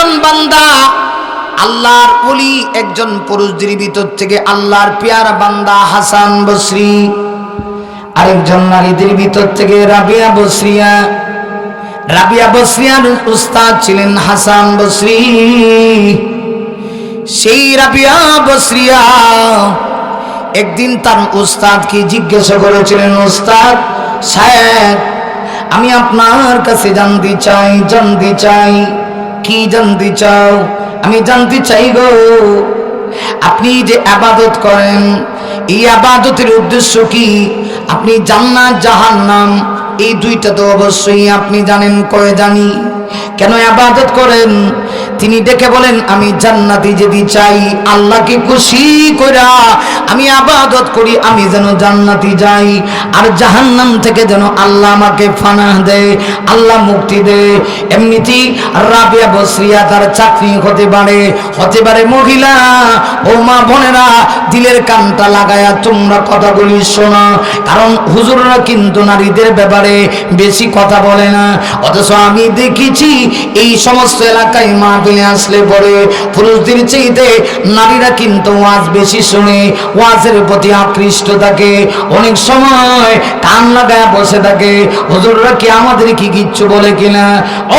একজন বান্দা আল্লাহর ওলি, একজন পুরুষদের ভিতর থেকে আল্লাহর পেয়ারা বান্দা হাসান বসরি, আরেকজন নারীদের ভিতর থেকে রাবিয়া বসরিয়া। রাবিয়া বসরিয়ার উস্তাদ ছিলেন হাসান বসরি। সেই রাবিয়া বসরিয়া একদিন তার উস্তাদকে জিজ্ঞাসা করেছিলেন, উস্তাদ সাহেব, আমি আপনার কাছে জানতে চাই। কি জানতে চাও? আমি জানতে চাই গো, আপনি যে ইবাদত করেন, এই ইবাদতের উদ্দেশ্য কি? আপনি জান্নাত জাহান্নাম এই দুইটা তো অবশ্যই আপনি জানেন। কয়ে জানি। কেন ইবাদত করেন? তিনি ডেকে বলেন, আমি জান্নাতে যেতে চাই, আল্লাহকে খুশি কইরা আমি ইবাদত করি, আমি যেন জান্নাতে যাই, আর জাহান্নাম থেকে যেন আল্লাহ আমাকে ফানাহ দেয়, আল্লাহ মুক্তি দেয়। এমনিতেই রাবিয়া বসরিয়া তার চাকরি হতে পারে মহিলা। ও মা বোনেরা, দিলের কানটা লাগায়া তোমরা কথাগুলি শোনো, কারণ হুজুররা কিন্তু নারীদের ব্যাপারে বেশি কথা বলে না। অথচ আমি দেখেছি এই সমস্ত এলাকায় মাহফিলে আসলে পরে পুরুষদের চাইতে নারীরা কিন্তু ওয়াজ বেশি শুনে, ওয়াজের প্রতি আকৃষ্ট থাকে, অনেক সময় কান লাগায় বসে থাকে। হুজুররা কি আমাদের কি কিচ্ছু বলে কিনা?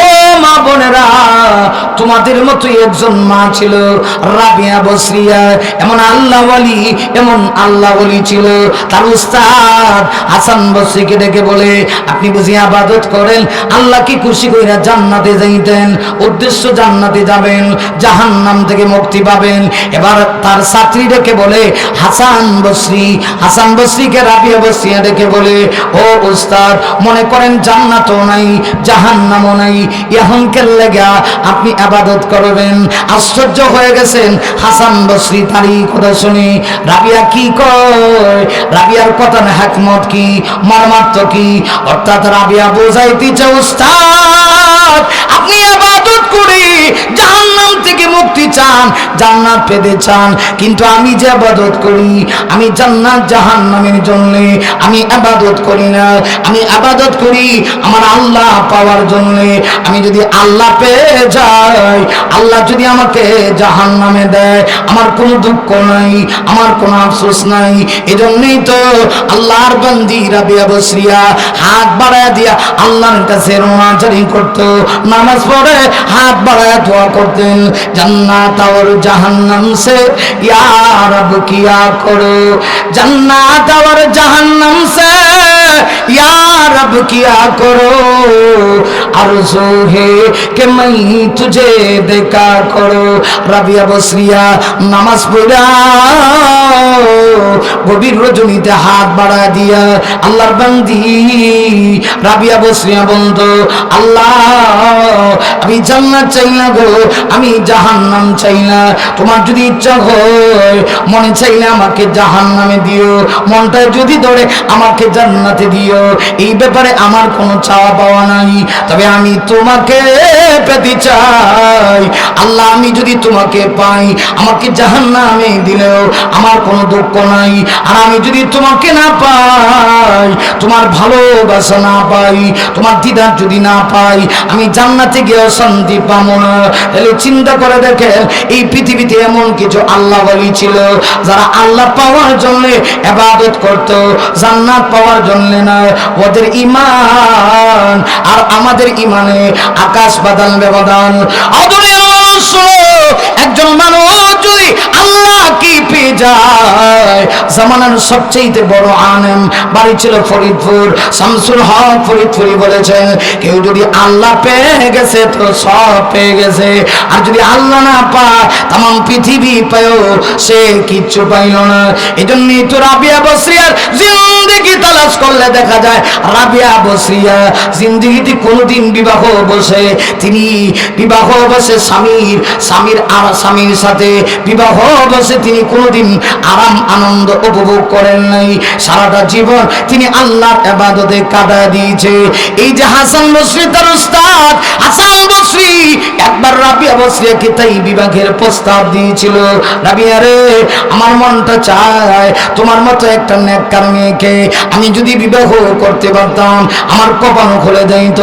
ও মা বোনেরা, তোমাদের মতোই একজন মা ছিল রাবিয়া বসরিয়া। এমন আল্লাহ ওয়ালি ছিল। তার উস্তাদ হাসান বসরিকে ডেকে বলে, আপনি বুঝি ইবাদত করেন, আল্লাহকে খুশি কইরা জান্নাতে যাইতেন, উদ্দেশ্য জান্নাতে যাবেন, জাহান্নাম থেকে মুক্তি পাবেন। এবার তার ছাত্রী ডেকে বলে, হাসান বসরিকে রাবিয়া বসরিয়া ডেকে বলে, ও উস্তাদ, মনে করেন জান্নাতও নাই জাহান্নামও নাই, এখন কেল্লেগা আপনি ইবাদত করবেন? আশ্চর্য হয়ে গেছেন হাসান বসরি তারই কথা শুনে। রাবিয়া কি কয়? রাবিয়ার কথা না হিকমত কি, মর্মার্থ কি? অর্থাৎ রাবিয়া বোঝাইতেছে, উস্তাদ আপনি ইবাদত করে জাহান্নাম থেকে মুক্তি চান, জান্নাত পেতে চান, কিন্তু আমি যে ইবাদত করি, আমি জান্নাত জাহান্নামের জন্য আমি ইবাদত করি না। আমি ইবাদত করি আমার আল্লাহ পাওয়ার জন্য। আমি যদি আল্লাহ পেয়ে যাই, আল্লাহ যদি আমাকে জাহান্নামে দেয়, আমার কোনো দুঃখ নাই, আমার কোনো আফসোস নাই। এজন্যই তো আল্লাহর বান্দি রাবিয়া বসরিয়া হাত বাড়ায় দিয়া আল্লাহর কাছে রোনাজারি করত, নামাজ পড়ে হাত বাড়ায় দোয়া করতেন, জান্নাত और जहन्नम से या रब किया करो, जन्नत और जहन्नम से या रब किया करो, आरज़ू है कि मैं तुझे देखा करो। রাবিয়া বসরিয়া নামাজ পড়া গভীর রজনীতে হাত বাড়া দিয়া আল্লাহর বান্দি রাবিয়া বসরিয়া বলতো, আল্লাহ আমি জান্নাত চাই না গো, আমি জাহান্নাম চাই না। তোমার যদি ইচ্ছা হয়, মনে চাইলে আমাকে জাহান্নামে দিও, মনটা যদি ধরে আমাকে জান্নাতে দিও। এই ব্যাপারে আমার কোনো চাওয়া পাওয়া নাই, তবে আমি তোমাকে পেতে চাই। আল্লাহ আমি যদি তোমাকে পাই, আমাকে জাহান্নামে দিলেও আমার কোনো দুঃখ নাই। আর আমি যদি তোমাকে না পাই, তোমার ভালোবাসা না পাই, তোমার দিদার যদি না পাই, আমি জান্নাতে গিয়ে শান্তি পাবো না। তাহলে চিন্তা করে দেখেন, এই পৃথিবীতে এমন কিছু আল্লাহ ওয়ালি ছিল যারা আল্লাহ পাওয়ার জন্য ইবাদত করত, জান্নাত পাওয়ার জন্য না। ওদের ঈমান আর আমাদের ঈমানে আকাশ পাতাল ব্যবধান। একজন মানুষ যদি আল্লাহ কি পেয়ে যায়, জামানার সবচেয়ে বড় আলেম, বাড়ি ছিল ফরিদপুর, শামসুল হক ফরিদপুরি বলেছেন, কেউ যদি আল্লাহ পেয়ে গেছে তো সব পেয়ে গেছে, আর যদি আল্লাহ না পায় তাম পৃথিবী পেয়েও সে কিচ্ছু পাইল না। এই জন্যই তো রাবিয়া বসরিয়ার জিন্দেগি তালাশ করলে দেখা যায় রাবিয়া বসরিয়া জিন্দেগিতে কোনোদিন বিবাহ বসে স্বামীর সাথে বিবাহ বসে তিনি কোনোদিন আরাম আনন্দ উপভোগ করেন নাই। সারাটা জীবন তিনি আল্লাহর ইবাদতে কাটায় দিয়েছে। এই যে হাসান বসরি তার উস্তাদ হাসান বসরি একবার রাবিয়া বসরিয়াকে তাই বিবাহের প্রস্তাব দিয়েছিল। রাবিয়া রে, আমার মনটা চায় তোমার মতো একটা নেককার মেয়েকে আমি যদি বিবাহ করতে পারতাম, আমার কপাল খুলে যাইত।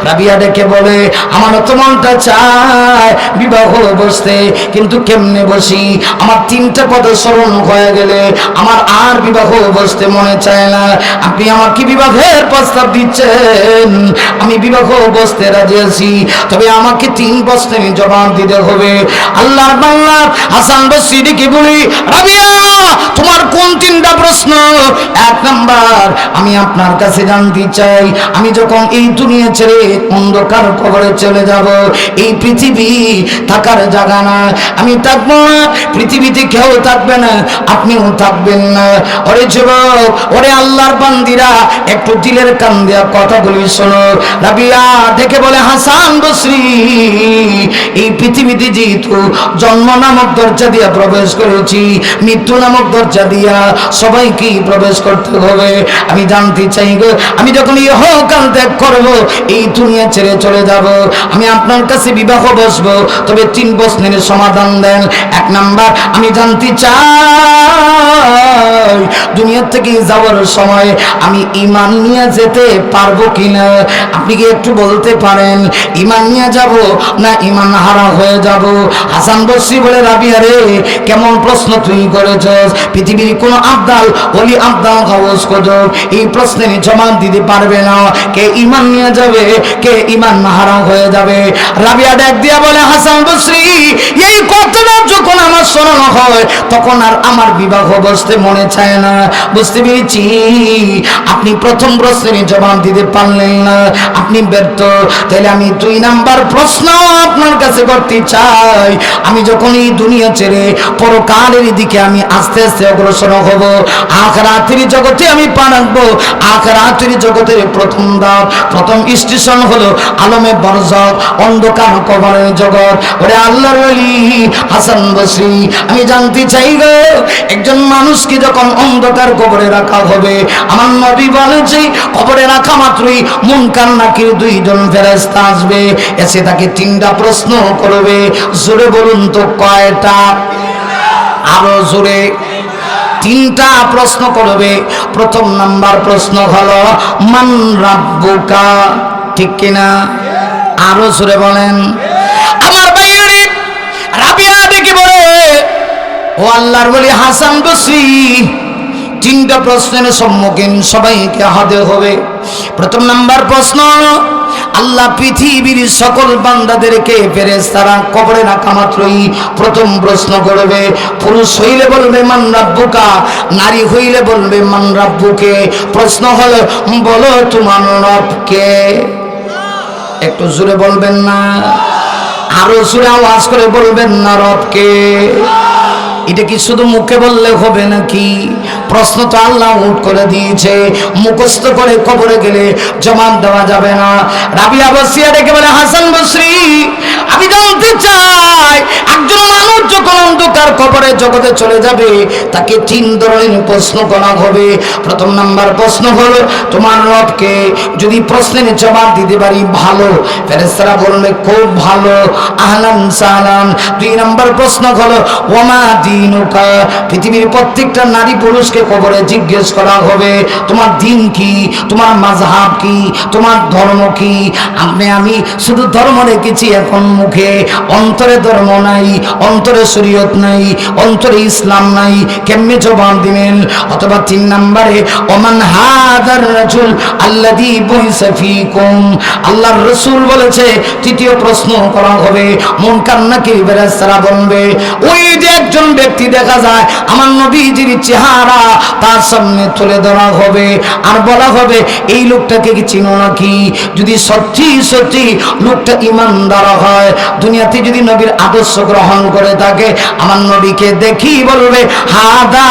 রাবিয়া ডেকে বলে, আমার তো মনটা চায় বিবাহ বসতে, কিন্তু কেমনে বসি? আমার 3টা কথা স্মরণ হয়ে গেলে আমার আর বিবাহ বসতে মনে চায় না। আপনি আমাকে বিবাহের প্রস্তাব দিচ্ছেন, আমি বিবাহ বসতে রাজি আছি, তবে আমাকে 3 প্রশ্নের জবাব দিতে হবে। আল্লাহর বান্দা হাসান বসরিকে বলি, রাবিয়া তোমার কোন 3টা প্রশ্ন? 1 নাম্বার, আমি আপনার কাছে জানতে চাই, আমি যখন এই দুনিয়া ছেড়ে অন্ধকার কবরে চলে যাব, এই পৃথিবী থাকার জায়গা না, আমি থাকবো না, পৃথিবীতে কেউ থাকবে না, আপনিও থাকবেন না। ওরে যুবক, ওরে আল্লাহর বান্দিরা, একটু দিলের কান দিয়া কথাগুলি শোনো। রাবিয়া দেখে বলে, হাসান বসরি, এই পৃথিবীতে যেহেতু জন্ম নামক দরজা দিয়া প্রবেশ করেছি, মৃত্যু নামক দরজা দিয়া সবাইকেই প্রবেশ করতে হবে। আমি জানতে চাই গো, আমি যখন ইহকাল ত্যাগ করব, এই দুনিয়া ছেড়ে চলে যাব, আমি আপনার কাছে বিবাহ বসবো, তবে 3 প্রশ্নের সমাধান দেন। 1 নাম্বার, আমি জানতে চাই দুনিয়া থেকে যাওয়ার সময় আমি ঈমান নিয়ে যেতে পারবো কিনা? আপনি কি একটু বলতে পারেন, ঈমান নিয়ে যাব না ঈমান হারা হয়ে যাব? হাসান বসরি বলে, রাবিয়া রে, কেমন প্রশ্ন তুই করেছস? পৃথিবীর কোন আব্দাল ওলি আব্দাল গাউস কুতুব এই প্রশ্নের জবাব দিতে পারবে না, কে ঈমান নিয়ে যাবে, কে ঈমান হারা হয়ে যাবে। রাবিয়া ডাক দিয়া বলে, হাসান বসরি, এই কথাটা যখন আমার শোনানো হয়, তখন আর আমার বিবাহ বসতে মনে চায় না। বুঝতে পেরেছি, আপনি প্রথম প্রশ্নের জবাব দিতে পারলেন না, আপনি ব্যর্থ। তাহলে আমি 2 নাম্বার প্রশ্ন আপনার কাছে করতে চাই, আমি যখন এই দুনিয়া ছেড়ে পরকালের দিকে আমি আস্তে আস্তে অগ্রসর হব, আখিরাতের জগতে আমি পা রাখবো, আখিরাতের জগতের প্রথম ধাপ, প্রথম স্টেশন হলো আলমে বরজখ, অন্ধকার কবরের জগৎ। ওরে আল্লাহর ওলি হাসান বসরি, আমি জানতে চাই গো, একজন মানুষকে যখন অন্ধকার কবরে রাখা হবে, আমার নবী বলেছে, কবরে রাখা মাত্রই মুনকার নাকির 2 জন ফেরেশতা আসবে, এসে তাকে 3টা প্রশ্ন করবে। জোরে বলুন তো কয়টা? আরো জোরে। 3টা প্রশ্ন করবে। প্রথম নাম্বার প্রশ্ন হলো, মান রাব্বুকা, ঠিক কিনা? আরো জোরে বলেন। আমার ভাইয়ারে, রাবিয়া ডেকে বলে, ও আল্লাহর ওলি হাসান বসরি, 3টা প্রশ্নের সম্মুখীন সবাইকে হতে হবে। প্রথম নাম্বার প্রশ্ন, আল্লাহ পৃথিবীর সকল বান্দাদেরকে ফেরেশতারা কবরে রাখা মাত্রই প্রথম প্রশ্ন করবে। পুরুষ হইলে বলবে মান রাব্বুকা, নারী হইলে বলবে মান রাব্বুকে। প্রশ্ন হলো, বলো তোমার রব কে? একটু জোরে বলবেন না? আরো জোরে আওয়াজ করে বলবেন না, রব কে? এটা কি শুধু মুখে বললে হবে নাকি? প্রশ্ন তো আল্লাহ উঠ করে দিয়েছে, মুখস্থ করে কবরে গেলে জবাব দেওয়া যাবে না। রাবিয়া বসরিয়া ডেকে বলে, হাসান বসরি, আমি জানতে চাই, একজন মানুষ যখন অন্ধকার কবরে জগতে চলে যাবে, তাকে 3 ধরনের প্রশ্ন করা হবে। প্রথম নাম্বার প্রশ্ন হলো, তোমার রবকে? যদি প্রশ্নের জবাব দিতে পারি, ভালো, ফেরেশতারা বলবে খুব ভালো, আহলান সাহলান। 2 নাম্বার প্রশ্ন হলো, ওমা দিনুকা? পৃথিবীর প্রত্যেকটা নারী পুরুষকে কবরে জিজ্ঞেস করা হবে, তোমার দিন কি, তোমার মাযহাব কি, তোমার ধর্ম কি? আমি শুধু ধর্ম রেখেছি এখন মুখে, অন্তরে ধর্ম নাই, অন্তরে শরীয়ত নাই, অন্তরে ইসলাম নাই, কেমনে জবাব দিবেন? অথবা 3 নম্বরে, ওমান হাদার রাজুল আল্লাযী বুইসা ফীকুম? আল্লাহর রাসূল বলেছে, 3য় প্রশ্ন করা হবে, মুনকার নাকির ফেরেশতারা বলবে, ওই যে একজন ব্যক্তি দেখা যায়, আমার নবীজির চেহারা তার সামনে তুলে ধরা হবে, আর বলা হবে, এই লোকটাকে কি চিনো নাকি? যদি সত্যি সত্যি লোকটা ঈমানদার হয়, দুনিয়াতে যদি নবীর আদর্শ গ্রহণ করে থাকে, আমার নবীকে দেখি বলবে, হাদা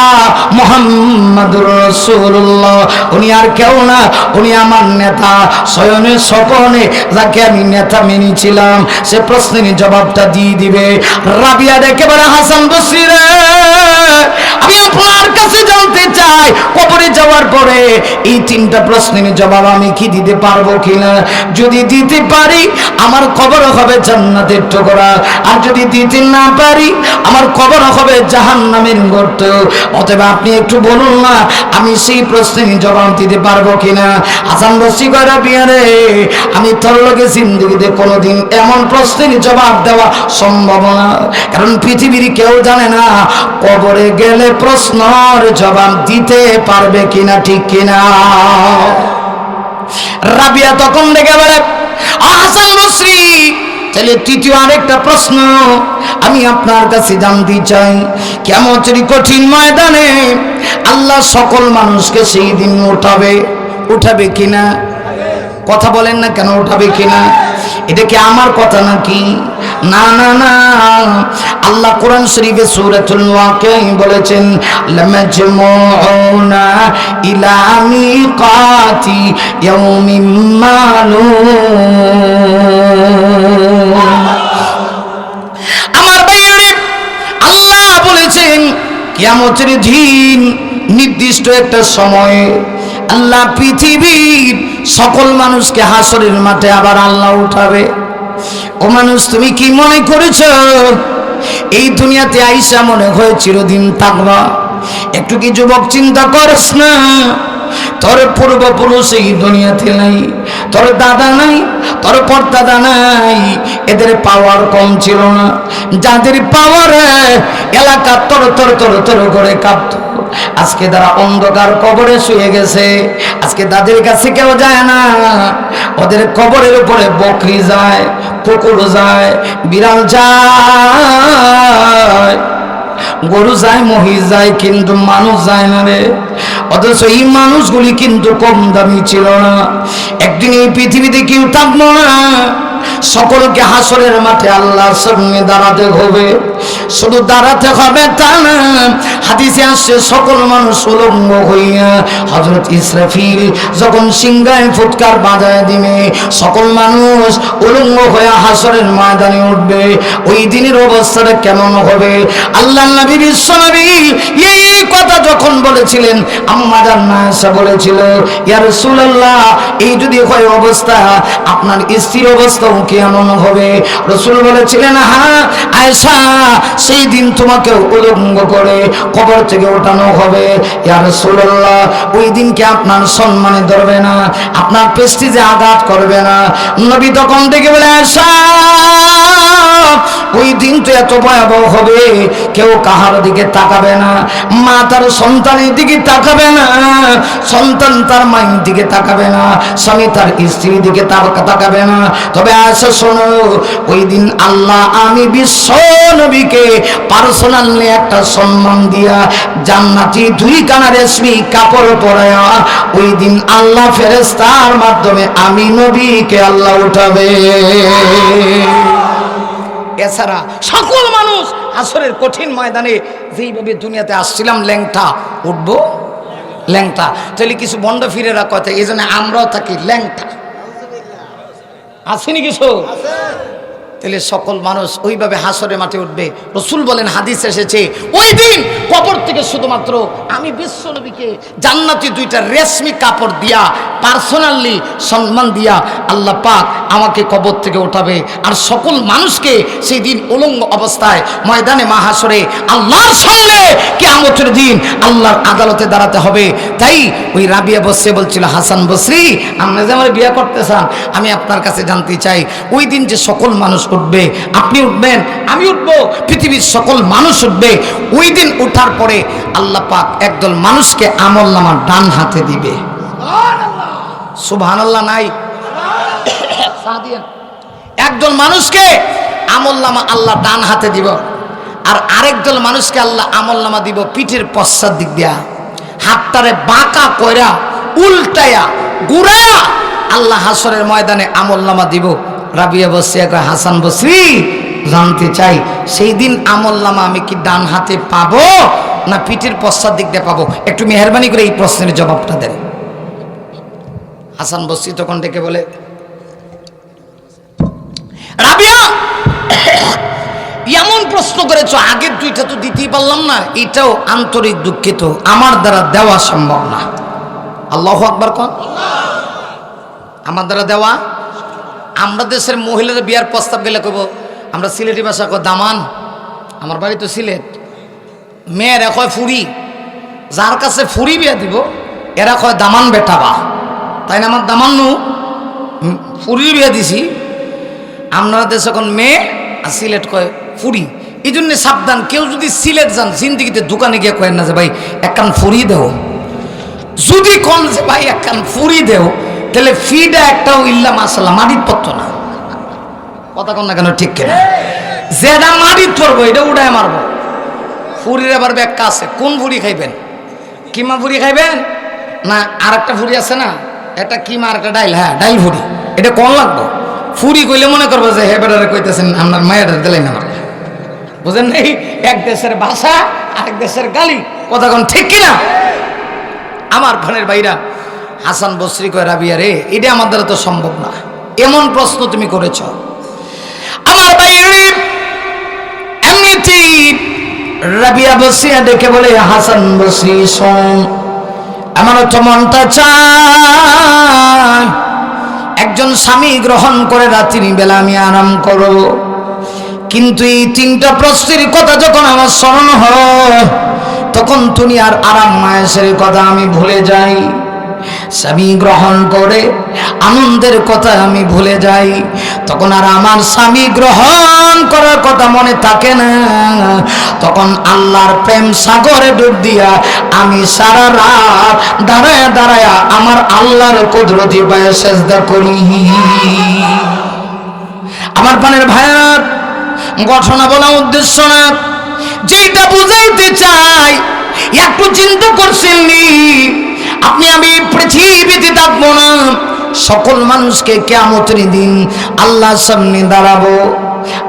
মুহাম্মাদুর রাসূলুল্লাহ, উনি আর কেউ না, উনি আমার নেতা, স্বয়নে স্বপনে যাকে আমি নেতা মেনেছিলাম, সে প্রশ্নের জবাবটা দিয়ে দিবে। রাবিয়া ডেকে বলে, হাসান বসরি রে, আমি আপনার কাছে জানতে চাই, কবরে যাওয়ার পরে এই তিনটা প্রশ্নের জবাব আমি কি দিতে পারবো কিনা। যদি দিতে পারি আমার কবর হবে জান্নাতের টুকরা, আর যদি দিতে না পারি আমার কবর হবে জাহান্নামের গর্ত। অতএব আপনি একটু বলুন না আমি সেই প্রশ্নের জবাব দিতে পারবো কিনা। হাসান বসরি কয় রাবিয়া রে, আমি তোর লগে জিন্দেগিতে কোনোদিন এমন প্রশ্নের জবাব দেওয়া সম্ভব না, কারণ পৃথিবীর কেউ জানে না কবরে গেলে প্রশ্নের জবাব দিতে পারবে কিনা, ঠিক কিনা। রাবিয়া তখন ডেকে বলে, হাসান বসরি তাহলে তৃতীয় আরেকটা প্রশ্ন আমি আপনার কাছে জানতে চাই, কিয়ামতের কঠিন ময়দানে আল্লাহ সকল মানুষকে সেই দিন উঠাবে কিনা? কথা বলেন না কেন, উঠাবে কিনা? এটা কি আমার কথা নাকি? না না না, আল্লাহ কোরআন শরীফে সূরাতুল ওয়াকিয়া বলেছেন, লামাজমুউনা ইলা মিকাতি ইয়াউমিন মালুম। আমার ভাইয়েরা, আল্লাহ বলেছেন কিয়ামতের দিন নির্দিষ্ট একটা সময়ে আল্লাহ পৃথিবীর সকল মানুষকে হাসরের মাঠে আবার আল্লাহ উঠাবে। ও মানুষ, তুমি কি মনে করেছো এই দুনিয়াতে আইসা মনে হয় চিরদিন থাকবা? একটু কি যুবক চিন্তা করস না, তোর পূর্বপুরুষ এই দুনিয়াতে নাই, তোর দাদা নাই, তোর পরদাদা নাই, এদের পাওয়ার কম ছিল না। যাদের পাওয়ারে এলাকা তর তর তর তর করে কাঁপত, আজকে তারা অন্ধকার কবরে শুয়ে গেছে। আজকে তাদের কাছে কেউ যায় না, ওদের কবরের উপরে বকরি যায়, কুকুর যায়, বিড়াল যায়, গরু যায়, মহিষ যায়, কিন্তু মানুষ যায় না রে। অথচ এই মানুষগুলি কিন্তু কম দামি ছিল না। একদিন এই পৃথিবীতে কেউ থাকবো না, সকলকে হাসরের মাঠে আল্লাহর সামনে দাঁড়াতে হবে। শুধু দাঁড়াতে হবে তা না, হাদিসে আসছে সকল মানুষ উলঙ্গ হইয়া হযরত ইসরাফিল যখন সিংহায় ফুৎকার বাজায় দিবে, সকল মানুষ উলঙ্গ হয়ে হাসরের ময়দানে উঠবে। ওই দিনের অবস্থাটা কেমন হবে? আল্লাহর নবী বিশ্বনবী এই কথা যখন বলেছিলেন, আম্মা জান্নাত আয়েশা বলেছিল, ইয়া রাসূলুল্লাহ, এই যদি হয় অবস্থা, আপনার স্ত্রীর অবস্থাও কি এমন হবে? রাসূল বলেছিলেন, হ্যাঁ আয়েশা, সেই দিন তোমাকে উলঙ্গ করে কবর থেকে ওঠানো হবে। ইয়া রাসূলুল্লাহ, ওই দিনকে আপনার সম্মানে ধরবে না, আপনার প্রেস্টিজে আঘাত করবে না। নবী তখন থেকে বলে, আয়েশা, ওই দিন তো এত ভয়াবহ হবে, কেউ কাহার দিকে তাকাবে না, মা তার সন্তানের দিকে তাকাবে না, সন্তান তার মায়ের দিকে তাকাবে না, স্বামী তার স্ত্রীর দিকে তাকাবে না। তবে আয়েশা শোনো, ওই দিন আল্লাহ আমি বিশ্ব নবীকে পার্সোনালি একটা সম্মান দিয়া জান্নাতি দুই কানা রেশমি কাপড় পরায়া ওই দিন আল্লাহ ফেরেশতার মাধ্যমে আমি নবীকে আল্লাহ উঠাবে। এছাড়া সকল মানুষ আসরের কঠিন ময়দানে যেইভাবে দুনিয়াতে আসছিলাম ল্যাংটা উঠবো, ল্যাংটা। তাহলে কিছু বন্ড ফিরেরা কথা, এই জন্য আমরাও থাকি ল্যাংটা। আসেনি কিছু? তাহলে সকল মানুষ ওইভাবে হাসরের মাঠে উঠবে। রাসূল বলেন, হাদিস এসেছে, ওই দিন কবর থেকে শুধুমাত্র আমি বিশ্ব নবীকে জান্নাতি দুইটা রেশমি কাপড় দিয়া পার্সোনালি সম্মান দিয়া আল্লাহ পাক আমাকে কবর থেকে উঠাবে। আর সকল মানুষকে সেই দিন উলঙ্গ অবস্থায় ময়দানে মাহাশরে আল্লাহর সামনে কিয়ামতের দিন আল্লাহর আদালতে দাঁড়াতে হবে। তাই ওই রাবিয়া বসে বলছিল, হাসান বসরি, আপনি যে আমার বিয়ে করতে চান, আমি আপনার কাছে জানতে চাই, ওই দিন যে সকল মানুষ উঠবে, আপনি উঠবেন, আমি উঠবো, পৃথিবীর সকল মানুষ উঠবে। ওই দিন উঠার পরে আল্লাহ পাক একদল মানুষকে আমলনামা ডান হাতে দিবে। সুবহানাল্লাহ নাই? একদল মানুষকে আমলনামা আল্লাহ ডান হাতে দিব, আর আরেকদল মানুষকে আল্লাহ আমলনামা দিব পিঠের পশ্চাৎ দিক দিয়া, হাতটারে বাঁকা কইরা উল্টায়া গুড়ায়া আল্লাহ হাসরের ময়দানে আমলনামা দিব। রাবিয়া বসরিয়া কয়, হাসান বসরি, জানতে চাই সেই দিন আমলনামা আমি কি ডান হাতে পাবো না পিঠের পশ্চাৎ দিক দিয়ে পাবো? একটু মেহরবানি করে এই প্রশ্নের জবাবটা দেন। হাসান বসরি তখন ডেকে বলে, রাবিয়া, এমন প্রশ্ন করেছো, আগের দুইটা তো দিতেই পারলাম না, এটাও আন্তরিক দুঃখিত, আমার দ্বারা দেওয়া সম্ভব না। আল্লাহু আকবার কোন, আমার দ্বারা দেওয়া। আমরা দেশের মহিলাদের বিয়ার প্রস্তাব গেলে কইব, আমরা সিলেটি ভাষা কই দামান, আমার বাড়ি তো সিলেট। মেয়েরা কয় ফুরি, যার কাছে ফুরি বিয়া দিব এরা কয় দামান বেটাবা, তাই না? আমার দামান নু ফুরি বিয়া দিছি। আপনারা দেশে এখন মেয়ে আর সিলেট কয় ফুরি। এই জন্য সাবধান, কেউ যদি সিলেট যান জিন্দিগিতে দোকানে গিয়ে কয়েন না যে ভাই একখান ফুরি দেও। যদি কন যে ভাই একখান ফুরি দেও, তাহলে ফিটা একটাও ইল্লা মাসাল্লাহ মাটির পড়তো না। কথা কন না কেন, ঠিক কিনা? যেটা মাটির পড়বো এটা উড়ায় মারবো। ফুরির আবার ব্যাখ্যা আছে, কোন ফুরি খাইবেন? কিমা ফুরি খাইবেন না আর একটা ফুরি আছে না, একটা কিমা আর একটা ডাইল, হ্যাঁ ডাইল ফুরি, এটা কোন লাগবো? ফুরি কইলে মনে করবো যে হে বেটারে কইতেছেন আপনার মায়ের দিলাই না, বুঝেন নেই? এক দেশের ভাষা আরেক দেশের গালি। কথা কোন ঠিক কিনা? আমার ভানের ভাইরা, হাসান বসরি কয় রাবিয়া রে, এটা আমার দ্বারা তো সম্ভব না, এমন প্রশ্ন তুমি করেছ। আমার ভাইরে এমনিতেই রাবিয়া বসরিয়া ডেকে বলে, হাসান বসরি শোন, আমারও তো মনটা চায় একজন স্বামী গ্রহণ করে রাত্রি বেলা আমি আরাম করো, কিন্তু এই তিনটা প্রশ্নের কথা যখন আমার স্মরণ হয় তখন তুমি আর আরাম মায়ের কথা আমি ভুলে যাই। স্বামী গ্রহণ করে আনন্দের কথা আমি ভুলে যাই, তখন আর আমার স্বামী গ্রহণ করার কথা মনে থাকে না। তখন আল্লাহর প্রেম সাগরে ডুব দিয়া আমি সারা রাত দাঁড়ায় দাঁড়ায় আমার আল্লাহর কুদরতি পায়ে সেজদা করি। আমার প্রাণের ভাইয়া, ঘটনা বলা উদ্দেশ্য না, যেটা বুঝাইতে চাই একটু চিন্তা করছেননি আপনি? আমি পৃথিবীতে থাকবো না, সকল মানুষকে কিয়ামতের দিন আল্লাহর সামনে দাঁড়াবো।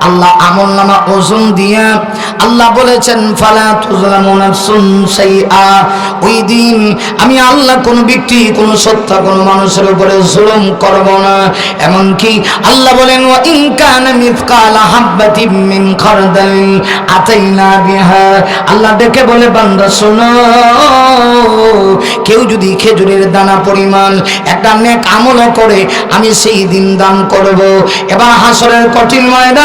আল্লাহ আমল নামা ওজন দিয়া আল্লাহ বলেছেন ফালা তুজলামু নাফসুন শাইআ। ওই দিন আমি আল্লাহ কোন ব্যক্তি, কোন সত্তা, কোন মানুষের উপরে জুলুম করব না। এমনকি আল্লাহ বলেন ওয়া ইন কানা মিসকালা হাববাতিন মিন খারদাল আতাইনা বিহা। আল্লাহ ডেকে বলে বান্দা শোনো, কেউ যদি খেজুরের দানা পরিমাণ একটা নেক আমল করে আমি সেই দিন দান করব। এবার হাসরের কঠিন ময়দানে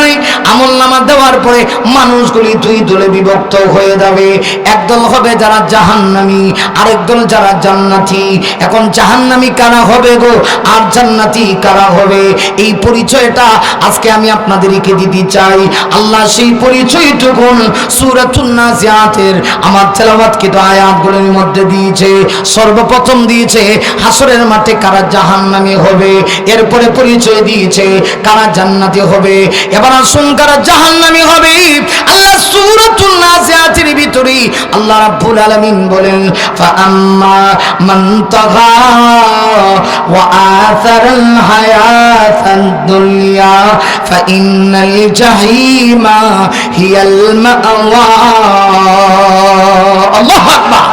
আমলনামা দেওয়ার পরে মানুষগুলি দুই দলে বিভক্ত হয়ে যাবে। একদল হবে যারা জাহান্নামী, আরেক দল যারা জান্নাতি। এখন জাহান্নামী কারা হবে গো, আর জান্নাতি কারা হবে, এই পরিচয়টা আজকে আমি আপনাদেরকে দিতে চাই। আল্লাহ সেই পরিচয়টুকু সূরাতুন নাজিয়াতের আমার তেলাওয়াতকৃত আয়াতগুলোর মধ্যে দিয়েছে। সর্বপ্রথম দিয়েছে হাসরের মাঠে কারা জাহান্নামী হবে, এরপরে পরিচয় দিয়েছে কারা জান্নাতি হবে। এবার আসুন কারা জাহান্নামী হবে। আল্লাহ সূরাতুন নাজিয়াতের ভিতরে আল্লাহ রাব্বুল আলামিন বলেন ফাআম্মা মান তাগা ওয়া আথারাল হায়াতাদ দুনিয়া ফাইন্নাল জাহিমা হিয়াল মাওয়া। আল্লাহু আকবার।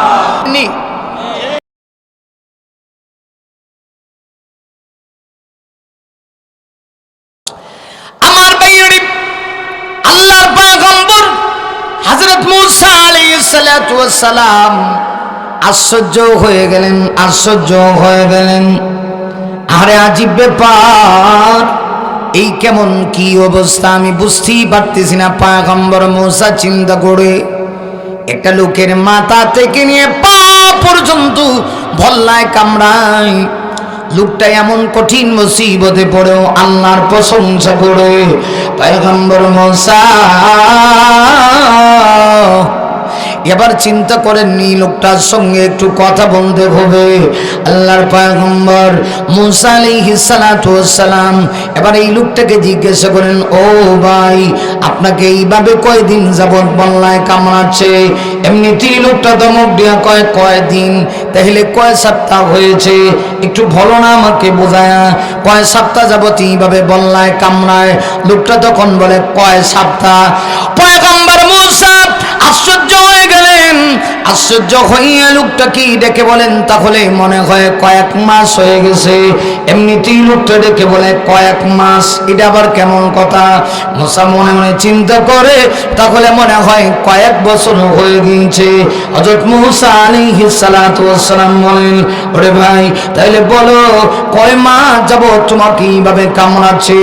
আমার ভাইয়েরা, আল্লাহর পয়গম্বর হযরত মূসা আলাইহিস সালাতু ওয়াস সালাম আশ্চর্য হয়ে গেলেন। আরে আজীব ব্যাপার, এই কেমন কি অবস্থা আমি বুঝতেই পারতেছি না। পয়গম্বর মূসা চিন্তা করে একটা লোকের মাথা থেকে নিয়ে পা পর্যন্ত ভল্লায় কামড়ায়। লোকটা এমন কঠিন মুসিবতে পড়েও আল্লাহর প্রশংসা করে পয়গম্বর মূসা এবার চিন্তা করেননি লোকটার সঙ্গে একটু কথা বলতে হবে। আল্লাহর পয়গম্বর মূসা আলাইহিস সালাতু ওয়াস সালাম এবার এই লোকটাকে জিজ্ঞাসা করেন, ও ভাই, আপনাকে এইভাবে কয়দিন যাবত বল্লায় কামড়াচ্ছে? এমনিতেই লোকটা ধমক দিয়া কয়দিন, তাহলে কয় সপ্তাহ হয়েছে? একটু বলো না আমাকে বোঝায়া, কয় সপ্তাহ যাবত এইভাবে বল্লায় কামড়ায়? লোকটা তখন বলে কয় সপ্তাহ। পয়গম্বর মূসা আশ্চর্য হয়ে গেলেন। আশ্চর্য হইয়া লোকটা কি ডেকে বলেন, তাহলে মনে হয় কয়েক মাস হয়ে গেছে। এমনিতেই লোকটা ডেকে বলে কয়েক মাস, এটা আবার কেমন কথা? মুসা মনে মনে চিন্তা করে, তাহলে মনে হয় কয়েক বছর হয়ে গিয়েছে। হযরত মুসা আলাইহিস সালাতু ওয়াস সালাম বলেন, ওরে ভাই তাইলে বলো কয় মাস যাবত তোমাকে এইভাবে কামড়াচ্ছে?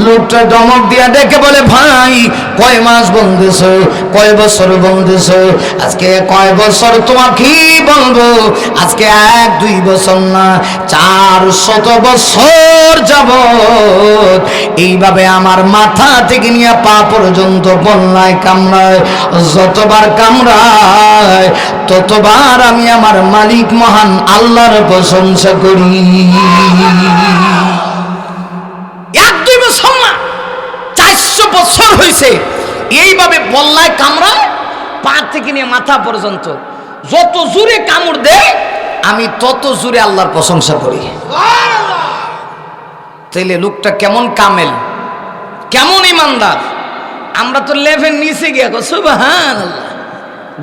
লোকটা ধমক দিয়া ডেকে বলে, ভাই কয় মাস বলতেছে, কয় বছর বলতেছে? আজকে কয় বছর তোমাকে বলবো? আজকে 1-2 বছর না, 400 বছর যাবত এইভাবে আমার মাথা থেকে নিয়ে পা পর্যন্ত বন্যায় কামড়ায়। যতবার কামড়ায় ততবার আমি আমার মালিক মহান আল্লাহর প্রশংসা করি। 1-2 বছর না, 400 বছর হয়েছে এইভাবে বল্লায় কামড়ায়, পা থেকে নিয়ে মাথা পর্যন্ত। যত জোরে কামড় দেয় আমি তত জোরে আল্লাহর প্রশংসা করি। তাইলে লোকটা কেমন কামেল, কেমন ইমানদার! আমরা তো লেভেল নিচে গিয়ে সুবহানাল্লাহ,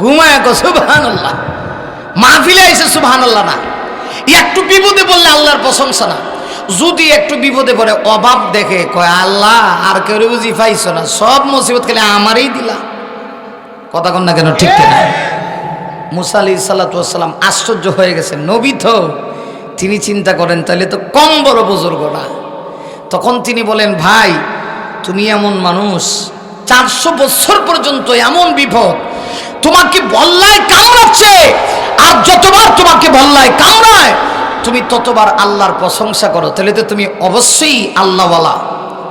ঘুমায় সুবহানাল্লাহ, মাহফিলে এসে সুবহানাল্লাহ না। একটু বিপদে বললে আল্লাহর প্রশংসা না। যদি একটু বিপদে পড়ে অভাব দেখে কয়, আল্লাহ আর কেউ বুঝি পাইছো না, সব মুসিবত খেলে আমারই দিলা। কথা কন না কেন, ঠিক কিনা? মুসা আলাইহিস সালাতু ওয়াস সালাম আশ্চর্য হয়ে গেছেন, নবী তো, তিনি চিন্তা করেন তাহলে তো কম বড় বুজুর্গ না। তখন তিনি বলেন, ভাই তুমি এমন মানুষ, 400 বছর পর্যন্ত এমন বিপদ, তোমাকে বল্লায় কামড়াচ্ছে, আর যতবার তোমাকে বল্লায় কামড়ায় তুমি ততবার আল্লাহর প্রশংসা করো, তাহলে তো তুমি অবশ্যই আল্লাহওয়ালা।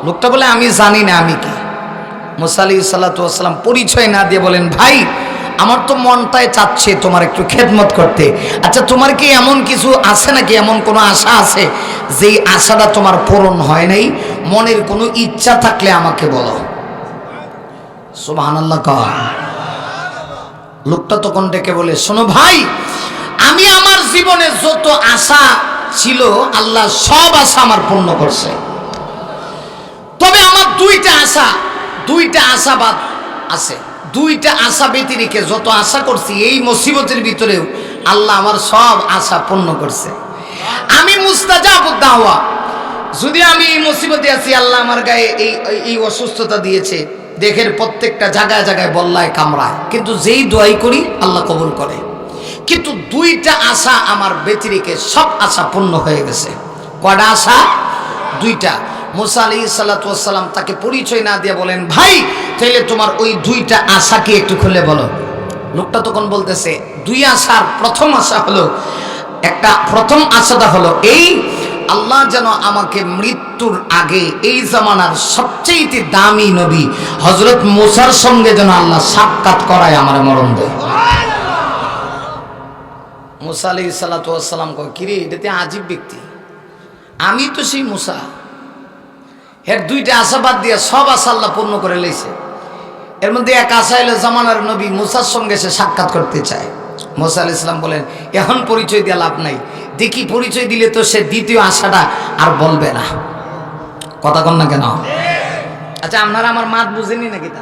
লোকটা বলে, আমি জানি না আমি কি। মুসা আলাইহিস সালাতু ওয়াস সালাম পরিচয় না দিয়ে বলেন, ভাই আমার তো মনটায় চাচ্ছে তোমার একটু খেদমত করতে। আচ্ছা তোমার কি এমন কিছু আছে নাকি, এমন কোনো আশা আছে যেই আশাটা তোমার পূরণ হয় নাই? মনের কোনো ইচ্ছা থাকলে আমাকে বলো। সুবহানাল্লাহ কয়। লোকটা তখন ডেকে বলে, শোনো ভাই, আমি আমার জীবনে যত আশা ছিল আল্লাহ সব আশা আমার পূর্ণ করছে, তবে আমার দুইটা আশাবাদ আছে। 2টা আশা ব্যতিরেকে যত আশা করছি এই মুসিবতের ভিতরেও আল্লাহ আমার সব আশা পূর্ণ করছে। আমি মুস্তাজাবুদ দাওয়া, যদি আমি এই মুসিবতে আছি, আল্লাহ আমার গায়ে এই অসুস্থতা দিয়েছে, দেহের প্রত্যেকটা জায়গায় জায়গায় বল্লায় কামড়ায়, কিন্তু যেই দোয়াই করি আল্লাহ কবুল করে। কিন্তু 2টা আশা আমার ব্যতিরেকে সব আশা পূর্ণ হয়ে গেছে। কয়টা আশা? 2টা। মুসা আলাইহিস সালাতু ওয়াস সালাম তাকে পরিচয় না দিয়ে বলেন, ভাই তাইলে তোমার ওই 2টা আশা কি একটু খুলে বলো। লোকটা তখন বলতেছে, 2 আশার প্রথম আশা হলো, প্রথম আশাটা হলো এই, আল্লাহ যেন আমাকে মৃত্যুর আগে এই জামানার সবচেয়ে দামি নবী হযরত মুসার সঙ্গে যেন আল্লাহ সাক্ষাৎ করায়, আমার মরণ দেয়। মুসা আলাইহিস সালাতু ওয়াস সালাম কয়, কিরে এটাতে আজীব ব্যক্তি, আমি তো সেই মুসা। এর 2টা আশা বাদ দিয়ে সব আশা আল্লাহ পূর্ণ করে লইছে। এর মধ্যে এক আশা হলো জামানার নবী মুসার সঙ্গে সে সাক্ষাৎ করতে চায়। মুসা আলাইহিস সালাম বলেন, এখন পরিচয় দিয়ে লাভ নাই, দেখি পরিচয় দিলে তো সে দ্বিতীয় আশাটা আর বলবে না। কথা কন না কেন? আচ্ছা আপনারা আমার মাত বুঝেনি নাকি? তা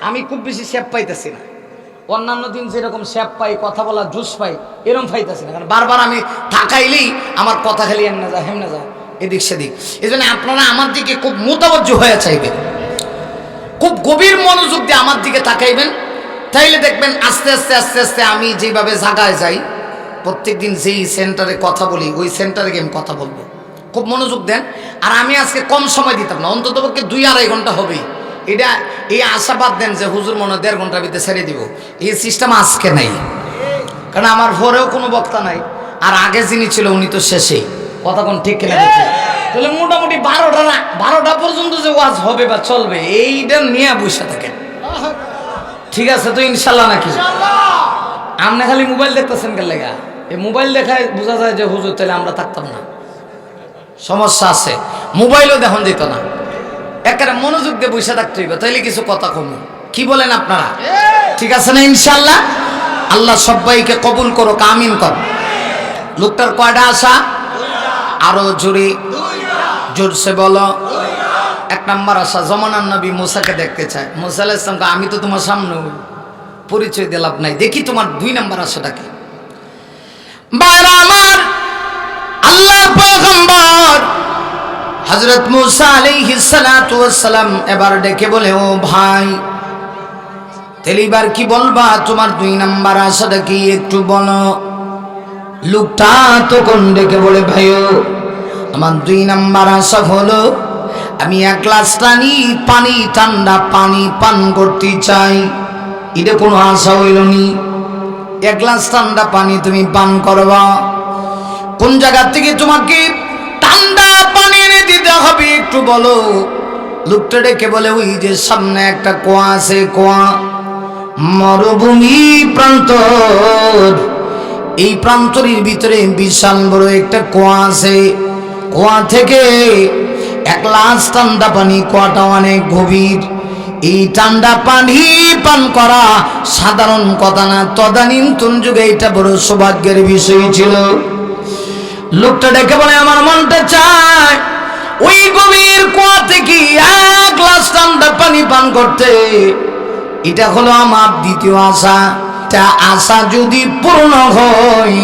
আমি খুব বেশি শেপ পাইতেছি না। অন্যান্য দিন যেরকম শেপ পাই, কথা বলা জুস পাই, এরকম পাইতেছি না, কারণ বারবার আমি থাকাইলেই আমার কথা খালি এমনে যায় হেমনে যায়, এদিক সেদিক। এই জন্য আপনারা আমার দিকে খুব মোতাবজ্জ হয়ে চাইবেন, খুব গভীর মনোযোগ দিয়ে আমার দিকে তাকাইবেন, তাইলে দেখবেন আস্তে আস্তে আস্তে আস্তে আমি যেভাবে জায়গায় যাই, প্রত্যেকদিন যেই সেন্টারে কথা বলি ওই সেন্টারে গিয়ে আমি কথা বলবো। খুব মনোযোগ দেন। আর আমি আজকে কম সময় দিতাম না, অন্তত পক্ষে 2-2.5 ঘন্টা হবেই। এটা এই আশাবাদ দেন যে হুজুর মনে 1.5 ঘন্টার ভিতরে ছেড়ে দিব, এই সিস্টেম আজকে নাই, কারণ আমার পরেও কোনো বক্তা নাই, আর আগে যিনি ছিল উনি তো শেষেই। কথা কোন ঠিক কিনা? তাহলে মোটামুটি 12টা পর্যন্ত যে ওয়াজ হবে বা চলবে, এইটা নিয়ে বসে থাকেন। ঠিক আছে তো ইনশাল্লাহ নাকি? আপনি খালি মোবাইল দেখতেছেন কেন লেগা? এই মোবাইল দেখায় বোঝা যায় যে হুজুর, তাহলে আমরা থাকতাম না। সমস্যা আছে, মোবাইলও দেখুন যেত না, একেবারে মনোযোগ দিয়ে বসে থাকতে হইবে, তাইলে কিছু কথা কমে। কি বলেন আপনারা? ঠিক আছে না ইনশাল্লাহ? আল্লাহ সবাইকে কবুল করো, আমিন কর। লোকটার কয়টা আশা? আরো জোরে জোরসে বলো। 1 নম্বর আশা, জমানার নবী মুসাকে দেখতে চায়। মুসা আলাইহিস সালাম, আমি তো তোমার সামনে, পরিচয় দিয়ে লাভ নাই। দেখি তোমার 2 নাম্বার আশাটাকে। ভাইরা আমার, আল্লাহর পয়গম্বর হযরত মুসা আলাইহিস সালাতু ওয়াস সালাম এবার ডেকে বলে, ও ভাই, তেলিবার কি বলবা? তোমার 2 নাম্বার আশাটা কি একটু বলো। লোকটা তখন ডেকে বলে, ভাইও, আমার 2 নাম্বার আশা হলো আমি 1 গ্লাস পানি, ঠান্ডা পানি পান করতে চাই। এটা কোনো আশা হইল নি? 1 গ্লাস ঠান্ডা পানি তুমি পান করবা, কোন জায়গা থেকে তোমাকে ঠান্ডা পানি এনে দিতে হবে একটু বলো। লোকটা ডেকে বলে, ওই যে সামনে একটা কুয়া আছে, কুয়া, মরুভূমি প্রান্তর, এই প্রান্তরের ভিতরে বিশাল বড় একটা কুয়া আছে। কুয়া থেকে 1 গ্লাস ঠান্ডা পানি, কুয়াটা অনেক গভীর, এই ঠান্ডা পানি পান করা সাধারণ কথা না, তদানীন্তন যুগে এটা বড় সৌভাগ্যের বিষয় ছিল। লোকটা ডেকে বলে, আমার মনটা চায় ওই গভীর কুয়া থেকে 1 গ্লাস ঠান্ডা পানি পান করতে। এটা হলো আমার 2য় আশা। তা আশা যদি পূর্ণ হয়,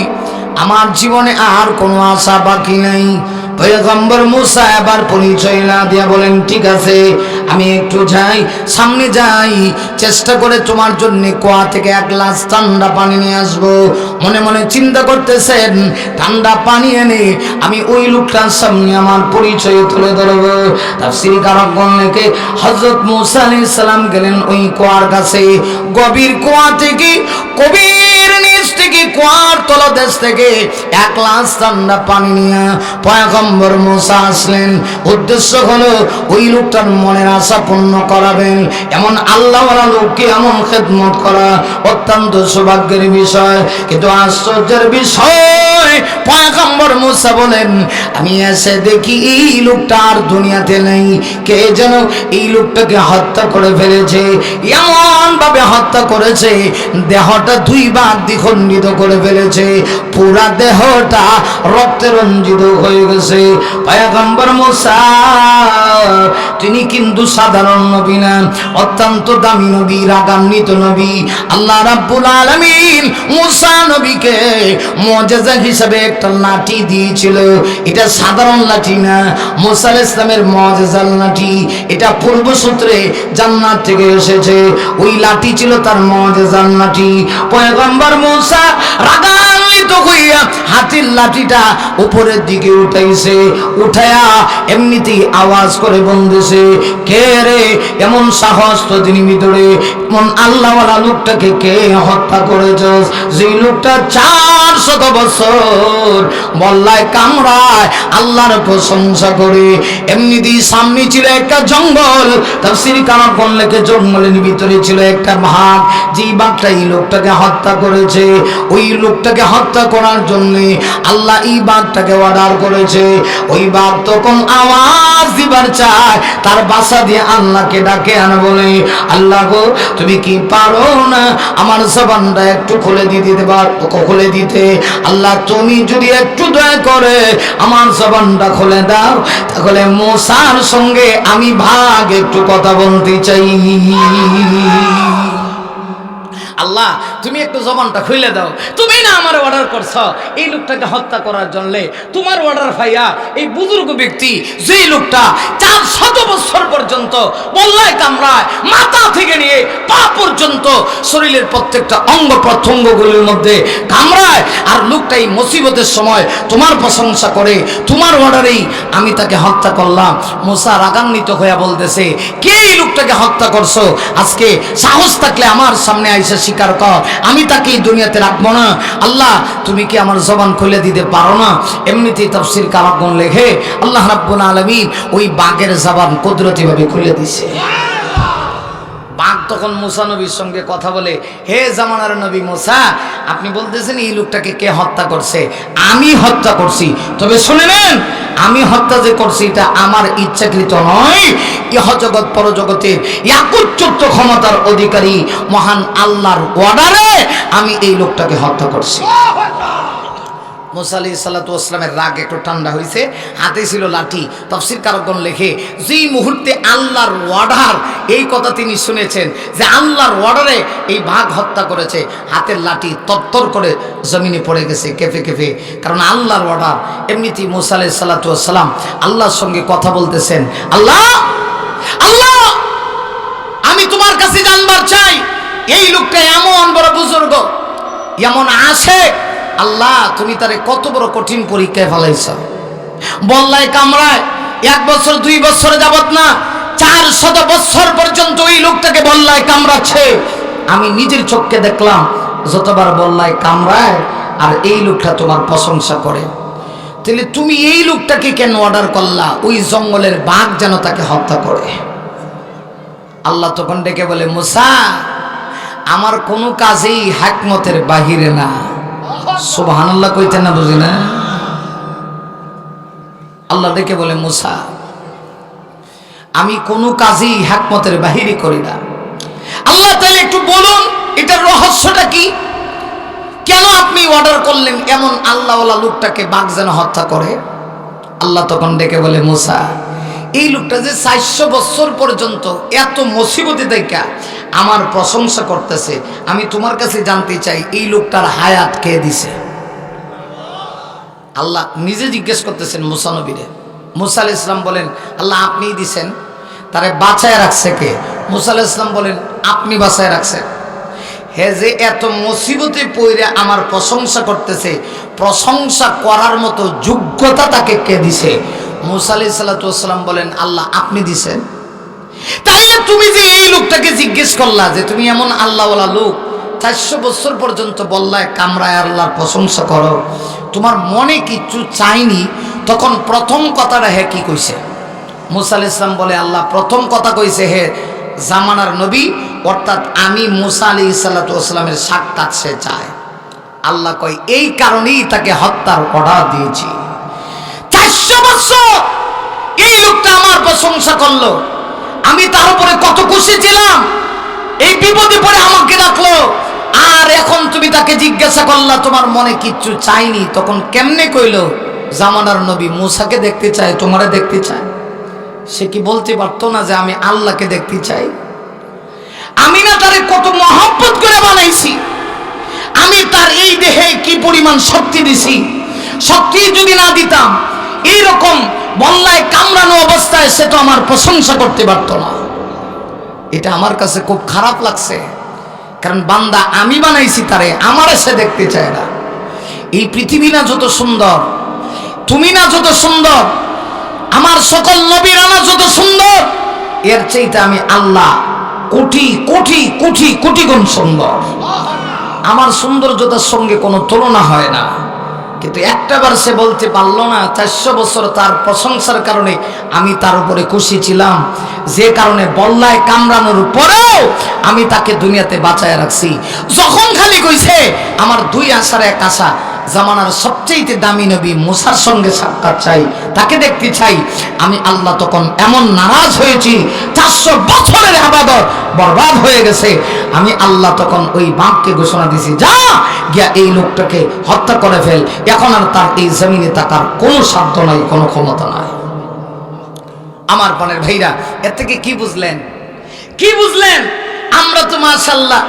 আমার জীবনে আর কোনো আশা বাকি নাই। পয়গম্বর মুসা এবার পরিচয় না দিয়া বলেন, ঠিক আছে, আমি একটু যাই, সামনে যাই, চেষ্টা করে তোমার জন্য কুয়া থেকে 1 গ্লাস ঠান্ডা পানি নিয়ে আসবো। মনে মনে চিন্তা করতেছেন, ঠান্ডা পানি এনে আমি ওই লোকটার সামনে আমার পরিচয় তুলে ধরবো। তাফসীর কারকগণ লেখে, হযরত মুসা আলাইহিস সালাম গেলেন ওই কুয়ার কাছে। গভীর কুয়া থেকে, কবির নিচ থেকে, কুয়ার তলদেশ থেকে 1 গ্লাস ঠান্ডা পানি নিয়ে পয়গম্বর মুসা আসলেন। উদ্দেশ্য হলো ওই লোকটার মনের আশা পূর্ণ করাবেন। এমন আল্লাহওয়ালা লোককে এমন খেদমত করা অত্যন্ত সৌভাগ্যের বিষয়। কিন্তু আশ্চর্যের বিষয়, পয়গম্বর মুসা বলেন, আমি এসে দেখি এই লোকটা আর দুনিয়াতে নেই। কে যেন এই লোকটাকে হত্যা করে ফেলেছে। এমন ভাবে হত্যা করেছে, দেহটা 2 ভাগ দ্বিখণ্ডিত করে ফেলেছে, পুরা দেহটা রক্তে রঞ্জিত হয়ে গেছে। পয়গম্বর মুসা তিনি কিন্তু সাধারণ নবী না, অত্যন্ত দামি নবী, রাগান্বিত নবী। আল্লাহ রাব্বুল আলামিন মুসা নবীকে মুজিজা হিসেবে একটা লাঠি দিয়েছিল। এটা সাধারণ লাঠি না, মুসা আলাইহিস সালামের মুজিজার লাঠি। এটা পূর্বসূত্রে জান্নাত থেকে এসেছে। ওই লাঠি ছিল তার মুজিজার লাঠি। পয়গম্বর মুসা রাগান্বিত হইয়া হাতির লাঠিটা উপরের দিকে উঠাইছে, উঠায়া এমনিতেই আওয়াজ করে বলতেছে, কে রে, এমন সাহস তো দিন ভিতরে, এমন আল্লাহওয়ালা লোকটাকে কে হত্যা করেছ? যে লোকটা 400 বছর বল্লায় কামড়ায় আল্লাহর প্রশংসা করে। এমনিতেই সামনে ছিল একটা জঙ্গল। তাফসীর কারকগণ লেখে, জঙ্গলের ভিতরে ছিল একটা বাঘ। যেই বাঘটা এই লোকটাকে হত্যা করেছে, ওই লোকটাকে হত্যা করার জন্য আল্লাহ এই বাঘটাকে অর্ডার করেছে। ওই বাঘ তখন আওয়াজ দিবার চায়, তার বাসা দিয়ে আল্লাহকে ডাকে আর বলে, আল্লাহ গো, তুমি কি পারো না আমার জবানটা একটু খুলে দিতে? আল্লাহ, তুমি যদি একটু দয়া করে আমার জবানটা খুলে দাও, তাহলে মুসার সঙ্গে আমি ভাগ একটু কথা বলতে চাই। আল্লাহ, তুমি একটু জবানটা খুলে দাও। তুমি না আমার অর্ডার করছো এই লোকটাকে হত্যা করার জন্য। তোমার অর্ডার ভাইয়া এই বুজুর্গ ব্যক্তি, যে লোকটা 400 বছর পর্যন্ত বল্লায় কামড়ায়, মাথা থেকে নিয়ে পা পর্যন্ত শরীরের প্রত্যেকটা অঙ্গ প্রত্যঙ্গগুলোর মধ্যে কামড়ায়, আর লোকটা এই মুসিবতের সময় তোমার প্রশংসা করে, তোমার অর্ডারেই আমি তাকে হত্যা করলাম। মুসা রাগান্বিত হয়ে বলতেছে, কে এই লোকটাকে হত্যা করছো? আজকে সাহস থাকলে আমার সামনে আইসা স্বীকার কর, আমি তাকে এই দুনিয়াতে রাখবো না। আল্লাহ, তুমি কি আমার জবান খুলে দিতে পারো না? এমনিতেই তাফসীর কারকগণ লেখে, আল্লাহ রাব্বুল আলামিন ওই বাঘের জবান কুদরতিভাবে খুলে দিছে। বাঘ তখন মুসা নবীর সঙ্গে কথা বলে, হে জামানার নবী মুসা, আপনি বলতেছেন এই লোকটাকে কে হত্যা করছে? আমি হত্যা করছি। তবে শুনে নেন, আমি হত্যা যে করছি এটা আমার ইচ্ছাকৃত নয়। ইহজগৎ পরজগতের একচ্ছত্র ক্ষমতার অধিকারী মহান আল্লাহর অর্ডারে আমি এই লোকটাকে হত্যা করছি। মুসা আলাইহিস সালাতু ওয়াস সালামের রাগ একটু ঠান্ডা হয়েছে, হাতে ছিল লাঠি। তাফসীর কারকগণ লেখে, যেই মুহূর্তে আল্লাহর অর্ডার এই কথা তিনি শুনেছেন যে আল্লাহর অর্ডারে এই বাঘ হত্যা করেছে, হাতের লাঠি তরতর করে জমিনে পড়ে গেছে কেঁপে কেঁপে, কারণ আল্লাহর অর্ডার। এমনিতেই মুসা আলাইহিস সালাতু ওয়াস সালাম আল্লাহর সঙ্গে কথা বলতেছেন, আল্লাহ আল্লাহ আমি তোমার কাছে জানবার চাই এই লোকটা এমন বড় বুজুর্গ, এমন আশেক, আল্লাহ তুমি তারে কত বড় কঠিন পরীক্ষায় ফেলাইছ। বল্লায় কামড়ায় 1 বছর 2 বছর যাবত না 400 বছর পর্যন্ত এই লোকটাকে বল্লায় কামড়াচ্ছে। আমি নিজের চোখকে দেখলাম যতবার বল্লায় কামড়ায় আর এই লোকটা তোমার প্রশংসা করে। তাহলে তুমি এই লোকটাকে কেন অর্ডার করলা ওই জঙ্গলের বাঘ যেন তাকে হত্যা করে? আল্লাহ তখন ডেকে বলে, মুসা আমার কোনো কাজেই হিকমতের বাহিরে না। সুবহানাল্লাহ কইতেন না, বুঝি না? আল্লাহ ডেকে বলে, মুসা আমি কোনো কাজেই হিকমতের বাহিরে করি না। আল্লাহ তাহলে একটু বলুন এটার রহস্যটা কি? কেন আপনি অর্ডার করলেন এমন আল্লাহওয়ালা লোকটাকে বাঘ যেন হত্যা করে? আল্লাহ তখন ডেকে বলে, মুসা এই লোকটা যে 400 বছর পর্যন্ত এত মুসিবতে দেখা আমার প্রশংসা করতেছে, আমি তোমার কাছে জানতে চাই এই লোকটার হায়াত কে দিছে? আল্লাহ নিজে জিজ্ঞেস করতেছেন মুসা নবীরে। মুসা আলাইহিস সালাম বলেন, আল্লাহ আপনিই দিছেন। তারে বাঁচায় রাখছে কে? মুসা আলাইহিস সালাম বলেন, আপনি বাঁচায় রাখছেন। হে যে এত মুসিবতে পড়ে আমার প্রশংসা করতেছে, প্রশংসা করার মতো যোগ্যতা তাকে কে দিছে? মুসা আলাইহিস সালাতু ওয়াস সালাম বলেন, আল্লাহ আপনি দিছেন। তাইলে তুমি যে এই লোকটাকে জিজ্ঞেস করলা যে তুমি এমন আল্লাহওয়ালা লোক 400 বছর পর্যন্ত বল্লায় কামড়ায় আল্লাহর প্রশংসা করো, তোমার মনে কিচ্ছু চাইনি, তখন প্রথম কথাটা হে কি কইছে? মুসা আলাইহিস সালাম বলে, আল্লাহ প্রথম কথা কইছে হে জামানার নবী, অর্থাৎ আমি মুসা আলাইহিস সালাতু ওয়াস সালামের সাক্ষাৎ সে চায়। আল্লাহ কয় এই কারণেই তাকে হত্যার অর্ডার দিয়েছি। 400 বছর এই লোকটা আমার প্রশংসা করলো, আমি তার উপরে কত খুশি ছিলাম, এই বিপদে পড়ে আমাকে ডাকলো, আর এখন তুমি তাকে জিজ্ঞাসা করলা তোমার মনে কিচ্ছু চাইনি, তখন কেমনে কইলো জামানার নবী মুসাকে দেখতে চায়, তোমারে দেখতে চায়? সে কি বলতে পারতো না যে আমি আল্লাহকে দেখতে চাই? আমি না তারে কত মহব্বত করে বানাইছি, আমি তার এই দেহে কি পরিমাণ শক্তি দিছি, শক্তি যদি না দিতাম এইরকম বল্লায় কামড়ানো অবস্থায় সে তো আমার প্রশংসা করতে পারতো না। এটা আমার কাছে খুব খারাপ লাগছে, কারণ বান্দা আমি বানাইছি তারে, আমার সে দেখতে চায় না। এই পৃথিবী না যত সুন্দর, তুমি না যত সুন্দর, আমার সকল নবীরা না যত সুন্দর, এর চাইতে আমি আল্লাহ কোটি কোটি কোটি কোটি গুণ সুন্দর। আমার সৌন্দর্যতার সঙ্গে কোনো তুলনা হয় না। কিন্তু একটাবার সে বলতে পারলো না 400 বছর তার প্রশংসার কারণে আমি তার উপরে খুশি ছিলাম, যে কারণে বল্লায় কামড়ানোর পরেও আমি তাকে দুনিয়াতে বাঁচায় রাখছি। যখন খালি কইছে আমার 2 আশার 1 আশা, জামানার সবচেয়ে দামি নবী মুসার সঙ্গে সাক্ষাৎ চাই, তাকে দেখতে চাই, আমি আল্লাহ তখন এমন নারাজ হয়েছি 400 বছরের ইবাদত বরবাদ হয়ে গেছে। আমি আল্লাহ তখন ওই বাঘকে ঘোষণা দিছি, যা গিয়া এই লোকটাকে হত্যা করে ফেল, এখন আর তার এই জমিনে থাকার কোনো সাধ্য নাই, কোনো ক্ষমতা নাই। আমার প্রাণের ভাইরা, এর থেকে কি বুঝলেন? কি বুঝলেন? আমরা তো মাশাআল্লাহ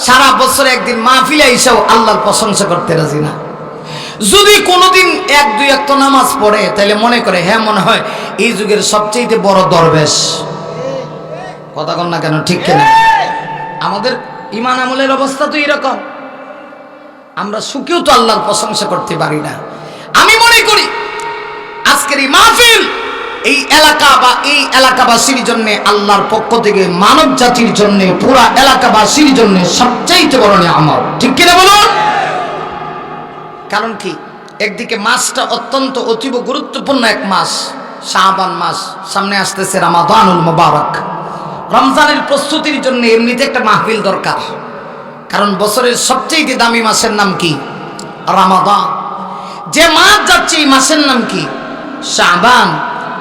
সারা বছর একদিন মাহফিলে এসেও আল্লাহর প্রশংসা করতে রাজি না। যদি কোনোদিন 1-2 ওয়াক্ত নামাজ পড়ে তাহলে মনে করে হ্যাঁ মনে হয় এই যুগের সবচেয়ে বড় দরবেশ। কথা কন না কেন, ঠিক কিনা? আমাদের ঈমান আমলের অবস্থা তো এরকম, আমরা সুখেও তো আল্লাহর প্রশংসা করতে পারি না। আমি মনে করি আজকের এই মাহফিল এই এলাকা বা এই এলাকাবাসীর জন্য আল্লাহর পক্ষ থেকে মানব জাতির জন্য, পুরা এলাকাবাসীর জন্য সবচেয়ে বড় নিয়ামত, ঠিক কিনা বলুন? কারণ কি, একদিকে মাসটা অত্যন্ত অতীব গুরুত্বপূর্ণ এক মাস, শাবান মাস, সামনে আসতেছে রমাদানুল মুবারক। রমজানের প্রস্তুতির জন্য এমনিতে একটা মাহফিল দরকার, কারণ বছরের সবচেয়ে দামি মাসের নাম কি? রমাদান। যে মাস যাচ্ছে এই মাসের নাম কি? শাবান।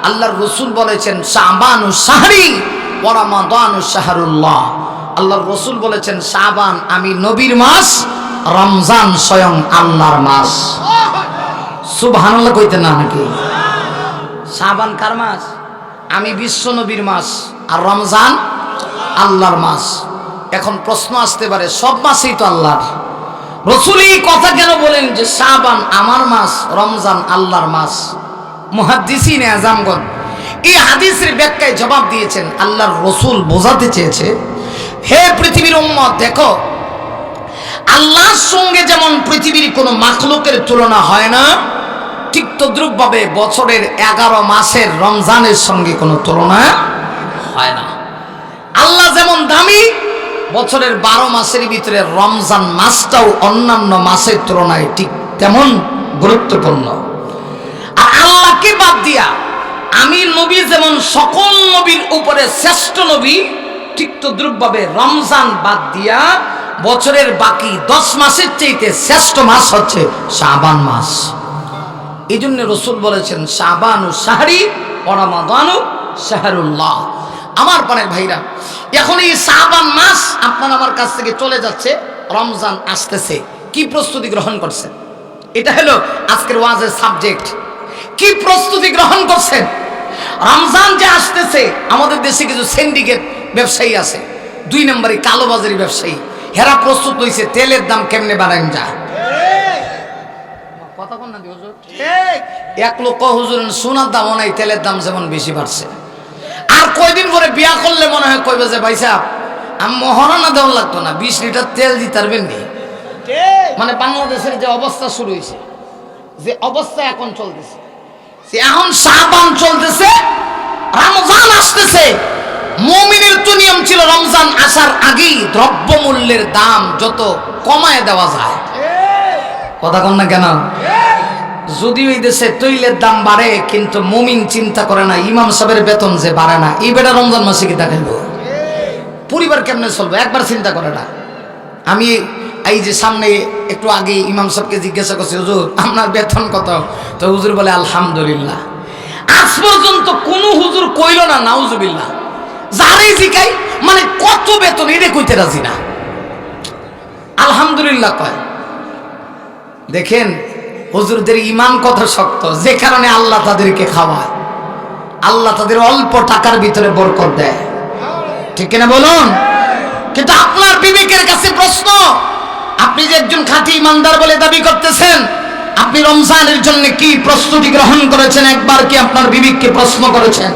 আল্লাহর রাসূল বলেছেন শাবানু শাহরি ওয়া রমাদানু শাহরুল্লাহ। আল্লাহর রাসূল বলেছেন শাবান আমি নবীর মাস, রমজান স্বয়ং আল্লাহর মাস। সুবহানাল্লাহ কইতে না নাকি? শাবান কার মাস? আমি বিশ্ব নবীর মাস, আর রমজান আল্লাহর মাস। এখন প্রশ্ন আসতে পারে, সব মাসই তো আল্লাহর, রসুল এই কথা কেন বলেন যে শাবান আমার মাস, রমজান আল্লাহর মাস? মুহাদ্দিসিনে আযমগণ এই হাদিসের ব্যাখ্যায় জবাব দিয়েছেন, আল্লাহর রসুল বোঝাতে চেয়েছে, হে পৃথিবীর উম্মত, দেখো আল্লাহর সঙ্গে যেমন পৃথিবীর কোনো মাখলুকের তুলনা হয় না, ঠিক তদ্রূপভাবে বছরের 11 মাসের রমজানের সঙ্গে কোনো তুলনা হয় না। আল্লাহ যেমন দামি, বছরের 12 মাসের ভিতরে রমজান মাসটাও অন্যান্য মাসের তুলনায় ঠিক তেমন গুরুত্বপূর্ণ। আর আল্লাহকে বাদ দিয়া আমি নবী যেমন সকল নবীর উপরে শ্রেষ্ঠ নবী, ঠিক তদ্রূপভাবে রমজান বাদ দিয়া বছরের বাকি 10 মাসের চাইতে শ্রেষ্ঠ মাস হচ্ছে শাবান মাস। এই জন্য রসুল বলেছেন শাবানু শাহরি ওয়া রমাদানু শাহরুল্লাহ। আমার পানের ভাইরা, এখন এই শাবান মাস আপনার আমার কাছ থেকে চলে যাচ্ছে, রমজান আসতেছে, কি প্রস্তুতি গ্রহণ করছেন? এটা হলো আজকের ওয়াজের সাবজেক্ট। কি প্রস্তুতি গ্রহণ করছেন? রমজান যে আসতেছে, আমাদের দেশে কিছু সিন্ডিকেট ব্যবসায়ী আছে, 2 নম্বরে কালোবাজারি ব্যবসায়ী, হেরা প্রস্তুত হইছে তেলের দাম কেমনে বাড়ান যায়। কথা বল না দি হুজুর, ঠিক এক লোক হুজুর সোনার দাম নাই, তেলের দাম যেমন বেশি বাড়ছে। আর কয়দিন পরে বিয়া করলে মনে হয় কইবে যে ভাই সাহেব আমি মহারণা দেওয়া লাগতো না, 20 লিটার তেল দিতে পারবেন নি। মানে বাংলাদেশের যে অবস্থা শুরু হয়েছে, যে অবস্থা এখন চলতেছে, সে এখন শাবান চলতেছে, রমজান আসতেছে। মুমিনের তো নিয়ম ছিল রমজান আসার আগেই দ্রব্যমূল্যের দাম যত কমায় দেওয়া যায়। কথা কন না কেন? যদিও এই দেশে তৈলের দাম বাড়ে, কিন্তু মুমিন চিন্তা করে না ইমাম সাহেবের বেতন যে বাড়ে না, এই বেটা রমজান মাসে কি দেখাইব, পরিবার কেমনে চলবে, একবার চিন্তা করে না। আমি এই যে সামনে একটু আগে ইমাম সাহেবকে জিজ্ঞাসা করছি, হুজুর আপনার বেতন কত? তো হুজুর বলে আলহামদুলিল্লাহ। আজ পর্যন্ত কোন হুজুর কইল না নাউজুবিল্লাহ। যারাই জিকাই মানে কত বেতন এটা কইতে রাজি না, আলহামদুলিল্লাহ কয়। দেখেন হুজুরদের ইমান কত শক্ত, যে কারণে আল্লাহ তাদেরকে খাওয়ায়, আল্লাহ তাদের অল্প টাকার ভিতরে বরকত দেয়, ঠিক কিনা বলুন? কিন্তু আপনার বিবেকের কাছে প্রশ্ন, আপনি যে একজন খাঁটি ইমানদার বলে দাবি করতেছেন, আপনি রমজানের জন্য কি প্রস্তুতি গ্রহণ করেছেন? একবার কি আপনার বিবেককে প্রশ্ন করেছেন?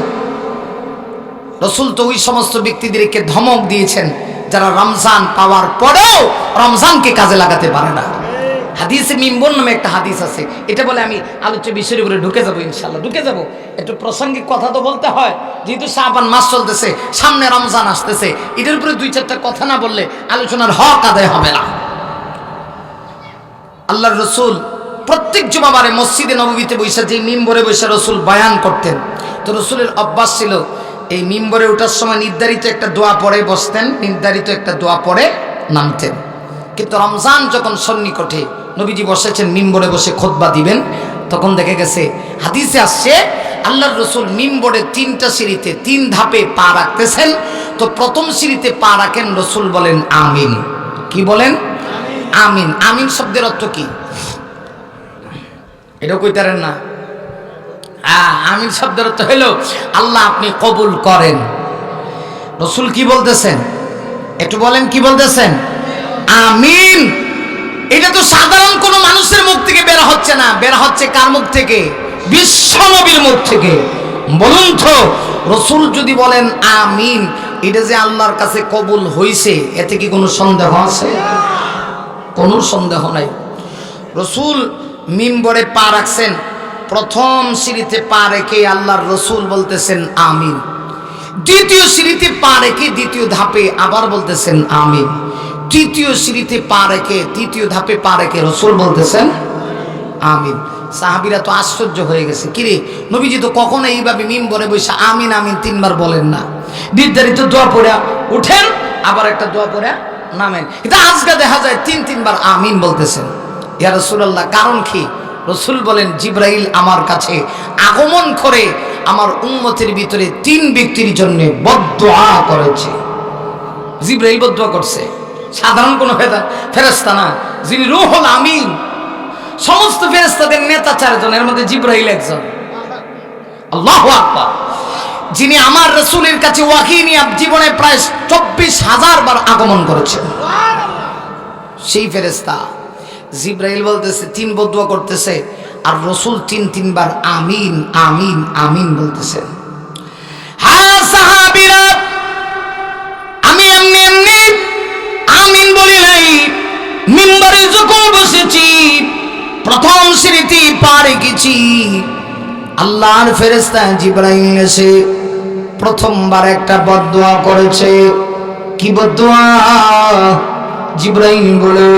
রসুল তো ওই সমস্ত ব্যক্তিদেরকে ধমক দিয়েছেন যারা রমজান পাওয়ার পরেও রমজানকে কাজে লাগাতে পারে না। হাদিসে মিম্বর নামে একটা হাদিস আছে, এটা বলে আমি আলোচ্য বিষয়ের উপরে ঢুকে যাবো, ইনশাল্লাহ ঢুকে যাবো। একটু প্রাসঙ্গিক কথা তো বলতে হয়, যেহেতু শাবান মাস চলতেছে, সামনে রমজান আসতেছে, এটার উপরে 2-4টা কথা না বললে আলোচনার হক আদায় হবে না। আল্লাহর রসুল প্রত্যেক জুমাবারে মসজিদে নববীতে বৈশা, যে মিম্বরে বৈশা রসুল বয়ান করতেন, তো রসুলের অভ্যাস ছিল এই মিম্বরে ওঠার সময় নির্ধারিত একটা দোয়া পড়ে বসতেন, নির্ধারিত একটা দোয়া পড়ে নামতেন। কিন্তু রমজান যখন সন্নিকটে নবীজি বসেছেন, মিম্বরে বসে খুতবা দিবেন, তখন দেখে গেছে হাদিসে আসছে আল্লাহর রসুল মিম্বরে 3টা সিঁড়িতে 3 ধাপে পা রাখতেছেন। তো প্রথম সিঁড়িতে পা রাখেন, রসুল বলেন আমিন। কি বলেন? আমিন। আমিন শব্দের অর্থ কি এটা কইতারেন না? আমিন শব্দের অর্থ হলো আল্লাহ আপনি কবুল করেন। রসুল কি বলতেছেন একটু বলেন, কি বলতেছেন? আমিন। এটা তো সাধারণ কোন মানুষের মুখ থেকে বের হচ্ছে না, বের হচ্ছে কার মুখ থেকে? বিশ্ব নবীর মুখ থেকে। বলুন তো, রসুল যদি বলেন আমিন, এটা যে আল্লাহর কাছে কবুল হইছে, এতে কি কোনো সন্দেহ আছে? কোনো সন্দেহ নাই। রসুল মিম্বরে পা রাখছেন, প্রথম সিঁড়িতে পা রেখে আল্লাহর রসুল বলতেছেন আমিন। দ্বিতীয় সিঁড়িতে পা রেখে দ্বিতীয় ধাপে আবার বলতেছেন আমিন। তৃতীয় সিঁড়িতে পা রেখে তৃতীয় ধাপে পা রেখে রসুল বলতেছেন আমিন। সাহাবীরা তো আশ্চর্য হয়ে গেছে, কিরে নবীজি তো কখনো এইভাবে মিম্বরে বসে আমিন আমিন 3বার বলেন না, নির্ধারিত দোয়া পড়ে উঠেন, আবার একটা দোয়া পড়ে নামেন, কিন্তু আজকে দেখা যায় 3-3বার আমিন বলতেছেন। ইয়া রাসূলুল্লাহ, কারণ কি? রসুল বলেন জিবরাইল আমার কাছে আগমন করে আমার উম্মতের ভিতরে 3 ব্যক্তির জন্য বদদুআ করেছে। জিবরাইল বদদুআ করছে, সাধারণ কোনো ফেরেশতা না, যিনি রূহুল আমিন, সমস্ত ফেরেশতাদের নেতা 4 জন, এর মধ্যে জিবরাইল একজন। আল্লাহু আকবার। যিনি আমার রাসূলের কাছে ওয়াহী নিয়ে জীবনে প্রায় 24,000 বার আগমন করেছেন, সেই ফেরেশতা জিবরাইল বলতেছে 3 বদুয়া করতেছে, আর রাসূল 3 বার আমিন আমিন আমিন বলতেছেন। হ্যাঁ সাহাবীরা, আমি এমনি এমনি আমিন বলি নাই, মিম্বরে যখন বসেছি প্রথম সিঁড়িতে পা রেখেছি, আল্লাহর ফেরেশতা জিবরাইল এসে প্রথমবার একটা বদদুয়া করেছে। কি বদদুয়া? জিবরাইল বলে,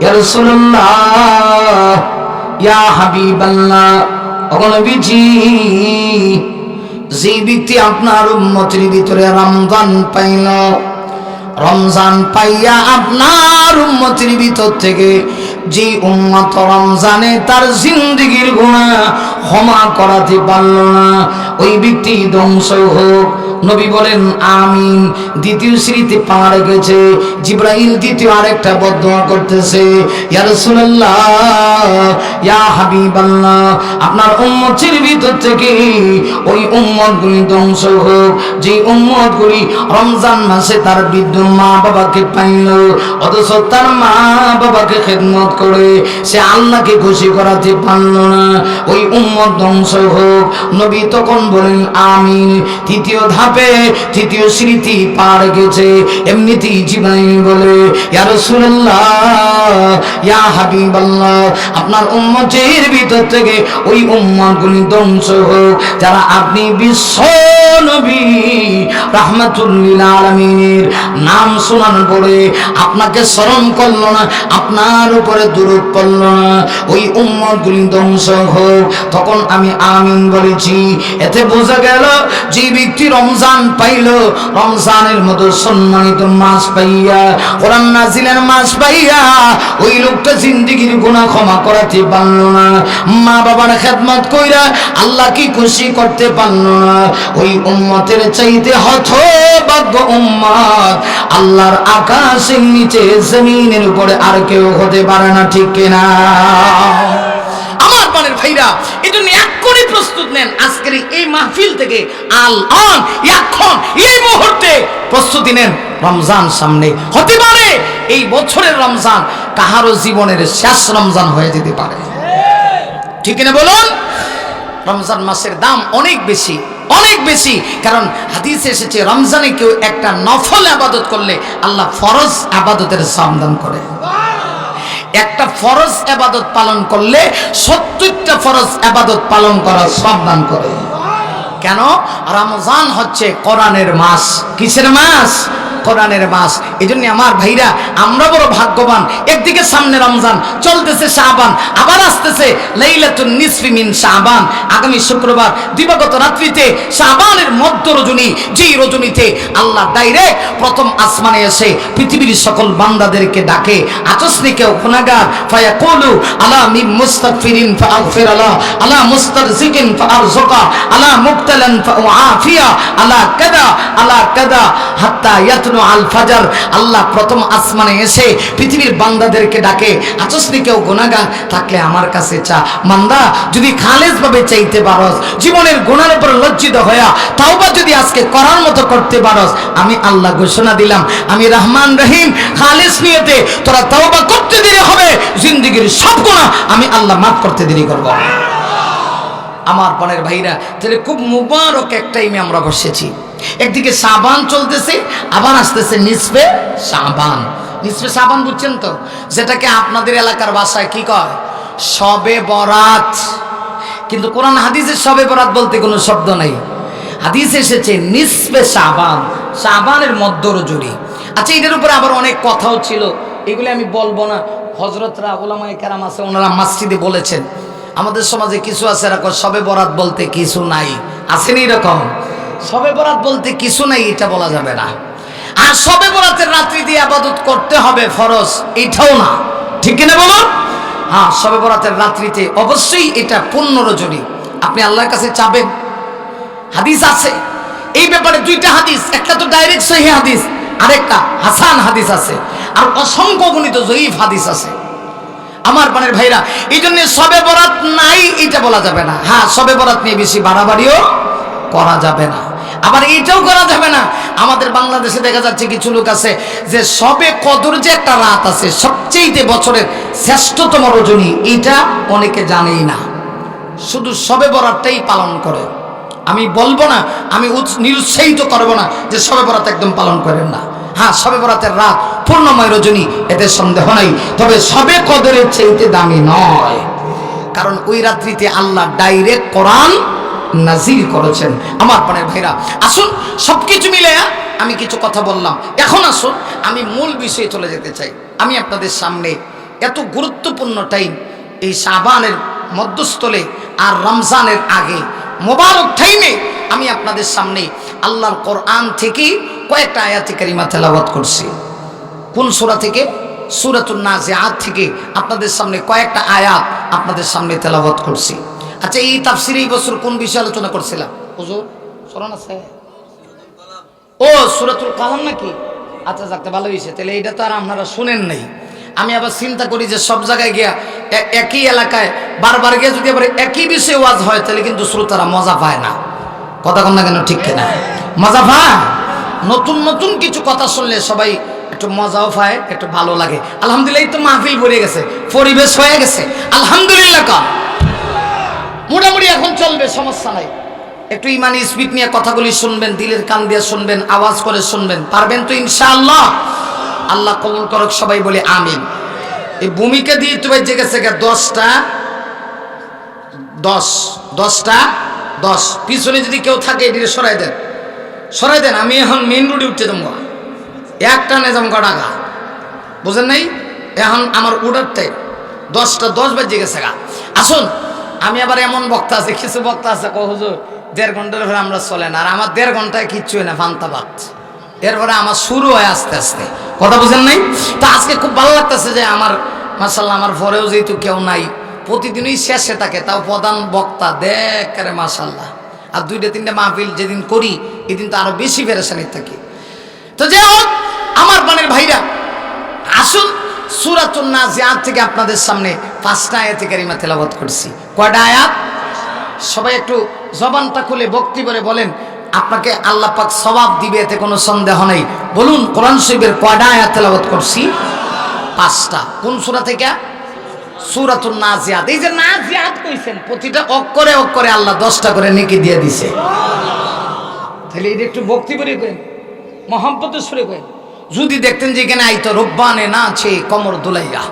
ইয়া রাসূলুল্লাহ, ইয়া হাবিবাল্লাহ, ওগো নবীজি, যে ব্যক্তি আপনার উম্মতের ভিতরে রমজান পাইল, রমজান পাইয়া আপনার উম্মতের ভিতর থেকে যে উম্মত রমজানে তার জিন্দেগীর গুনাহ ক্ষমা করাতে পারল না, ওই ব্যক্তি ধ্বংস হোক। নবী বলেন আমিন। দ্বিতীয় সিঁড়িতে পা রেখেছে, জিবরাইল দ্বিতীয় আরেকটা বদদুয়া করতেছে, ইয়া রাসূলুল্লাহ, ইয়া হাবিবাল্লাহ, আপনার উম্মতের ভিতর থেকে ওই উম্মতগুলি ধ্বংস হোক যে উম্মতগুলি রমজান মাসে তার বৃদ্ধ মা বাবাকে পাইল, অথচ তার মা বাবাকে খেদমত করে সে আল্লাহকে খুশি করাতে পারল না, ওই উম্মত ধ্বংস হোক। নবী তখন বলেন আমিন। তৃতীয় ধাপে তৃতীয় সিঁড়িতে পা রেখেছে, এমনিতেই জিবরাইল বলে, ইয়া রাসূলুল্লাহ, ইয়া হাবিবাল্লাহ, আপনার উম্মতের ভিতর থেকে ওই উম্মতগুলি ধ্বংস হোক যারা আপনি বিশ্ব নবী রাহমাতুল লিল আলামিনের নাম শোনার পরে আপনাকে স্মরণ করল না, আপনার উপরে দুরূদ পড়ল না, ওই উম্মতগুলি ধ্বংস হোক। তখন আমি আমিন বলেছি। এতে বোঝা গেল যে ব্যক্তি রমজান পাইল, রমজানের মতো সম্মানিত মাস পাইয়া, কোরআন নাজিলের মাস পাইয়া, ওই লোকটা জিন্দেগীর গুনাহ ক্ষমা করাতে পারল না, মা বাবার খেদমত কইরা আল্লাহ কি খুশি করতে পারল না, ওই উম্মতের চাইতে হতভাগ্য উম্মত আল্লাহর আকাশের নিচে জমিনের উপরে আর কেউ হতে পারে না, ঠিক কিনা? আমার বানের ভাইরা, এজন্য এক করে প্রস্তুত নেন আজকের এই মাহফিল থেকে, এখন এই মুহূর্তে প্রস্তুতি নেন। রমজান সামনে, হতে পারে এই বছরের রমজান কাহারও জীবনের শেষ রমজান হয়ে যেতে পারে, ঠিক কিনা বলুন? রমজান মাসের দাম অনেক বেশি, অনেক বেশি, কারণ হাদিসে এসেছে রমজানে কেউ একটা নফল ইবাদত করলে আল্লাহ ফরজ ইবাদতের সওয়াব দান করে। একটা ফরজ ইবাদত পালন করলে 70টা ফরজ ইবাদত পালন করার সওয়াব দান করে। কেন? রমজান হচ্ছে কোরআনের মাস। কিসের মাস? কোরআনের মাস। এজন্য আমার ভাইরা, আমরা বড় ভাগ্যবান। একদিকে সামনে রমজান, চলতেছে শাবান, আবার আসতেছে লাইলাতুন নিসফি মিন শাবান। আগামী শুক্রবার দিবাগত রাত্রিতে শাবানের মধ্য রজনী, যেই রজনীতে আল্লাহ ডাইরেক্ট প্রথম আসমানে এসে পৃথিবীর সকল বান্দাদেরকে ডাকে, আতসনিকে গুনাহগার ফায়াকুলু আলা মিন মুস্তাগফিরিন ফাগফির আলা, আলা মুস্তারজিকিন ফারযুকা, আলা মুবতালান ফাউআফিয়া, আলা কাদা আলা কাদা হাত্তা আল ফাজর। আল্লাহ প্রথম আসমানে এসে পৃথিবীর বান্দাদেরকে ডাকে, আচসনি কেউ গুনাহগার থাকলে আমার কাছে চা। বান্দা যদি খালেস ভাবে চাইতে পারস, জীবনের গুনাহের উপর লজ্জিত হইয়া তাওবা যদি আজকে করার মতো করতে পারস, আমি আল্লাহ ঘোষণা দিলাম, আমি রহমান রহিম, খালেস নিয়তে তোরা তাওবা করতে দেরি হবে, জিন্দেগীর সব গুনাহ আমি আল্লাহ মাফ করতে দেরি করব। আমার বোনের ভাইরা, তাহলে খুব মুবারক এক টাইমে আমরা বসেছি। একদিকে শাবান চলতেছে, আবার আসতেছে নিসফে শাবান। নিসফে শাবান বুঝছেন তো, যেটাকে আপনাদের এলাকার ভাষায় কি কয়? শবে বরাত। কিন্তু কোরআন হাদিসে শবে বরাত বলতে কোনো শব্দ নাই। হাদিসে এসেছে নিসফে শাবান, শাবানের মধ্য রজনী। আচ্ছা, এটার উপরে আবার অনেক কথাও ছিল, এগুলি আমি বলবো না। হযরতরা উলামায়ে কেরাম আছে, ওনারা মসজিদে বলেছেন। আমাদের সমাজে কিছু আছে এরকম, শবে বরাত বলতে কিছু নাই, আসেনি এরকম, শবে বরাত বলতে কিছু নাই, এটা বলা যাবে না। আর শবে বরাতের রাত্রি দিয়ে ইবাদত করতে হবে ফরজ, এটাও না, ঠিক কিনা বলুন? হ্যাঁ, শবে বরাতের রাত্রিতে অবশ্যই এটা পূর্ণ রজনী, আপনি আল্লাহর কাছে চাবেন। হাদিস আছে এই ব্যাপারে, 2টা হাদিস, একটা তো ডাইরেক্ট সহিহ হাদিস, আরেকটা হাসান হাদিস আছে, আর অসংখ্য গণিত জয়ীফ হাদিস আছে। আমার বানের ভাইরা, এই জন্য শবে বরাত নাই এটা বলা যাবে না। হ্যাঁ, শবে বরাত নিয়ে বেশি বাড়াবাড়িও করা যাবে না। আবার এইটাও করা যাবে না, আমাদের বাংলাদেশে দেখা যাচ্ছে কিছু লোক আছে যে সবে কদর যে একটা রাত আছে, সবচেয়ে বছরের শ্রেষ্ঠতম রজনী, এটা অনেকে জানেই না, শুধু সবে বরাতটাই পালন করে। আমি বলবো না, আমি নিরুৎসাহিত করবো না যে সবে বরাত একদম পালন করেন না। হ্যাঁ, সবে বরাতের রাত পূর্ণময় রজনী, এতে সন্দেহ নাই, তবে সবে কদরের চাইতে দামি নয়। কারণ ওই রাত্রিতে আল্লাহ ডাইরেক্ট কোরআন নাজিল করেছেন। আমার প্রাণের ভাইরা, আসুন সবকিছু মিলে আমি কিছু কথা বললাম, এখন আসুন আমি মূল বিষয়ে চলে যেতে চাই। আমি আপনাদের সামনে এত গুরুত্বপূর্ণ টাইম, এই শাবানের মধ্যস্থলে আর রমজানের আগে মোবারক টাইমে আমি আপনাদের সামনে আল্লাহর কোরআন থেকে কয়েকটা আয়াতে কারিমা তেলাওয়াত করছি। কোন সূরা থেকে? সূরাতুন নাজিআত থেকে আপনাদের সামনে কয়েকটা আয়াত আপনাদের সামনে তেলাওয়াত করছি। আচ্ছা, এই তাফসিরে এই বছর কোন বিষয়ে আলোচনা করছিলাম হুজুর? স্মরণ আছে? ও সূরাতুল কালাম নাকি? আচ্ছা যাকতে ভালো হয়েছে, তাহলে এইটা তো আর আপনারা শুনেন নাই। আমি আবার চিন্তা করি যে সব জায়গায় গিয়া একই এলাকায় বারবার গিয়ে যদি আবার একই বিষয়ে ওয়াজ হয় তাহলে কিন্তু শ্রোতারা মজা পায় না। কথা কন না কেন? ঠিক কিনা? মজা পায়। নতুন নতুন কিছু কথা শুনলে সবাই একটু মজাও পায়, একটু ভালো লাগে। আলহামদুলিল্লাহ, এই তো মাহফিল ভরে গেছে, পরিবেশ হয়ে গেছে, আলহামদুলিল্লাহ। মোটামুটি এখন চলবে, সমস্যা নাই। একটু ইমানি স্পিড নিয়ে কথাগুলি শুনবেন, দিলের কান দিয়ে শুনবেন, আওয়াজ করে শুনবেন, পারবেন তো ইনশাআল্লাহ? আল্লাহ কবুল করুক, সবাই বলে আমিন। এই ভূমিকা দিয়ে তো বেজে গেছে 10 পিছনে যদি কেউ থাকে এটিকে সরাই দেন। আমি এখন মেইন রোডে উঠতে যাবো, একটা নেজাম গড়াগা, বুঝেন নাই? এখন আমার উডার টাইম 10 বাজে গেছে গা। আসুন, আমি আবার এমন বক্তা আছে, কিছু বক্তা আছে হুজুর 1.5 ঘন্টার পরে আমরা চলে না, আর আমার 1.5 ঘন্টায় কিচ্ছু হয় না, ফান্তা বাদ। এরপরে আমার শুরু হয় আস্তে আস্তে, কথা বুঝেন নাই? তা আজকে খুব ভালো লাগতেছে যে আমার মাশাআল্লাহ আমার পরেও যেহেতু কেউ নাই, প্রতিদিনই শেষে থাকে, তাও প্রধান বক্তা দেখে মাশাআল্লাহ। আর 2-3টা মাহফিল যেদিন করি এদিন তো আরো বেশি পেরেশানি থাকে। তো যাই হোক আমার প্রাণের ভাইরা, আসুন সূরাতুন নাজিআত থেকে আপনাদের সামনে 5টা আয়াতে কারিমা তেলাওয়াত করছি। কয়টা আয়াত? সবাই একটু জবানটা খুলে ভক্তি করে বলেন, আপনাকে আল্লাহ পাক সওয়াব দিবে, এতে কোনো সন্দেহ নেই। বলুন, কোরআন শরীফের কয়টা আয়াত তেলাওয়াত করছি? 5টা। কোন সূরা থেকে? সূরাতুন নাজিআত। এই যে নাজিআত কইছেন, প্রতিটা অক্ষরে অক্ষরে আল্লাহ 10টা করে নেকি দিয়ে দিছে। তাহলে এটা একটু ভক্তি করে কইন, মহব্বতের সুরে কইন। যদি দেখতেন যে এখানে আইতো রব্বানে না আছে কমর দুলাইয়া,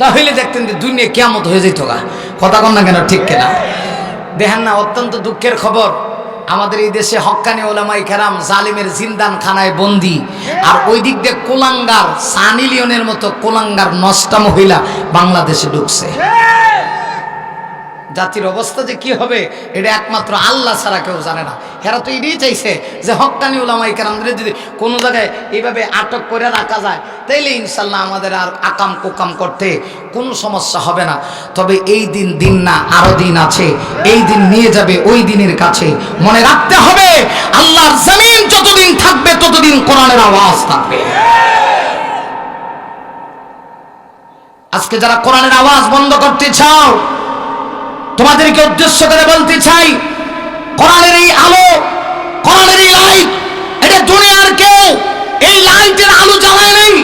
তাহলে দেখতেন যে দুনিয়া কিয়ামত হয়ে যেত গা। কথা কন না কেন? ঠিক কিনা? দেখেন না, অত্যন্ত দুঃখের খবর, আমাদের এই দেশে হক্কানি ওলামাই কেরাম জালিমের জিন্দান খানায় বন্দি, আর ওই দিক দিয়ে কোলাঙ্গার, সানি লিওনের মতো কোলাঙ্গার নষ্টা মহিলা বাংলাদেশে ঢুকছে। জাতির অবস্থা যে কি হবে এটা একমাত্র আল্লাহ ছাড়া কেউ জানে না। এরা তো এটাই চাইছে যে হক্কানি ওলামাই কেরামদের যদি কোনো জায়গায় এইভাবে আটক করে রাখা যায় তাইলে ইনশাল্লাহ আমাদের আর আকাম কুকাম করতে কোনো সমস্যা হবে না। তবে এই দিন না, আরো দিন আছে, এই দিন নিয়ে যাবে ওই দিনের কাছে। মনে রাখতে হবে, আল্লাহর জমিন যতদিন থাকবে ততদিন কোরআনের আওয়াজ থাকবে। আজকে যারা কোরআনের আওয়াজ বন্ধ করতে চাও, তোমাদেরকে উদ্দেশ্য করে বলতে চাই, কোরআনের এই আলো, কোরআনের এই লাইট, এটা দুনিয়ার কেউ এই লাইটের আলো জ্বালায় নেই।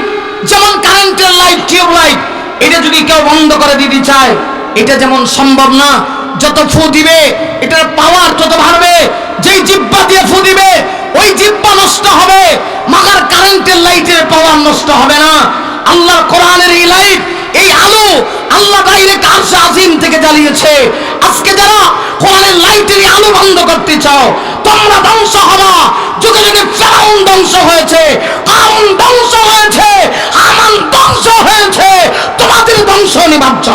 যেমন কারেন্টের লাইট, টিউব লাইট, এটা যদি কেউ বন্ধ করে দিতে চায় এটা যেমন সম্ভব না। যত ফু দিবে এটার পাওয়ার তত বাড়বে, যেই জিহ্বা দিয়ে ফু দিবে ওই জিহ্বা নষ্ট হবে, মাগার কারেন্টের লাইটের পাওয়ার নষ্ট হবে না। আল্লাহর কোরআনের এই লাইট, এই আলো আল্লাহ ডাইরেক্ট আরশে আজিম থেকে জ্বালিয়েছে। আজকে যারা কোরআনের লাইটের আলো বন্ধ করতে চাও তোমরা ধ্বংস হবা। যুগে যুগে ফেরাউন ধ্বংস হয়েছে, কারুন ধ্বংস হয়েছে, হামান ধ্বংস হয়েছে, তোমাদের ধ্বংস অনিবার্য।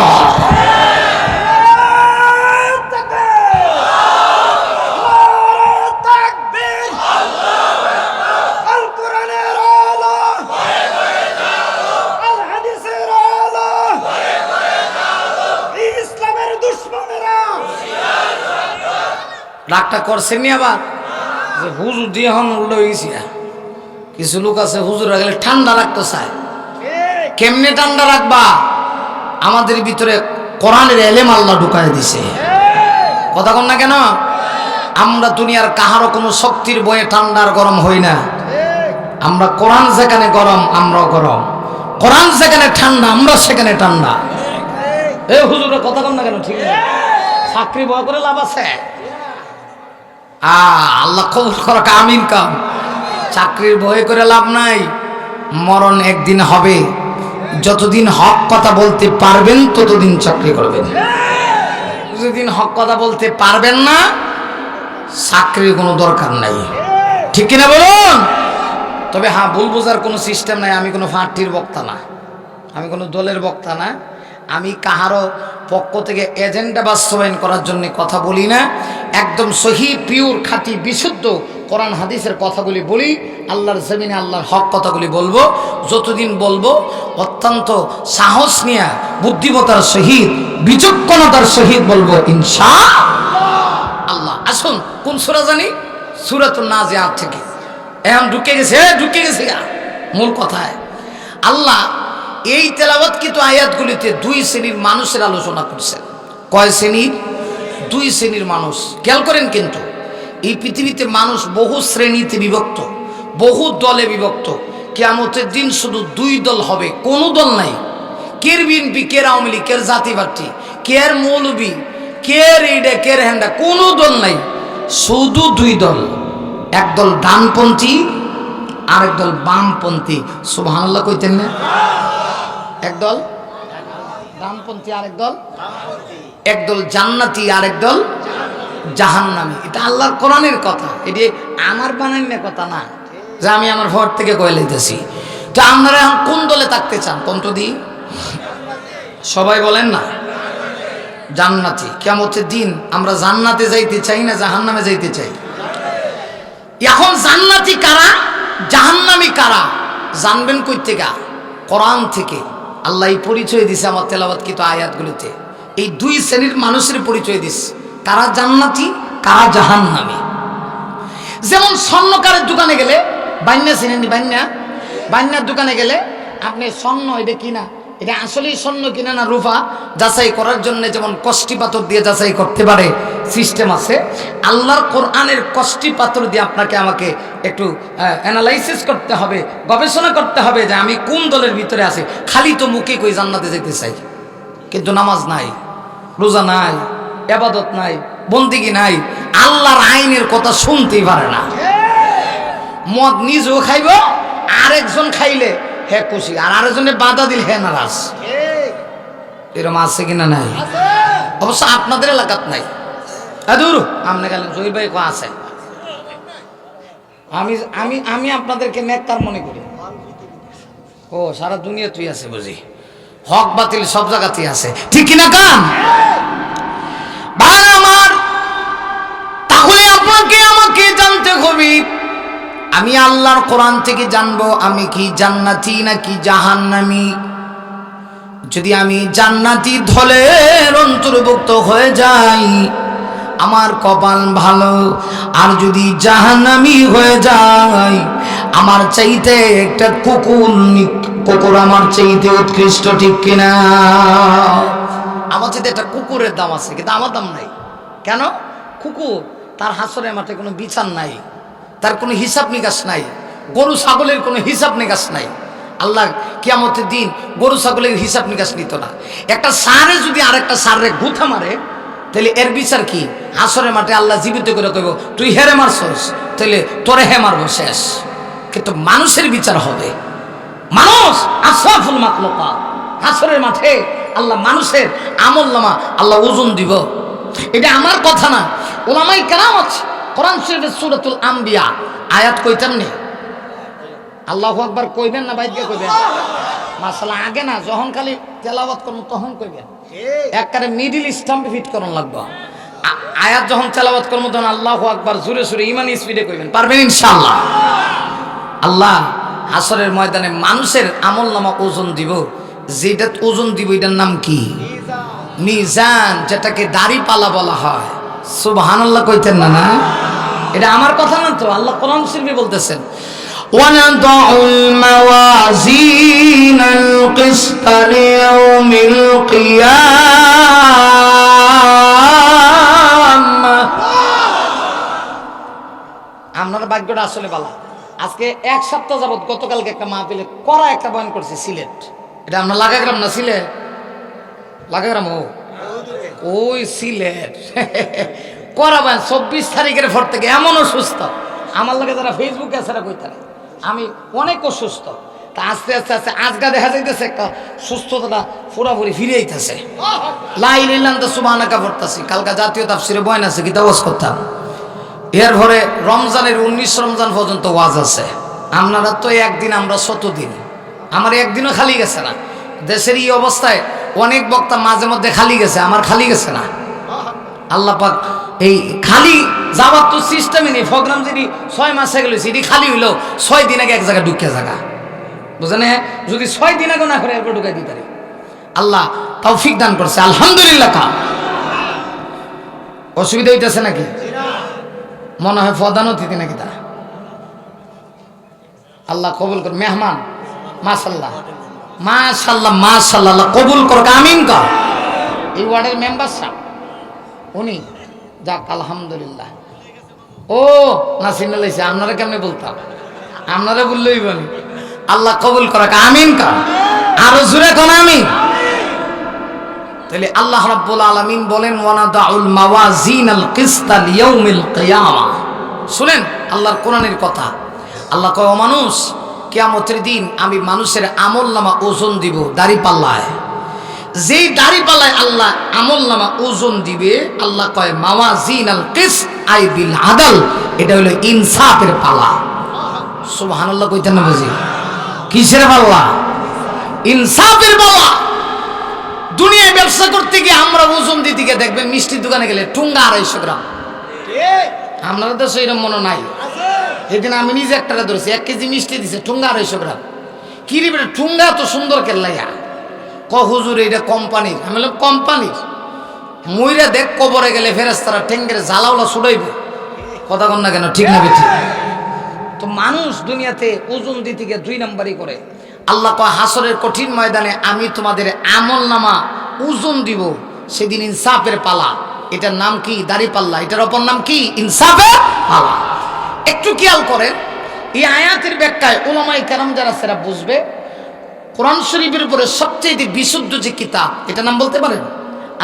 রাগটা করছেন নি আবার যে হুজুর দিয়ে হন উল্টো হয়েছি? কিছু লোক আছে হুজুর রাখলে ঠান্ডা রাখতে চায়। কেমনে ঠান্ডা রাখবা? আমাদের ভিতরে কোরআনের এলেম আল্লাহ ঢুকায় দিছে। কথা কন না কেন? আমরা দুনিয়ার কাহারও কোনো শক্তির বয়ে ঠান্ডা আর গরম হই না। আমরা কোরআন যেখানে গরম আমরাও গরম, কোরআন যেখানে ঠান্ডা আমরা সেখানে ঠান্ডা। এই হুজুরের কথা কম না কেন? ঠিক আছে, চাকরি ভয় করে লাভ আছে? আল্লাহ কবুল করুক, আমিন কাম। চাকরির ভয় করে লাভ নাই, মরণ একদিন হবে। যতদিন হক কথা বলতে পারবেন ততদিন চাকরি করবেন, যতদিন হক কথা বলতে পারবেন না চাকরির কোনো দরকার নাই। ঠিক কিনা বলুন? তবে হ্যাঁ, ভুল বোঝার কোনো সিস্টেম নাই। আমি কোনো পার্টির বক্তা না, আমি কোনো দলের বক্তা না, আমি কাহারও পক্ষ থেকে এজেন্ডা বাস্তবায়ন করার জন্য কথা বলি না। একদম সহি পিওর খাঁটি বিশুদ্ধ কোরআন হাদিসের কথাগুলি বলি, আল্লাহর জমিনে আল্লাহর হক কথাগুলি বলবো। যতদিন বলবো অত্যন্ত সাহস নিয়ে বুদ্ধিমতার সহিত বিচক্ষণতার সহিত বলবো ইনশাআল্লাহ। আসুন কোন সূরা জানি? সূরাতুন নাজিআত থেকে। এখন ঢুকে গেছে মূল কথায়। আল্লাহ এই তেলাওয়াতকৃত আয়াতগুলিতে দুই শ্রেণীর মানুষের আলোচনা করছেন। কয় শ্রেণীর? দুই শ্রেণীর মানুষ। খেয়াল করেন, কিন্তু এই পৃথিবীতে মানুষ বহু শ্রেণীতে বিভক্ত, বহু দলে বিভক্ত। কিয়ামতের দিন শুধু দুই দল হবে, কোনো দল নাই। কের বিএনপি, কের আওয়ামী লীগ, কের জাতি পার্টি, কের মৌলবী, কের এইডা, কের হ্যান্ডা, কোনো দল নাই, শুধু দুই দল। একদল ডানপন্থী আর একদল বামপন্থী। সুবহানাল্লাহ কইতেন না? একদল ডানপন্থী আর একদল, একদল জান্নাতি আর একদল জাহান্নামী। এটা আল্লাহর কোরআনের কথা, এটি আমার বানাইনা কথা না যে আমি আমার ভোট থেকে কয়ে লইতেছি। তো আপনারা এখন কোন দলে থাকতে চান? কোন তো দি সবাই বলেন না? জান্নাতি। কিয়ামতের দিন আমরা জান্নাতে যাইতে চাই না জাহান্নামে যাইতে চাই? এখন জান্নাতি কারা জাহান্নামী কারা জানবেন কই থেকে? কোরআন থেকে। আল্লাহ এই পরিচয় দিছে আমার তেলাওয়াতকৃত আয়াতগুলিতে। এই দুই শ্রেণীর মানুষের পরিচয় দিস, কারা জান্নাতি কারা জাহান্নামী। যেমন স্বর্ণকারের দোকানে গেলে, বান্যা চিনেননি? বান্যার দোকানে গেলে আপনি স্বর্ণ এটা কিনা, এটা আসলেই স্বর্ণ কিনা না রূপা যাচাই করার জন্য যেমন কষ্টি পাথর দিয়ে যাচাই করতে পারে, সিস্টেম আছে। আল্লাহর কোরআনের কষ্টি পাথর দিয়ে আপনাকে আমাকে একটু অ্যানালাইসিস করতে হবে, গবেষণা করতে হবে যে আমি কোন দলের ভিতরে আছি। খালি তো মুখে কই জান্নাতে যেতে চাই, কিন্তু নামাজ নাই, রোজা নাই, ইবাদত নাই, বন্দেগী নাই, আল্লাহর আইনের কথা শুনতেই পারে না। মদ নিজেও খাইব, আরেকজন খাইলে হে খুশি, আর আরেকজনে বাধা দিল হে নারাজ। এরকম আছে কিনা? নাই। অবশ্য আপনাদের এলাকাত নাই। দূর আপনি গেলেন জহির ভাই কো আছে। আমি আমি আমি আপনাদেরকে নেককার মনে করি। ও সারা দুনিয়া তুই আছে বুঝি, হক বাতিল সব জায়গাতেই আছে। ঠিক কিনা কাম? ভাই আমার, তাহলে আপনাকে আমাকে জানতে হবে, আমি আল্লাহর কোরআন থেকে জানবো আমি কি জান্নাতি নাকি জাহান্নামী। যদি আমি জান্নাতি দলের অন্তর্ভুক্ত হয়ে যাই আমার কপাল ভালো, আর যদি জাহান্নামী হয়ে যাই আমার চাইতে একটা কুকুর আমার চাইতে উৎকৃষ্ট। ঠিক কিনা? আমার চাইতে একটা কুকুরের দাম আছে, কিন্তু আমার দাম নাই। কেন? কুকুর তার হাসরের মাঠে কোনো বিচার নাই, তার কোনো হিসাব নিকাশ নাই, গরু ছাগলের কোনো হিসাব নিকাশ নাই। আল্লাহ কিয়ামতের দিন গরু ছাগলের হিসাব নিকাশ নিত না। একটা সারে যদি আরেকটা সারে গুথা মারে তাহলে এর বিচার কি? হাসরের মাঠে আল্লাহ জীবিত করে কইব তুই হেরে মারছস, তাহলে তোরে হে মারবো, শেষ। কিন্তু মানুষের বিচার হবে, মানুষ আশরাফুল মাখলুকাত। হাসরের মাঠে আল্লাহ মানুষের আমলনামা আল্লাহ ওজন দিব। এটা আমার কথা না, উলামায়ে কেরাম আছে। কোরআন শরীফের সূরাতুল আম্বিয়া আয়াত কইতাম নে, আল্লাহু আকবার কইবেন না বাইরে কইবেন? মাশাআল্লাহ আগে না, যখন খালি তেলাওয়াত করব তখন কইবেন। একবারে মিডল স্টাম্পে ফিট করন লাগবে। আয়াত যখন তেলাওয়াত করব তখন আল্লাহু আকবার জোরে জোরে ইমানি স্পিডে কইবেন, পারবেন ইনশাআল্লাহ। আল্লাহ হাসরের ময়দানে মানুষের আমলনামা ওজন দিব। যেটা ওজন দিব এটার নাম কি? মিজান, যেটাকে দাড়িপাল্লা বলা হয়। সুবহানাল্লাহ কইতেন না? না, এটা আমার কথা না তো, আল্লাহ কোরআন শরীফে বলতেছেন وَنَضَعُ الْمَوَازِينَ الْقِسْطَ لِيَوْمِ الْقِيَامَةِ আপনার ভাগ্যটা আসলে ভালো। আজকে এক সপ্তাহ যাবত গতকালকে একটা মাহফিলে করা একটা বয়ান করছে সিলেট, এটা আমরা লাগাগ্রাম না সিলেট, লাগাগ্রাম ওই সিলেট করা বয়ান 24 তারিখের পর থেকে এমন অসুস্থ, আমার লাগে যারা ফেসবুকে আছে কইতারে আমি অনেক অসুস্থ। তা আস্তে আস্তে আস্তে আজকা দেখা যাইতেছে একটা সুস্থতাটা পুরাপুরি ফিরে আইতেছে। লাইলাম তো সুবহানাকা পড়তাছি, কালকা জাতীয় তাফসিরে বয়ান আছে, কিতাব ওয়াজ করতাম। এরপরে রমজানের 19 রমজান পর্যন্ত ওয়াজ আছে। আপনারা তো একদিন, আমরা 100 দিন, আমার একদিনও খালি গেছে না। দেশের এই অবস্থায় অনেক বক্তা মাঝে মধ্যে খালি গেছে, আমার খালি গেছে না। আল্লাহ পাক এই খালি যাওয়ার তো সিস্টেমই নেই। প্রোগ্রাম যদি 6 মাস হয়ে গেল, সেটি খালি হইলো 6 দিন আগে এক জায়গায় ঢুকিয়ে জায়গা, বুঝলেন? যদি 6 দিন আগে না করে এরপর ঢুকাই দিতে পারি। আল্লাহ তৌফিক দান করছে, আলহামদুলিল্লাহ। অসুবিধা হইতেছে নাকি? মনে হয় প্রধান অতিথি নাকি তা? আল্লাহ কবুল কর। মেহমান মাশাল্লাহ মাশাল্লাহ মাশাল্লাহ, আল্লাহ কবুল কর, আমিন কর। এই ওয়ার্ডের মেম্বার সাহেব উনি, যাক আলহামদুলিল্লাহ। ও না চিনে লাইছে, আপনারা কেমনে বলতাম, আপনারা বললেই বলি। আল্লাহ কবুল কর, আমিন কর, আরো জোরে কোন আমিন। তাহলে আল্লাহ রাব্বুল আলামিন বলেন ওয়ানাদাউল মাওয়াজিনাল কিসতা লিয়াউমিল কিয়ামা। শুনেন আল্লাহর কোরআনের কথা। আল্লাহ কয়, ও মানুষ, কিয়ামতের দিন আমি মানুষের আমলনামা ওজন দিব দাড়িপাল্লায়। যেই দাড়িপাল্লায় আল্লাহ আমলনামা ওজন দিবে, আল্লাহ কয় মাওয়াজিনাল কিসত আই বিল আদল, এটা হলো ইনসাফের পাল্লা। সুবহানাল্লাহ কইতেন না বুঝি? কিসের পাল্লা? ইনসাফের পাল্লা। দুনিয়ায় ব্যবসা করতে গিয়ে আমরা ওজন দিতে গিয়ে দেখবেন মিষ্টির দোকানে গেলে ঠুঙ্গা 250 গ্রাম। আপনারা তো সেইরকম মনে নাই। সেদিন আমি নিজে একটা ধরেছি, 1 কেজি মিষ্টি দিছে, ঠুঙ্গা 250 গ্রাম। কি রে বেটা, ঠুঙ্গা তো সুন্দর কেল্লাইয়া। হুজুর এটা কোম্পানির। আমি বললাম কোম্পানির? মইরা দেখ, কবরে গেলে ফেরেশতারা ঠেঙ্গের জ্বালাওলা ছুড়াইব। কথা কন না কেন, ঠিক না বেঠিক? তো মানুষ দুনিয়াতে ওজন দিতে গিয়ে 2 নাম্বারই করে। আল্লাহ কয় হাসরের কঠিন ময়দানে আমি তোমাদের আমলনামা ওজন দিব, সেদিন ইনসাফের পালা। এটার নাম কি? দাড়িপাল্লা। এটার অপর নাম কি? ইনসাফের পালা। একটু খেয়াল করেন, এই আয়াতের ব্যাখ্যায় উলামায়ে কেরাম যারা সেরা বুঝবে, কোরআন শরীফের উপরে সবচেয়ে বিশুদ্ধ যে কিতাব, এটা নাম বলতে পারেন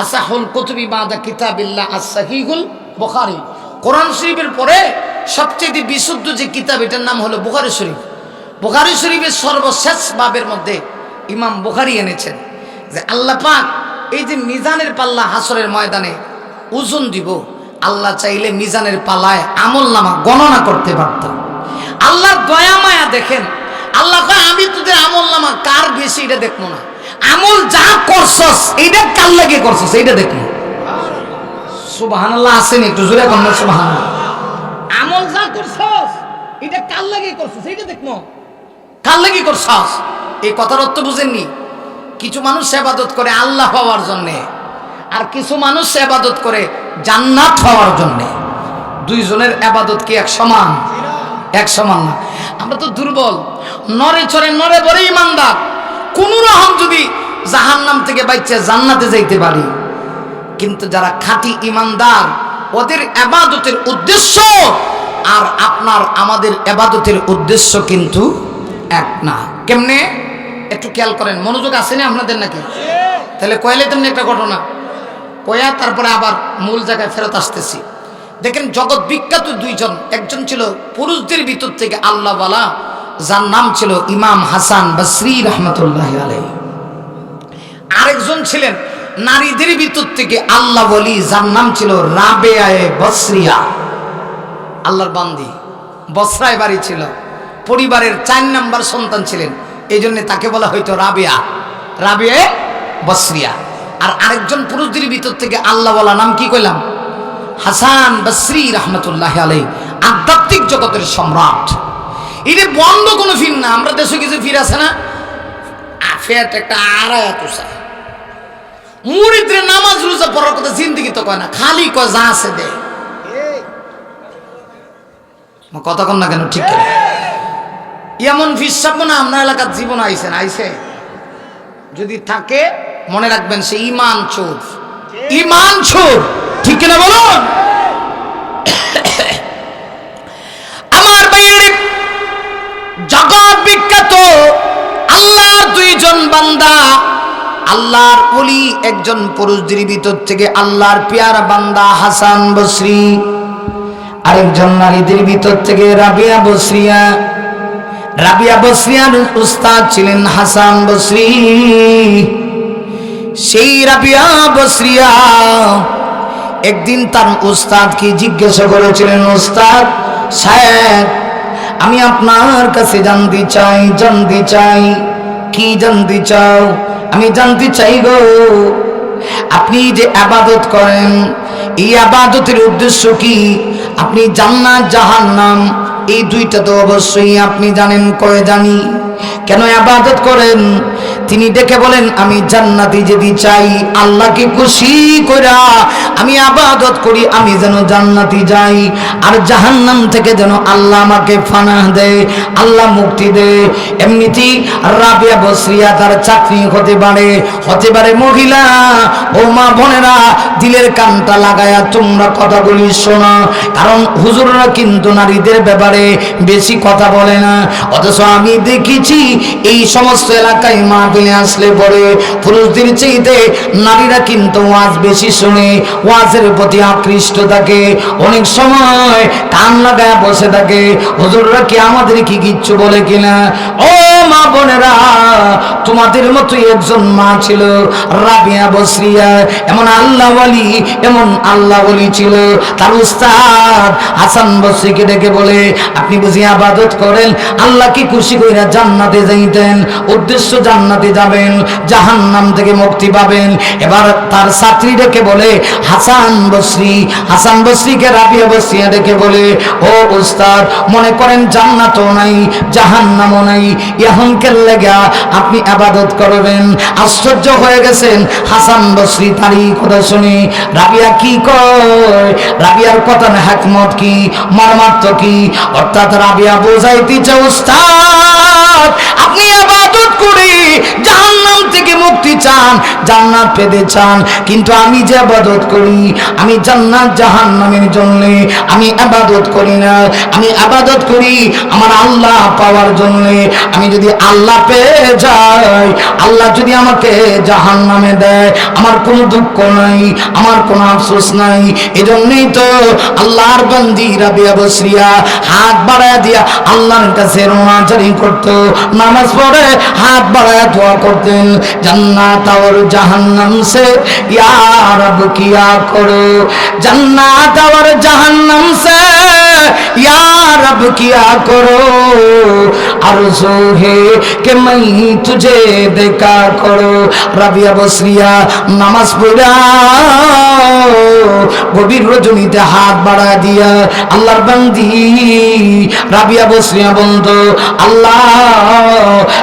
আসাহুল কুতুবি বাদা কিতাবিল্লাহ আস-সাহিহুল বুখারী। কোরআন শরীফের পরে সবচেয়ে বিশুদ্ধ যে কিতাব, এটার নাম হলো বুখারী শরীফ। বুখারী শরীফের সর্বশেষ বাবের মধ্যে ইমাম বুখারী এনেছেন যে আল্লাহ পাক এই যে মিজানের পাল্লা হাসরের ময়দানে ওজন দিব, আল্লাহ চাইলে মিজানের পাল্লায় আমলনামা গণনা করতে পারত। আল্লাহর দয়া মায়া দেখেন। আল্লাহ কয় আমি তোদের আমলনামা কার বেশি এটা দেখবো না, আমল যা করছস এইটা কার লাগে করছস এইটা দেখবো। সুবহানাল্লাহ আসেন একটু জোরে বলেন না সুবহানাল্লাহ। আমল যা করছস এটা কার লাগে করছস এইটা দেখবো, কার লাগে করছস। এই কথার অর্থ বুঝেননি? কিছু মানুষ ইবাদত করে আল্লাহ পাওয়ার জন্য, আর কিছু মানুষ ইবাদত করে জান্নাত পাওয়ার জন্য। দুইজনের ইবাদত কি এক সমান? এক সমান না। আমরা তো দুর্বল, নরে চরে নরে বড় ইমানদার। কোন রকম যদি জাহান্নাম থেকে বাইচে জান্নাতে যাইতে পারি, কিন্তু যারা খাঁটি ইমানদার, ওদের ইবাদতের উদ্দেশ্য আর আপনার আমাদের ইবাদতের উদ্দেশ্য কিন্তু এক না। কেমনে? একটু খেয়াল করেন, মনোযোগ আসেনি আপনাদের নাকি? তাহলে কয়লে তেমনি একটা ঘটনা কয়া, তারপরে আবার মূল জায়গায় ফেরত আসতেছি। দেখেন জগৎ বিখ্যাত দুইজন, একজন ছিল পুরুষদের ভিতর থেকে আল্লাহওয়ালা, যার নাম ছিল ইমাম হাসান বসরি রহমতুল্লাহ আলাইহি। আরেকজন ছিলেন নারীদের ভিতর থেকে আল্লাহ ওয়ালি, যার নাম ছিল রাবেয়ায়ে বসরিয়া। আল্লাহর বান্দি, বসরায় বাড়ি ছিল, পরিবারের 4 নাম্বার সন্তান ছিলেন, এই জন্য তাকে বলা হয়তো রাবেয়া, রাবেয়ায়ে বসরিয়া। আর আরেকজন পুরুষদের ভিতর থেকে আল্লাহওয়ালা, নাম কি কইলাম? হাসান বসরি রহমতুল্লাহ আলাইহি, আধ্যাত্মিক জগতের সম্রাট। এটা বন্ধ কোনো ফির না। আমরা দেশে কিছু ফির আছে না, ফেট একটা আড়ায়া তুষা মুরিদরে নামাজ রোজা পড়ার কথা জিন্দিগি তো কয় না, খালি কয় যা আছে দে। কথা কন না কেন, ঠিক কেন? এমন ফিসাব না আপনার এলাকার জীবন আইসেন, আইসে যদি থাকে মনে রাখবেন সে ইমান চোর, ইমান চোর, ঠিক কিনা বলুন? জগৎ বিখ্যাত আল্লাহর দুইজন বান্দা, আল্লাহর ওলি একজন পুরুষদের ভিতর থেকে আল্লাহর পেয়ারা বান্দা হাসান বসরি, আরেকজন নারীদের ভিতর থেকে রাবিয়া বসরিয়া। রাবিয়া বসরিয়ার উস্তাদ ছিলেন হাসান বসরি। সেই রাবিয়া বসরিয়া একদিন তার উস্তাদকে জিজ্ঞাসা করেছিলেন, উস্তাদ সাহেব, আমি আপনার কাছে জানতে চাই। কি জানতে চাও? আমি জানতে চাই গো, আপনি যে ইবাদত করেন, এই ইবাদতের উদ্দেশ্য কি? আপনি জান্নাত জাহান্নাম এই দুইটা তো অবশ্যই আপনি জানেন। কয়ে জানি। কেন ইবাদত করেন? তিনি ডেকে বলেন, আমি জান্নাতে যেতে চাই, আল্লাহকে খুশি কইরা আমি ইবাদত করি, আমি যেন জান্নাতে যাই, আর জাহান্নাম থেকে যেন আল্লাহ আমাকে ফানাহ দেয়, আল্লাহ মুক্তি দেয়। এমনিতেই রাবিয়া বসরিয়া তার চাকরি হতে পারে মহিলা। ও মা বোনেরা, দিলের কানটা লাগায়া তোমরা কথাগুলি শোনো, কারণ হুজুররা কিন্তু নারীদের ব্যাপারে বেশি কথা বলে না। অথচ আমি দেখেছি এই সমস্ত এলাকায় মাহফিলে আসলে পরে পুরুষদের চাইতে নারীরা কিন্তু ওয়াজ বেশি শুনে, ওয়াজের প্রতি আকৃষ্ট থাকে, অনেক সময় কান লাগায় বসে থাকে। হুজুররা কি আমাদের কি কিচ্ছু বলে কিনা? ও মা বোনেরা, তোমাদের মতো একজন মা ছিল রাবিয়া বসরিয়া, এমন আল্লাহ ওয়ালি ছিল। তার উস্তাদ হাসান বসরিকে ডেকে বলে, আপনি বুঝি ইবাদত করেন, আল্লাহকে খুশি কইরা জান্নাতে যাইতেন, উদ্দেশ্য জান্নাতে যাবেন, জাহান্নাম থেকে মুক্তি পাবেন। এবার তার ছাত্রী ডেকে বলে, হাসান বসরিকে রাবিয়া বসরিয়া ডেকে বলে, ও উস্তাদ, মনে করেন জান্নাতও নাই জাহান্নামও নাই, এখন কেল্লেগা আপনি ইবাদত করবেন? আশ্চর্য হয়ে গেছেন হাসান বসরি তারই কথা শুনে। রাবিয়া কি কয়? রাবিয়ার কথা না হিকমত কি, মর্মার্থ কি? অর্থাৎ রাবিয়া বোঝাইতেছে, উস্তাদ আপনি ইবাদত করে জাহান্নাম থেকে মুক্তি চান, জান্নাত পেতে চান, কিন্তু আমি যে ইবাদত করি, আমি জান্নাত জাহান্নামের জন্য আমি ইবাদত করি না। আমি ইবাদত করি আমার আল্লাহ পাওয়ার জন্য। আমি যদি আল্লাহ পেয়ে যাই, আল্লাহ যদি আমাকে জাহান্নামে দেয়, আমার কোনো দুঃখ নাই, আমার কোনো আফসোস নাই। এজন্যই তো আল্লাহর বান্দি রাবিয়া বসরিয়া হাত বাড়ায় দিয়া আল্লাহর কাছে রোনাজারি করত, নামাজ পড়ে হাত বাড়ায় দোয়া করতেন, জান্নাত और जहन्नम से या रब किया करो, जन्नत और जहन्नम से या रब किया करो, आरज़ू है कि मैं तुझे देखा करो। রাবিয়া বসরিয়া নামাজ পড়া গভীর রজনীতে হাত বাড়া দিয়া আল্লাহর বান্দি রাবিয়া বসরিয়া বলতো, আল্লাহ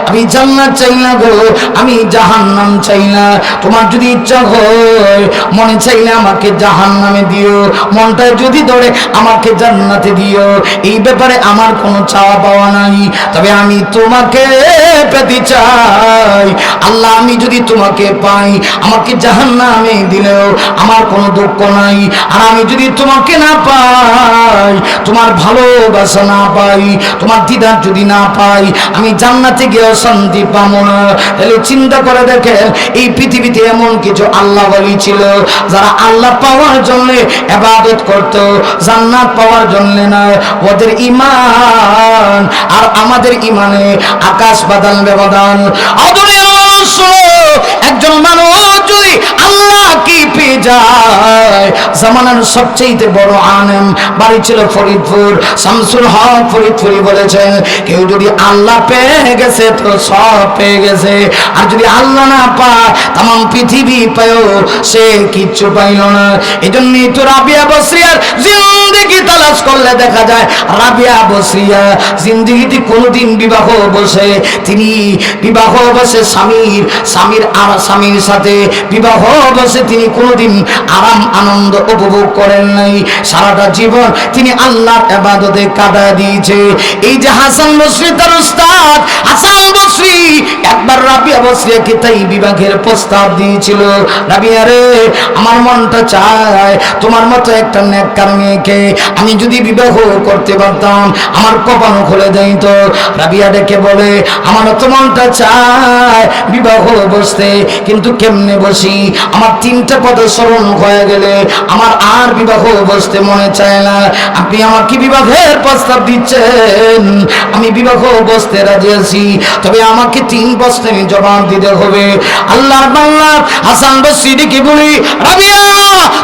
আমি জান্নাত চাই না গো, আমি জাহান্নাম চাই না। তোমার যদি ইচ্ছা হয়, মনে চাইলে আমাকে জাহান্নামে দিও, মনটায় যদি ধরে আমাকে জান্নাতে দিও। এই ব্যাপারে আমার কোনো চাওয়া পাওয়া নাই, তবে আমি তোমাকে পেতে চাই। আল্লাহ আমি যদি তোমাকে পাই, আমাকে জাহান্নামে দিলেও আমার কোনো দুঃখ নাই। আর আমি যদি তোমাকে না পাই, তোমার ভালোবাসা না পাই, তোমার দিদার যদি না পাই, আমি জান্নাতে গিয়েও শান্তি পাবো না। তাহলে চিন্তা করে দেখেন, এই পৃথিবীতে এমন কিছু আল্লাহ ওয়ালি ছিল যারা আল্লাহ পাওয়ার জন্য ইবাদত করত, জান্নাত পাওয়ার জন্য না। ওদের ঈমান আর আমাদের ঈমানে আকাশ বাতাল ব্যবধান। আদরের মানুষ, একজন মানুষ যদি আল্লাহ কি পেয়ে যায়, জামানার সবচেয়ে বড় আলেম, বাড়ি ছিল ফরিদপুর, শামসুল হক ফরিদপুরি বলেছেন, কেউ যদি আল্লাহ পেয়ে গেছে তো সব পেয়ে গেছে, আর যদি আল্লাহ না পায়, তাম পৃথিবী পেয়েও সে কিচ্ছু পাইল না। এই জন্যই তো রাবিয়া বসরিয়ার জিন্দেগি তালাশ করলে দেখা যায় রাবিয়া বসরিয়া জিন্দেগিতে কোনোদিন বিবাহ বসে, তিনি বিবাহ বসে স্বামীর সাথে বিবাহ বসে তিনি কোনোদিন আরাম আনন্দ উপভোগ করেন নাই, সারাটা জীবন তিনি আল্লাহর ইবাদতে কাটায় দিয়েছে। এই যে হাসান বসরি তার উস্তাদ হাসান বসরি একবার রাবিয়া বসরিয়াকে তাই বিবাহের প্রস্তাব দিয়েছিল। রাবিয়া রে, আমার মনটা চায় তোমার মতো একটা নেককার মেয়েকে আমি যদি বিবাহ করতে পারতাম, আমার কপাল খুলে যাইত। রাবিয়া ডেকে বলে, আমার তো মনটা চায় বিবাহ বসতে, কিন্তু কেমনে বসি? আমার 3টা পদ স্মরণ হয়ে গেলে আমার আর বিবাহ বসতে মনে চায় না। আপনি আমাকে বিবাহের প্রস্তাব দিচ্ছেন, আমি বিবাহ বসতে রাজি আছি, তবে আমাকে 3 প্রশ্নের জবাব দিতে হবে। আল্লাহর বান্দা হাসান বসরি ডেকে বলি, রাবিয়া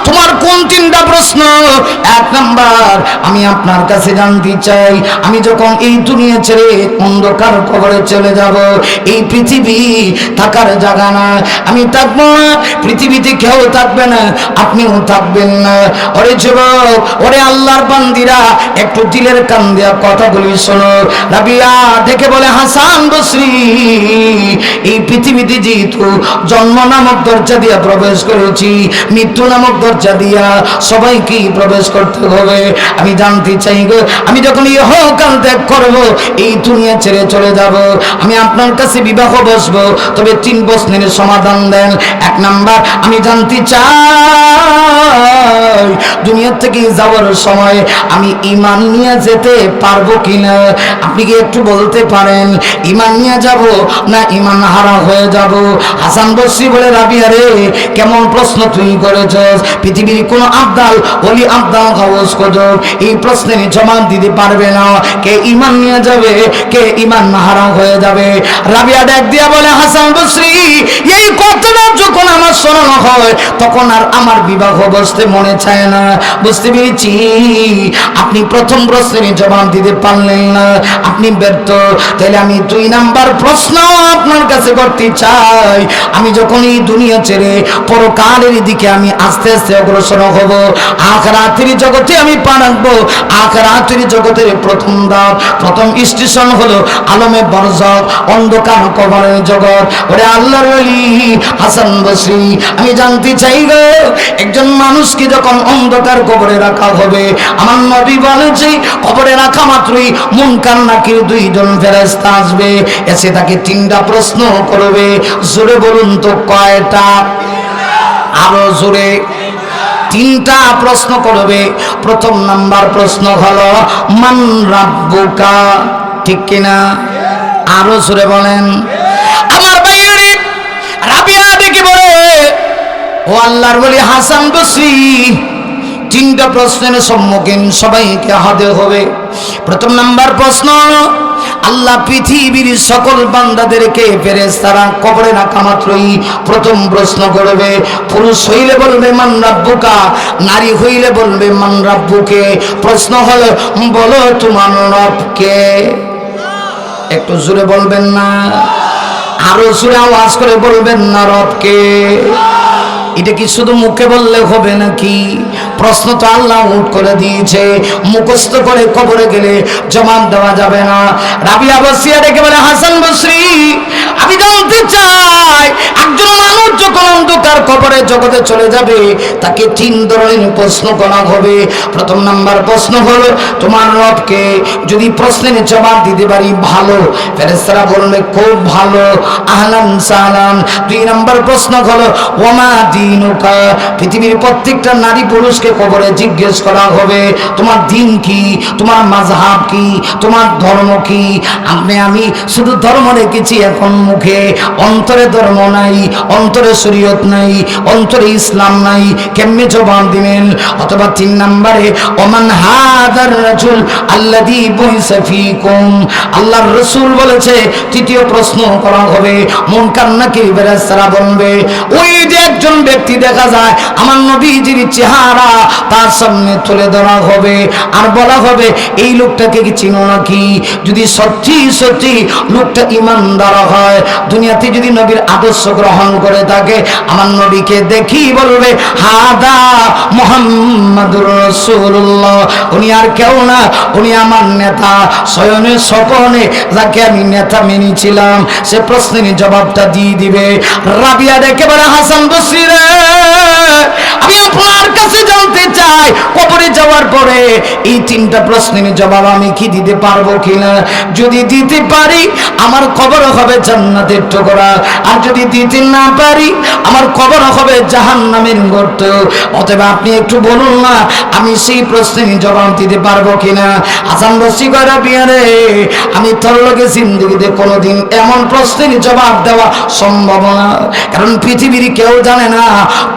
তোমার কোন 3টা প্রশ্ন? 1 নাম্বার, আমি আপনার কাছে জানতে চাই, আমি যখন এই দুনিয়া ছেড়ে অন্ধকার কবরে চলে যাব, এই পৃথিবী থাকার জায়গা না, আমি থাকবো না, পৃথিবীতে কেউ থাকবে না, আপনিও থাকবেন না। ওরে যুবক, ওরে আল্লাহর বান্দিরা, একটু দিলের কান দিয়া কথাগুলি শোনো। রাবিয়া দেখে বলে, হাসান বসরি এই পৃথিবীতে যেহেতু জন্ম নামক দরজা দিয়া প্রবেশ করেছি, মৃত্যু নামক দরজা দিয়া সবাইকে প্রবেশ করতে হবে। আমি জানতে চাই গো, আমি যখন ইহকাল ত্যাগ করবো, এই দুনিয়া ছেড়ে চলে যাব, আমি আপনার কাছে বিবাহ বসবো, তবে 3 প্রশ্নের সমাধান দেন। 1 নাম্বার, আমি জানতে চাই দুনিয়া থেকে যাওয়ার সময় আমি ঈমান নিয়ে যেতে পারবো কিনা? আপনি কি একটু বলতে পারেন, ঈমান নিয়ে যাব না ঈমান হারা হয়ে যাব? হাসান বসরি বলে, রাবিয়া রে, কেমন প্রশ্ন তুই করেছস? পৃথিবীর কোন আব্দাল ওলি আব্দাল গাউস কুতুব এই প্রশ্নের জবাব দিতে পারবে না, কে ঈমান নিয়ে যাবে, কে ঈমান হারা হয়ে যাবে। রাবিয়া ডাক দিয়া বলে, হাসান বসরি এই কথাটা যখন আমার শোনানো হয়, তখন আর আমার বিবাহ বসতে মনে চায় না। বুঝতে পেরেছি, আপনি প্রথম প্রশ্নের জবাব দিতে পারলেন না, আপনি ব্যর্থ। তাহলে আমি 2 নাম্বার প্রশ্ন আপনার কাছে করতে চাই, আমি যখন এই দুনিয়া ছেড়ে পরকালের দিকে আমি আস্তে আস্তে অগ্রসর হব, আখিরাতের জগতে আমি পা রাখবো, আখিরাতের জগতের প্রথম ধাপ, প্রথম স্টেশন হলো আলমে বরজখ, অন্ধকার কবরের জগৎ। ওরে আল্লাহর ওলি হাসান বসরি, আমি জানতে চাই গো, একজন মানুষকে যখন অন্ধকার কবরে রাখা হবে, আমার নবী বলেছে কবরে রাখা মাত্রই মুনকার নাকির 2 জন ফেরেশতা আসবে, এসে তাকে 3টা প্রশ্ন করবে। জোরে বলুন তো কয়টা? আরো জোরে। 3টা প্রশ্ন করবে। প্রথম নাম্বার প্রশ্ন হলো মান রাব্বুকা, ঠিক কিনা? আরো জোরে বলেন। আমার ভাইয়ারে, রাবিয়া ডেকে বলে, ও আল্লাহর ওলি হাসান বসরি, 3টা প্রশ্নের সম্মুখীন সবাইকে হতে হবে। প্রথম নাম্বার প্রশ্ন, আল্লাহ পৃথিবীর সকল বান্দাদেরকে ফেরেশতারা কবরে রাখা মাত্রই প্রথম প্রশ্ন করবে। পুরুষ হইলে বলবে মান রাব্বুকা, নারী হইলে বলবে মান রাব্বুকে। প্রশ্ন হলো, বলো তোমার রব কে? একটু জোরে বলবেন না? আরো জোরে আওয়াজ করে বলবেন না, রব কে? এটা কি শুধু মুখে বললে হবে নাকি? প্রশ্ন তো আল্লাহ উঠ করে দিয়েছে, মুখস্থ করে কবরে গেলে জবাব দেওয়া যাবে না। রাবিয়া বসরিয়া ডেকে বলে, হাসান বসরি আমি জানতে চাই, একজন মানুষ যখন অন্ধকার কবরে জগতে চলে যাবে, তাকে 3 ধরনের প্রশ্ন করা হবে। প্রথম নাম্বার প্রশ্ন হলো তোমার রবকে। যদি প্রশ্নের জবাব দিতে পারি ভালো, ফেরেশতারা বলবে খুব ভালো, আহলান সালাম। 2 নাম্বার প্রশ্ন হলো ওমা দিনুকা। পৃথিবীর প্রত্যেকটা নারী পুরুষকে কবরে জিজ্ঞেস করা হবে তোমার দিন কি, তোমার মাযহাব কি, তোমার ধর্ম কি। আমি শুধু ধর্ম রেখেছি এখন মুখে, অন্তরে ধর্ম নাই, অন্তরে শরীয়ত নাই, অন্তরে ইসলাম নাই, কেমনে জবাব দিবেন? অথবা 3 নম্বরে ওমান হাদার রাজুল আল্লাযী বুইসা ফীকুম। আল্লাহর রাসূল বলেছে 3য় প্রশ্ন করা হবে, মুনকার নাকির ফেরেশতারা বলবে ওই যে একজন ব্যক্তি দেখা যায় আমার নবীজির চেহারা তার সামনে তুলে ধরা হবে আর বলা হবে এই লোকটাকে কি চিনো নাকি? যদি সত্যি সত্যি লোকটা ঈমানদার হয়, দুনিয়াতে যদি নবীর আদর্শ গ্রহণ করে থাকে, আমার নবীকে দেখি বলবে হাদা মুহাম্মাদুর রাসূলুল্লাহ, উনি আর কেউ না, উনি আমার নেতা, স্বয়নে স্বপনে যাকে আমি নেতা মেনেছিলাম সে প্রশ্নের জবাবটা দিয়ে দিবে। রাবিয়া ডেকে বলে হাসান বসরি রে, আমি আপনার কাছে জানতে চাই কবরে যাওয়ার পরে এই তিনটা প্রশ্নের জবাব আমি কি দিতে পারবো কিনা? যদি দিতে পারি আমার কবর হবে জান্নাতের টুকরা, আর যদি দিতে না পারি আমার কবর হবে জাহান্নামের গর্ত। অতএব আপনি একটু বলুন না আমি সেই প্রশ্নের জবাব দিতে পারবো কিনা? হাসান বসরি কয় রাবিয়া রে, আমি তোর লগে জিন্দেগিতে কোনোদিন এমন প্রশ্নের জবাব দেওয়া সম্ভব না, কারণ পৃথিবীর কেউ জানে না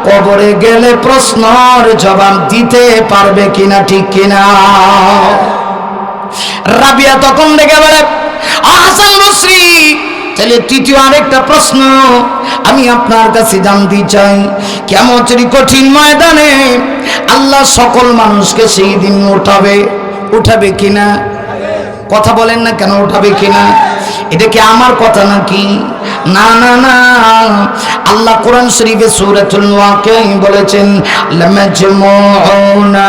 কবরে গেলে প্রশ্নের জবাব দিতে পারবে কিনা, ঠিক কিনা? রাবিয়া তখন দেখে বলে হাসান বসরি, তাহলে তৃতীয় আরেকটা প্রশ্ন আমি আপনার কাছে জানতে চাই, কিয়ামতের কঠিন ময়দানে আল্লাহ সকল মানুষকে সেই দিন উঠাবে কিনা? কথা বলেন না কেন, উঠাবে কিনা? এটা কি আমার কথা নাকি? না না না, আল্লাহ কোরআন শরীফে সূরাতুল ওয়াকিয়া বলেছেন লামাজমুউনা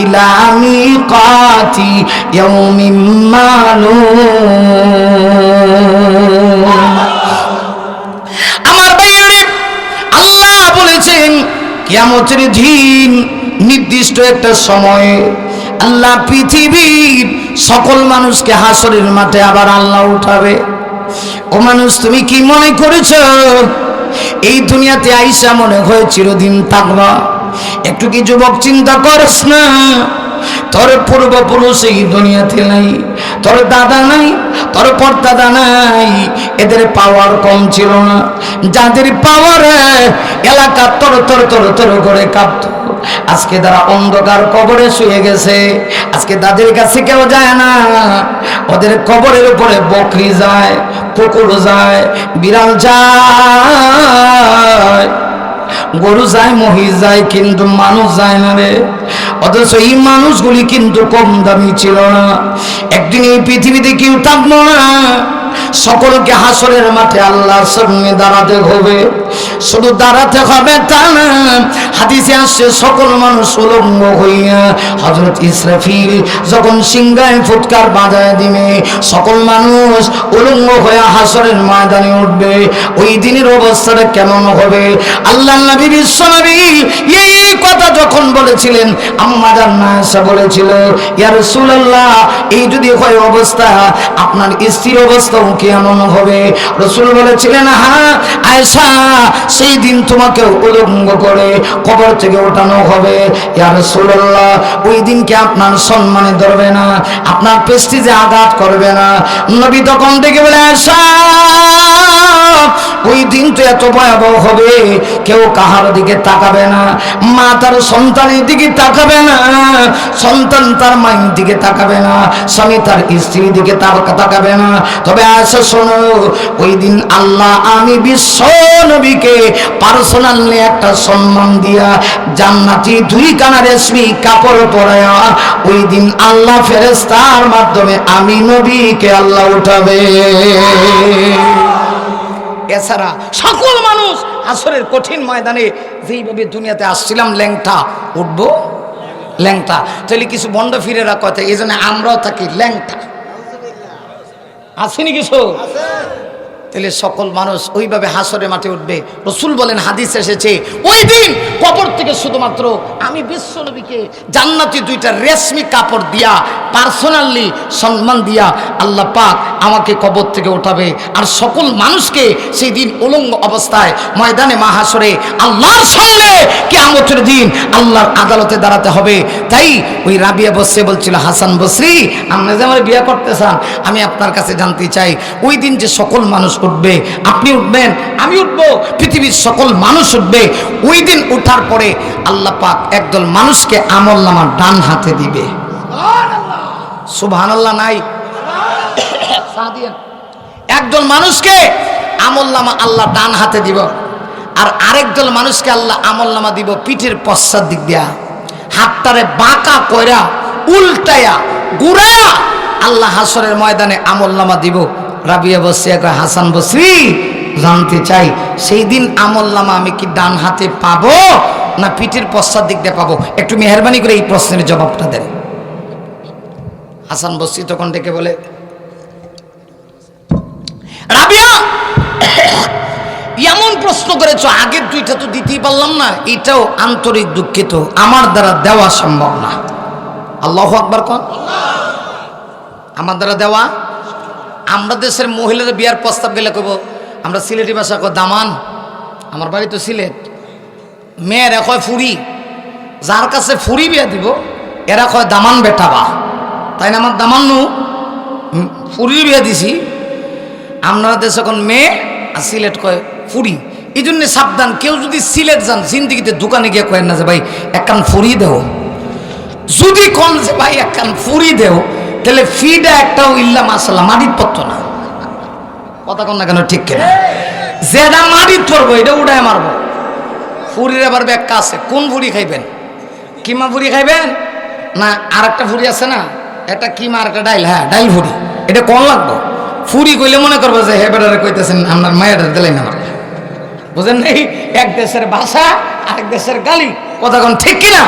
ইলা মিকাতি ইয়াউমিন মালুম। আমার ভাইরে, আল্লাহ বলেছেন কিয়ামতের দিন নির্দিষ্ট একটা সময়ে আল্লাহ পৃথিবীর সকল মানুষকে হাসরের মাঠে আবার আল্লাহ উঠাবে। ও মানুষ, তুমি কি মনে করেছো এই দুনিয়াতে আইসা মনে হয় চিরদিন থাকবা? একটু কি যুবক চিন্তা করস না, তোর পূর্বপুরুষ এই দুনিয়াতে নাই, তোর দাদা নাই, তোর পরদাদা নাই, এদের পাওয়ার কম ছিল না। যাদের পাওয়ারে এলাকা তর তর তর তর করে কাঁপত, আজকে তারা অন্ধকার কবরে শুয়ে গেছে। আজকে তাদের কাছে কেউ যায় না, ওদের কবরের উপরে বকরি যায়, কুকুর যায়, বিড়াল যায়, গরু যায়, মহিষ যায়, কিন্তু মানুষ যায় না রে। অথচ এই মানুষগুলি কিন্তু কম দামি ছিল না। একদিন এই পৃথিবীতে কেউ থাকবো না, সকলকে হাসরের মাঠে আল্লাহর সামনে দাঁড়াতে হবে। শুধু দাঁড়াতে হবে তা না, হাদিসে আসছে সকল মানুষ উলঙ্গ হইয়া হযরত ইসরাফিল যখন সিংহায় ফুৎকার বাজায় দিবে, সকল মানুষ উলঙ্গ হয়ে হাসরের ময়দানে উঠবে। ওই দিনের অবস্থাটা কেমন হবে? আল্লাহর নবী বিশ্বনবী এই কথা যখন বলেছিলেন, আম্মা জান্নাত আয়েশা বলেছিল ইয়া রাসূলুল্লাহ, এই যদি হয় অবস্থা আপনার স্ত্রীর অবস্থা কেমন হবে? রাসূল বলেছিলেন, হ্যাঁ আয়েশা, সেই দিন তোমাকে উলঙ্গ করে কবর থেকে ওঠানো হবে। ইয়া রাসূলুল্লাহ, ওই দিনকে আপনার সম্মানে ধরবে না, আপনার প্রেস্টিজে আঘাত করবে না। নবী তখন থেকে বলে, আয়েশা, ওই দিন তো এত ভয়াবহ হবে, কেউ কাহার দিকে তাকাবে না, মা তার সন্তানের দিকে তাকাবে না, সন্তান তার মায়ের দিকে তাকাবে না, স্বামী তার স্ত্রীর দিকে তাকাবে না। তবে আয়েশা শোনো, ওই দিন আল্লাহ আমি বিশ্ব নবীকে পার্সোনালি একটা সম্মান দিয়া জান্নাতি দুই কানা রেশমি কাপড় পরায়া ওই দিন আল্লাহ ফেরেশতার মাধ্যমে আমি নবীকে আল্লাহ উঠাবে। এছাড়া সকল মানুষ আসরের কঠিন ময়দানে যেইভাবে দুনিয়াতে আসছিলাম ল্যাংটা উঠবো, ল্যাংটা। তাহলে কিছু বন্ড ফিরেরা কথা, এই জন্য আমরাও থাকি ল্যাংটা, আসেনি কিছু? তাহলে সকল মানুষ ওইভাবে হাসরের মাঠে উঠবে। রাসূল বলেন, হাদিস এসেছে, ওই দিন কবর থেকে শুধুমাত্র আমি বিশ্ব নবীকে জান্নাতি দুইটা রেশমি কাপড় দিয়া পার্সোনালি সম্মান দিয়া আল্লাহ পাক আমাকে কবর থেকে উঠাবে। আর সকল মানুষকে সেই দিন উলঙ্গ অবস্থায় ময়দানে মাহাশরে আল্লাহর সামনে কিয়ামতের দিন আল্লাহর আদালতে দাঁড়াতে হবে। তাই ওই রাবিয়া বসে বলছিল, হাসান বসরি, আপনি যে আমার বিয়ে করতে চান, আমি আপনার কাছে জানতে চাই ওই দিন যে সকল মানুষ উঠবে, আপনি উঠবেন, আমি উঠবো, পৃথিবীর সকল মানুষ উঠবে। ওই দিন উঠার পরে আল্লাহ পাক একদল মানুষকে আমলনামা ডান হাতে দিবে। সুবহানাল্লাহ নাই? একদল মানুষকে আমলনামা আল্লাহ ডান হাতে দিব, আর আরেকদল মানুষকে আল্লাহ আমলনামা দিব পিঠের পশ্চাৎ দিক দিয়া। হাতটারে বাঁকা কইরা উল্টায়া গুড়ায়া আল্লাহ হাসরের ময়দানে আমলনামা দিব। রাবিয়া বসরিয়া কয়, হাসান বসরি জানতে চাই সেই দিন আমলনামা আমি কি ডান হাতে পাবো না পিঠের পশ্চাৎ দিক দিয়ে পাবো? একটু মেহরবানি করে এই প্রশ্নের জবাবটা দেন। হাসান বসরি তখন ডেকে বলে, রাবিয়া এমন প্রশ্ন করেছো, আগের দুইটা তো দিতেই পারলাম না, এটাও আন্তরিক দুঃখিত, আমার দ্বারা দেওয়া সম্ভব না। আল্লাহু আকবার কোন, আমার দ্বারা দেওয়া। আমরা দেশের মহিলাদের বিয়ার প্রস্তাব গেলে কব, আমরা সিলেটি ভাষা কো দামান, আমার বাড়ি তো সিলেট। মেয়েরা কয় ফুরি, যার কাছে ফুরি বিয়া দিব এরা কয় দামান বেটাবা, তাই না? আমার দামান নু ফুরির বিয়া দিছি। আপনারা দেশে এখন মেয়ে আর সিলেট কয় ফুরি। এই জন্য সাবধান, কেউ যদি সিলেট যান জিন্দিগিতে দোকানে গিয়ে কয়েন না যে ভাই একখান ফুরি দেও। যদি কন যে ভাই একখান ফুরি দেও, তাহলে ফিটা একটাও ইল্লা মাসাল্লাহ মাটির পড়তো না। কথা কন না কেন, ঠিক কিনা? যেটা মাটির পড়বো এটা উঠায় মারবো। ফুরির আবার ব্যাখ্যা আছে, কোন ফুরি খাইবেন? কিমা ফুরি খাইবেন না আর একটা ফুরি আছে না, একটা কিমা আর একটা ডাইল, হ্যাঁ ডাইল ফুরি, এটা কোন লাগবো? ফুরি কইলে মনে করবো যে হে বেটারে কইতেছেন আপনার মায়ের দিলেন না, বুঝেন নাই? এক দেশের ভাষা আরেক দেশের গালি, কথা কোন ঠিক কিনা?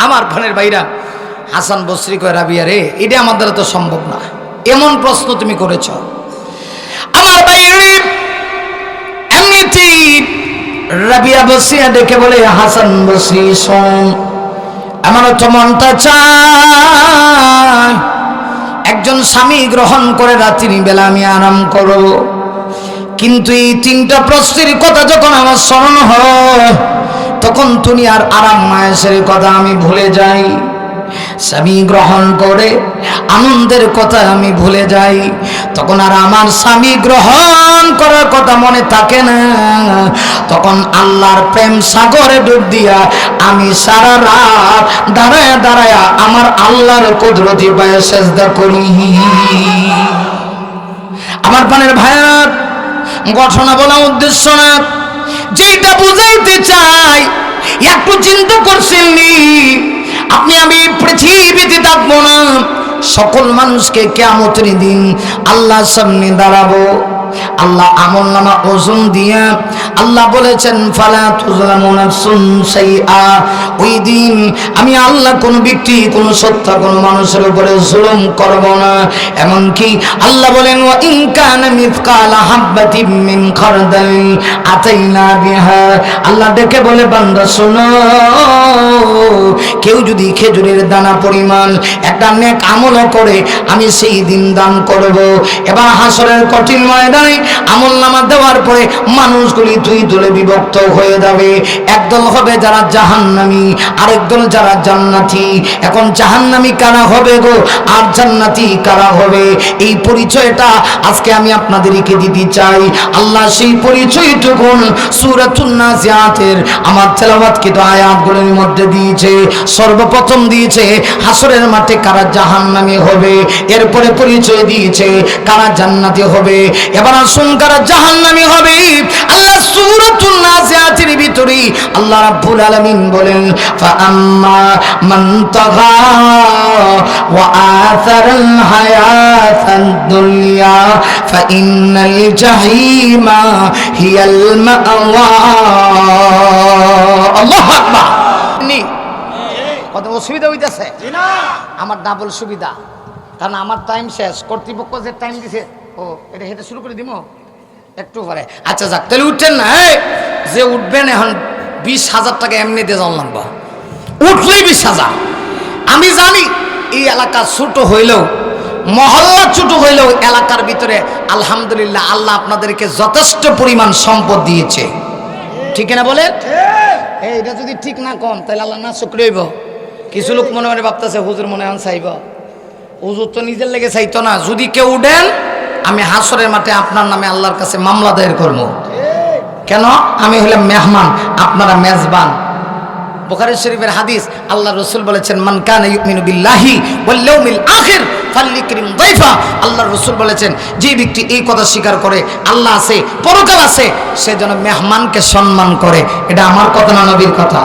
আমার ভানের ভাইরা, হাসান বসরি কয়, রাবিয়া রে এটা আমার দ্বারা তো সম্ভব না, এমন প্রশ্ন তুমি করেছ। আমার ভাইরে এমনিতেই রাবিয়া বসরিয়া দেখে বলে, হাসান বসরি শোন, আমার তো মনটা চায় একজন স্বামী গ্রহণ করে রাত্রি বেলা আমি আরাম করব, কিন্তু এই তিনটা প্রশ্নের কথা যখন আমার স্মরণ হয় তখন তুমি আর আরাম মায়ের কথা আমি ভুলে যাই। স্বামী গ্রহণ করে আনন্দের কথা আমি ভুলে যাই, তখন আর আমার স্বামী গ্রহণ করার কথা মনে থাকে না। তখন আল্লাহর প্রেম সাগরে ডুব দিয়া আমি সারা রাত দাঁড়ায়া দাঁড়ায়া আমার আল্লাহর কুদরতি পায়ে সেজদা করি। আমার প্রাণের ভাইয়ার, ঘটনা বলা উদ্দেশ্য না, যেটা বুঝাইতে চাই একটু চিন্তা করছেননি আপনি? আমি পৃথিবীতে থাকবো না, সকল মানুষকে কিয়ামতের দিন আল্লাহর সামনে দাঁড়াবো। আল্লাহ আমলনামা ওজন দিয়া আল্লাহ বলেছেন, ফালা তুজলামু নাফসুন শাইআ, ওই দিন আমি আল্লাহ কোন ব্যক্তি কোন সত্তা কোন মানুষের উপরে জুলুম করব না। এমনকি আল্লাহ বলেন, ওয়া ইন কানা মিসকালা হাববাতিন মিন খারদাল আতাইনা বিহা, আল্লাহ ডেকে বলে, বান্দা শোনো, কেউ যদি খেজুরের দানা পরিমাণ একটা নেক আমল করে আমি সেই দিন দান করব। এবার হাসরের কঠিন ময়দানে আমলনামা দেওয়ার পরে মানুষগুলি দুই দলে বিভক্ত হয়ে যাবে। একদল হবে যারা জাহান্নামী, আরেক দল যারা জান্নাতি। এখন জাহান্নামী কারা হবে গো, আর জান্নাতি কারা হবে, এই পরিচয়টা আজকে আমি আপনাদেরকে দিতে চাই। আল্লাহ সেই পরিচয়টুকু সূরাতুন নাজিয়াতের আমার তেলাওয়াতকৃত আয়াতগুলোর মধ্যে দিয়েছে। সর্বপ্রথম দিয়েছে হাসরের মাঠে কারা জাহান্নামী হবে, এরপরে পরিচয় দিয়েছে কারা জান্নাতি হবে। এবার আসুন কারা জাহান্নামী হবে। আল্লাহ সূরাতুন নাজিয়াতের ভিতরে আল্লাহ রাব্বুল আলামিন বলেন, ফাআম্মা মান তাগা ওয়া আথারাল হায়াতাদ দুনিয়া ফাইন্নাল জাহিমা হিয়াল মাওয়া। আল্লাহু আকবার। কত অসুবিধা হইতেছে? আমার ডাবল সুবিধা, কারণ আমার টাইম শেষ, কর্তৃপক্ষ যে টাইম দিছে, ও এটা হেঁটে শুরু করে দিব একটু পরে। আচ্ছা যাক, তাহলে উঠছেন না? যে উঠবেন এখন 20,000 টাকা এমনি দিয়ে যাওয়া লাগবে, উঠলেই 20,000। আমি জানি এই এলাকা ছোট হইলেও, মহল্লা ছোট হইলেও এলাকার ভিতরে আলহামদুলিল্লাহ আল্লাহ আপনাদেরকে যথেষ্ট পরিমাণ সম্পদ দিয়েছে, ঠিক না বলেন? এটা যদি ঠিক না কম তাহলে আল্লাহ না শুকরিয়া হইব। কিছু লোক মনে মনে ভাবতেছে হুজুর মনে হয় চাইব, হুজুর তো নিজের লেগে চাইতো না। যদি কেউ উঠেন আমি হাসরের মাঠে আপনার নামে আল্লাহর কাছে মামলা দায়ের করব। কেন? আমি হলাম মেহমান, আপনারা মেজবান। বুখারী শরীফের হাদিস, আল্লাহ রাসূল বলেছেন, মান কানা ইউমিনু বিল্লাহি ওয়াল ইয়াউমিল আখির ফালইকরিম যায়ফা। আল্লাহ রাসূল বলেছেন, যে ব্যক্তি এই কথা স্বীকার করে আল্লাহ আছে, পরকাল আছে, সে যেন মেহমানকে সম্মান করে। এটা আমার কথা না, নবীর কথা।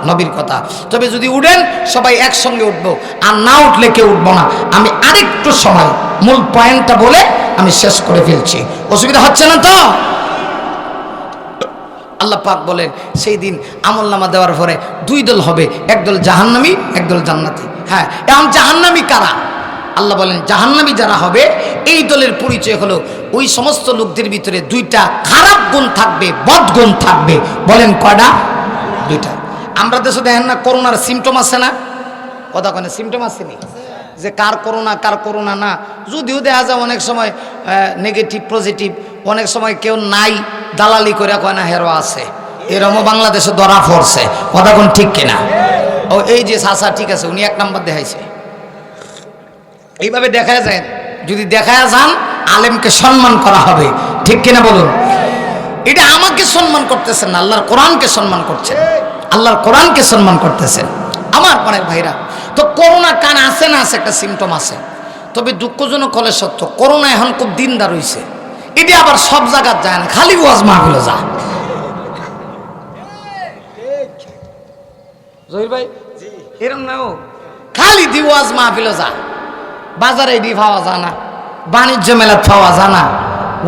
নবীর কথা। তবে যদি উঠেন সবাই একসঙ্গে উঠবো, আর না উঠলে কেউ উঠবো না। আমি আরেকটু সময় মূল পয়েন্টটা বলে আমি শেষ করে ফেলছি, অসুবিধা হচ্ছে না তো? আল্লাহ পাক বলেন সেই দিন আমলনামা দেওয়ার পরে দুই দল হবে, একদল জাহান্নামী, একদল জান্নাতি। হ্যাঁ, এখন জাহান্নামী কারা? আল্লাহ বলেন জাহান্নামী যারা হবে এই দলের পরিচয় হলো ওই সমস্ত লোকদের ভিতরে দুইটা খারাপ গুণ থাকবে, বদগুণ থাকবে। বলেন কয়টা? দুইটা। আমরা দেশে দেখেন না করোনার সিমটম আছে না? কথা কেন সিমটম আসেনি যে কার করোনা না, যদিও দেখা যায় অনেক সময় নেগেটিভ পজিটিভ, অনেক সময় কেউ নাই দালালি করে কয় না হেরো আছে, এরমও বাংলাদেশে ধরা পড়ছে। কথা কোন ঠিক কিনা? ও এই যে চাচা ঠিক আছে, উনি 1 নাম্বার দেখাইছে। এইভাবে দেখা যায়, যদি দেখা যান আলেমকে সম্মান করা হবে, ঠিক কিনা বলুন? এটা আমাকে সম্মান করতেছেন না, আল্লাহর কোরআনকে সম্মান করছেন, আল্লাহর কোরআনকে সম্মান করতেছেন। আমার মনের ভাইরা, তো করোনা কান আছে না? আছে, একটা সিমটম আছে। তবে দুঃখজনক হলে সত্য, করোনা এখন খুব দিনদার হইছে। এটি আবার সব জায়গায় যায় না, খালি ওয়াজ মাহফিলে যা। জহির ভাই এরম না, ও খালি দি ওয়াজ মাহফিলে যা, বাজারে এটি পাওয়া যায় না, বাণিজ্য মেলা পাওয়া যায় না,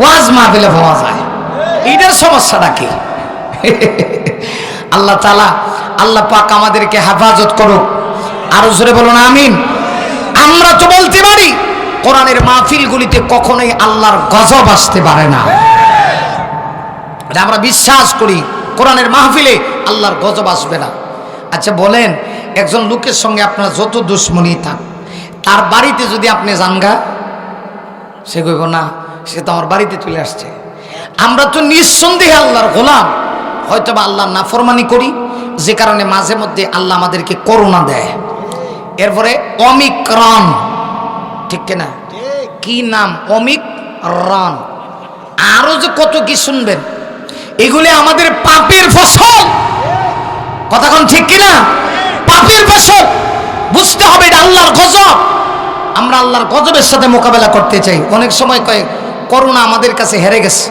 ওয়াজ মাহফিলে পাওয়া যায়। এটার সমস্যাটা কি? আল্লাহ তাআলা, আল্লাহ পাক আমাদেরকে হেফাজত করুক। আরো জোরে বলুন আমিন। আমরা তো বলতে পারি কোরআনের মাহফিলগুলিতে কখনোই আল্লাহর গজব আসতে পারে না, আমরা বিশ্বাস করি কোরআনের মাহফিলে আল্লাহর গজব আসবে না। আচ্ছা বলেন, একজন লোকের সঙ্গে আপনার যত দুশ্মনী থাক, তার বাড়িতে যদি আপনি জানগা, সে কইব না সে তো আমার বাড়িতে চলে আসছে। আমরা তো নিঃসন্দেহে আল্লাহর গোলাম, হয়তো বা আল্লাহর নাফরমানি করি, যে কারণে মাঝে মধ্যে আল্লাহ আমাদেরকে করোনা দেয়। এরপরে অমিক্রন, ঠিক কিনা? কি নাম? অমিক্রন। আরো যে কত কি শুনবেন, এগুলি আমাদের পাপের ফসল। কথা কোন ঠিক কিনা? পাপের ফসল। বুঝতে হবে এটা আল্লাহর গজব। আমরা আল্লাহর গজবের সাথে মোকাবেলা করতে চাই। অনেক সময় কয় করোনা আমাদের কাছে হেরে গেছে,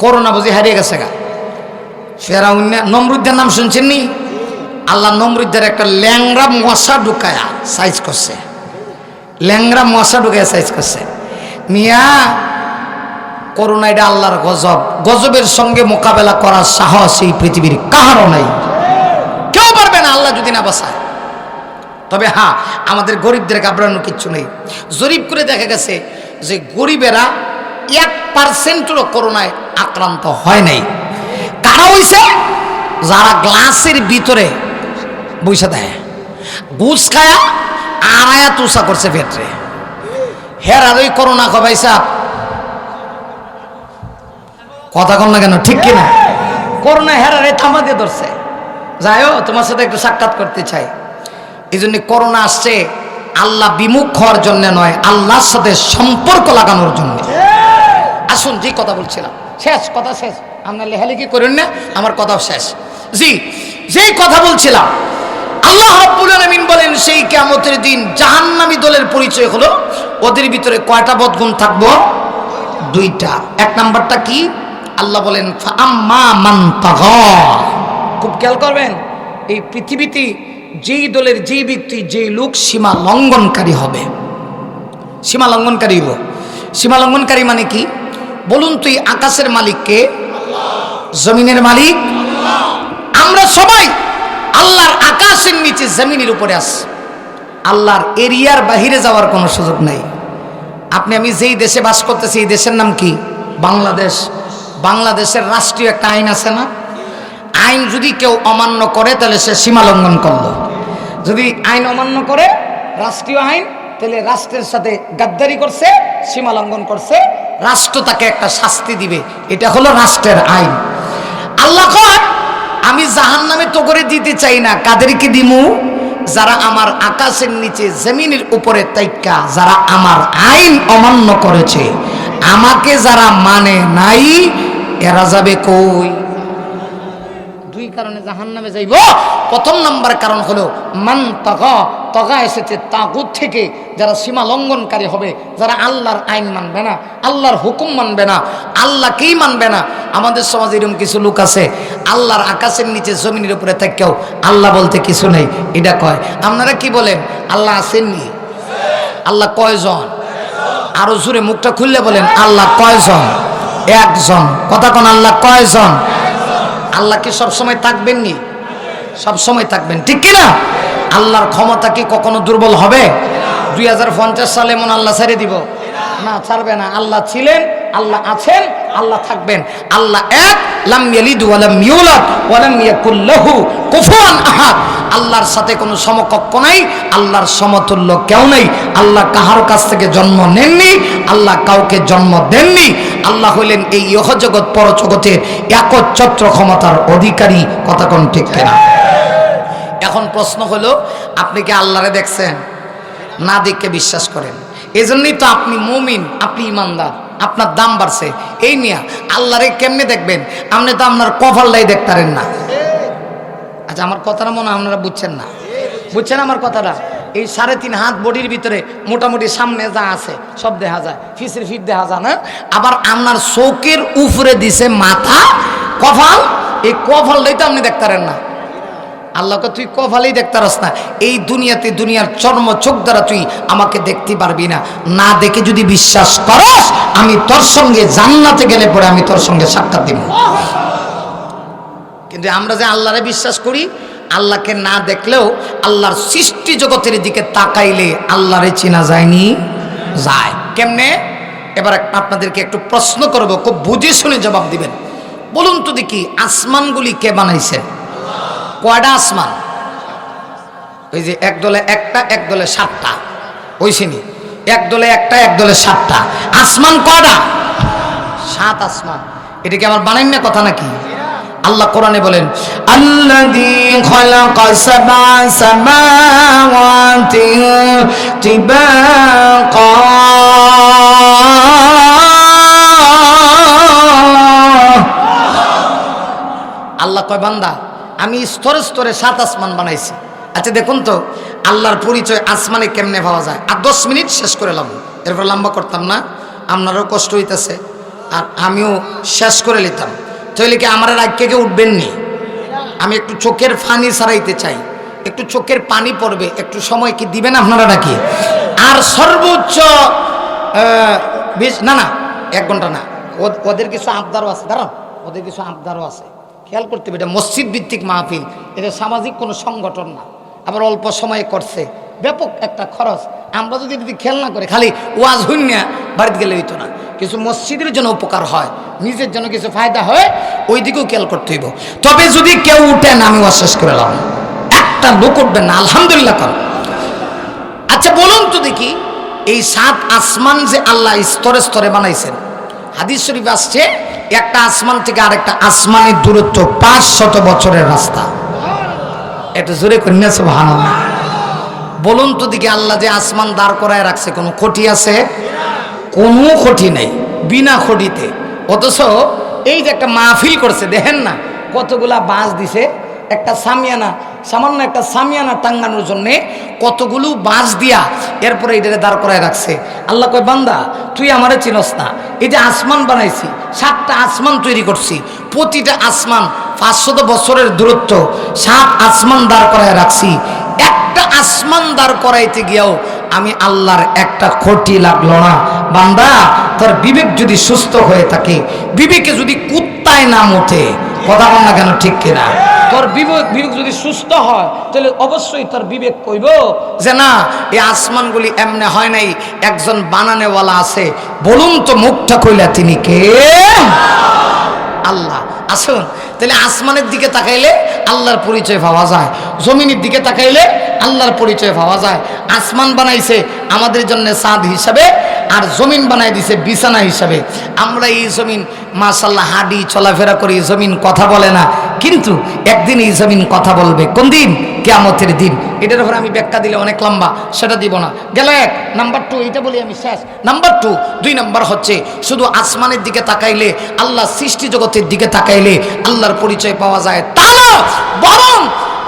করোনা বুঝি হারিয়ে গেছে গা। ফেরাউন নমরুদের নাম শুনছেন নি? আল্লাহ নমরুদের একটা ল্যাংরা মশা ঢুকায়া সাইজ করছে, ল্যাংরা মশা ঢুকায়া সাইজ করছে। মিয়া করোনা এটা আল্লাহর গজব, গজবের সঙ্গে মোকাবেলা করার সাহস এই পৃথিবীর কারও নাই, কেউ পারবে না আল্লাহ যদি না বাঁচায়। তবে হ্যাঁ, আমাদের গরিবদের ঘাবড়ানোর কিচ্ছু নেই। জরিপ করে দেখা গেছে যে গরিবেরা 1%-ও করোনায় আক্রান্ত হয় নাই। কারা হইছে? যারা গ্লাসের ভিতরে বইসা দেয়, ঘুষ খায়া আড়ায়া তুষা করছে পেটে, হেরার ওই করোনা কবাইসা। কথা কন না কেন, ঠিক কিনা? করোনা হেরারে থামা দিয়ে ধরছে। যাইও তোমার সাথে একটু সাক্ষাৎ করতে চাই। এই জন্য করোনা আসছে আল্লাহ বিমুখ হওয়ার জন্য নয়, আল্লাহর সাথে সম্পর্ক লাগানোর জন্য। আসুন, যে কথা বলছিলাম, শেষ কথা শেষ, আপনার লেখালেখি করেন না, আমার কথা শেষ। জি, যেই কথা বলছিলাম, আল্লাহ রাব্বুল আলামিন বলেন সেই কিয়ামতের দিন জাহান্নামী দলের পরিচয় হলো ওদের ভিতরে কয়টা বদগুণ থাকবো? 2টা। 1 নাম্বারটা কি? আল্লাহ বলেন ফাআম্মা মান তাগা। খুব খেয়াল করবেন, এই পৃথিবীতে যেই দলের যেই ব্যক্তি, যেই লোক সীমা লঙ্ঘনকারী হবে, সীমা লঙ্ঘনকারী হইব। সীমা লঙ্ঘনকারী মানে কি বলুন? তুই আকাশের মালিক কে? জমিনের মালিক আমরা সবাই। আল্লাহর আকাশের নিচে জমিনের উপরে আস, আল্লাহর এরিয়ার বাহিরে যাওয়ার কোনো সুযোগ নাই। আপনি আমি যেই দেশে বাস করতেছি, এই দেশের নাম কি? বাংলাদেশ। বাংলাদেশের রাষ্ট্রীয় একটা আইন আছে না? আইন যদি কেউ অমান্য করে তাহলে সে সীমা লঙ্ঘন করলো। যদি আইন অমান্য করে রাষ্ট্রীয় আইন, তাহলে রাষ্ট্রের সাথে গাদ্দারি করছে, সীমা লঙ্ঘন করছে, রাষ্ট্র তাকে একটা শাস্তি দিবে। এটা হলো রাষ্ট্রের আইন। আল্লাহ কয় আমি জাহান্নামে তো করে দিতে চাই না, কাদেরকে দিমু? যারা আমার আকাশের নিচে জমিনের উপরে তাইকা যারা আমার আইন অমান্য করেছে, আমাকে যারা মানে নাই, এরা যাবে কই? 2 কারণে জাহান্নামে যাইব। প্রথম নাম্বার কারণ হলো মান তাগা, তগা এসেছে তাগুত থেকে, যারা সীমা লঙ্ঘনকারী হবে, যারা আল্লাহর আইন মানবে না, আল্লাহর হুকুম মানবে না, আল্লাহকেই মানবে না। আমাদের সমাজে এরকম কিছু লোক আছে, আল্লাহর আকাশের নিচে জমিনের উপরে থাকেও আল্লাহ বলতে কিছু নেই এটা কয়। আপনারা কি বলেন? আল্লাহ আসেননি? আল্লাহ কয়জন? আরো জোরে মুখটা খুললে বলেন, আল্লাহ কয়জন? একজন। কথা কোন, আল্লাহ কয়জন? আল্লাহ কি সবসময় থাকবেন নি? সবসময় থাকবেন, ঠিক কিনা? আল্লাহর ক্ষমতা কি কখনো দুর্বল হবে? 2050 সালে মন আল্লাহ ছেড়ে দিব? না, ছাড়বে না। আল্লাহ ছিলেন, আল্লাহ আছেন, আল্লাহ থাকবেন। আল্লাহ এক, লাম ইয়ালিদ ওয়া লাম ইউলাদ ওয়া লাম ইয়াকুল লাহু কুফুয়ান আহাদ। আল্লাহর সাথে কোনো সমকক্ষ নাই, আল্লাহর সমতুল্য কেউ নেই। আল্লাহ কাহার কাছ থেকে জন্ম নেননি, আল্লাহ কাউকে জন্ম দেননি। আল্লাহ হইলেন এই ইহজগৎ পরজগতের একচ্ছত্র ক্ষমতার অধিকারী। কথা কোন, ঠিক কিনা? এখন প্রশ্ন হলো, আপনি কি আল্লাহরে দেখছেন? না দেখে বিশ্বাস করেন। এজন্যই তো আপনি মুমিন, আপনি ইমানদার, আপনার দাম বাড়ছে। এই মিয়া আল্লাহরে কেমনে দেখবেন? আপনি তো আপনার কপালটাই দেখতারেন না। আচ্ছা, আমার কথাটা মনে হয় আপনারা বুঝছেন না। বুঝছেন আমার কথাটা? এই 3.5 হাত বডির ভিতরে মোটামুটি সামনে যা আছে সব দেখা যায়, ফিসের ফিট দেখা যায় না। আবার আপনার চোখের উপরে দিছে মাথা, কপাল। এই কপালটাই তো আপনি দেখতারেন না। আল্লাহকে তুই কপালেই দেখতারস না। এই দুনিয়াতে দুনিয়ার চর্ম চোখ দ্বারা তুই আমাকে দেখতে পারবি না। না দেখে যদি বিশ্বাস করস, আমি তোর সঙ্গে জান্নাতে গেলে পরে আমি তোর সঙ্গে সাক্ষাৎ দিব। কিন্তু আমরা যে আল্লাহরে বিশ্বাস করি, আল্লাহকে না দেখলেও আল্লাহর সৃষ্টি জগতের দিকে তাকাইলে আল্লাহরে চেনা যায়নি? যায়। কেমনে? এবার আপনাদেরকে একটু প্রশ্ন করব, খুব বুঝে শুনে জবাব দিবেন। বলুন তো দেখি, আসমানগুলি কে বানাইছেন? কয়টা আসমান? ওই যে এক দলে একটা, এক দলে 7টা, ওই শ্রেণী। এক দলে একটা, এক দলে 7টা। আসমান কয়টা? 7 আসমান। এটা কি আমার বানাই না কথা নাকি? আল্লাহ কোরআনে বলেন, আল্লাযী খালাকা সাবআ সামাওয়াতি তিবাকা। আল্লাহ কয়, বান্দা আমি স্তরে স্তরে 7 আসমান বানাইছি। আচ্ছা দেখুন তো, আল্লাহর পরিচয় আসমানে কেমনে পাওয়া যায়? আর 10 মিনিট শেষ করে লাম, এরপর লম্বা করতাম না, আপনারও কষ্ট হইতেছে আর আমিও শেষ করে নিতাম। তাহলে কি আমার রাগকে কেউ উঠবেন নি? আমি একটু চোখের পানি ছাড়াইতে চাই, একটু চোখের পানি পড়বে, একটু সময় কি দিবেন আপনারা নাকি? আর সর্বোচ্চ না না 1 ঘন্টা না, ওদের কিছু আবদারও আছে। দাঁড়ান, ওদের কিছু আবদারও আছে, খেয়াল করতে হবে। এটা মসজিদ ভিত্তিক মাহফিল, এটা সামাজিক কোনো সংগঠন না। আবার অল্প সময়ে করছে, ব্যাপক একটা খরচ। আমরা যদি খেয়াল না করে খালি ওয়াজ হইন না বাড়িতে গেলে হইতো না। কিছু মসজিদের জন্য উপকার হয়, নিজের জন্য কিছু ফায়দা হয়, ওই দিকেও খেয়াল করতে হইব। তবে যদি কেউ উঠেন, আমি ওয়াজ শেষ করে এলাম, একটা লোক উঠবেন না, আলহামদুলিল্লাহ কর। আচ্ছা বলুন তো দেখি, এই 7 আসমান যে আল্লাহ স্তরে স্তরে বানাইছেন, হাদিস শরীফ আসছে একটা আসমান থেকে আরেকটা আসমানের দূরত্ব 500 বছরের রাস্তা। এটা জোরে কন্যা সুবহানাল্লাহ। বলুন তো দেখি, আল্লাহ যে আসমান দাঁড় করায় রাখছে, কোনো খুঁটি আছে? কোনো খুঁটি নেই, বিনা খুঁটিতে। অথচ এই যে একটা মাহফিল করছে, দেখেন না কতগুলা বাঁশ দিছে, একটা সামিয়ানা, সামান্য একটা সামিয়ানা টাঙ্গানোর জন্যে কতগুলো বাঁশ দিয়া এরপরে এটা দাঁড় করায় রাখছে। আল্লাহ কয়, বান্দা তুই আমারে চিনস না? এই যে আসমান বানাইছি, 7টা আসমান তৈরি করছি, প্রতিটা আসমান 500 বছরের দূরত্ব, 7 আসমান দাঁড় করায় রাখছি। একটা আসমান দাঁড় করাইতে গিয়েও আমি আল্লাহর একটা খুঁটি লাগলো না। বান্দা, তোর বিবেক যদি সুস্থ হয়ে থাকে, বিবেকে যদি কুত্তায় না মুতে, কথা বল না কেন, ঠিক কিনা? তোর বিবেক যদি সুস্থ হয়, তাহলে অবশ্যই তোর বিবেক কইব যে না, এই আসমানগুলি এমনে হয় নাই, একজন বানানেওয়ালা আছে। বলুন তো মুখটা কইলা তিনি কে? আল্লাহ। আসুন তাহলে আসমানের দিকে তাকাইলে আল্লাহর পরিচয় পাওয়া যায়, জমিনের দিকে তাকাইলে আল্লাহর পরিচয় পাওয়া যায়। আসমান বানাইছে আমাদের জন্য ছাদ হিসাবে, আর জমিন বানাই দিছে বিছানা হিসাবে। আমরা এই জমিন মাশাআল্লাহ হাঁটি চলাফেরা করি, জমিন কথা বলে না, কিন্তু একদিন এই জমিন কথা বলবে। কোন দিন? কিয়ামতের দিন। এটার উপর আমি ব্যাখ্যা দিলে অনেক লম্বা, সেটা দিব না। গেল 1। নাম্বার 2, এটা বলি আমি শেষ। নাম্বার 2, 2 নাম্বার হচ্ছে শুধু আসমানের দিকে তাকাইলে, আল্লাহ সৃষ্টি জগতের দিকে তাকাইলে আল্লাহর পরিচয় পাওয়া যায় তা না, বরং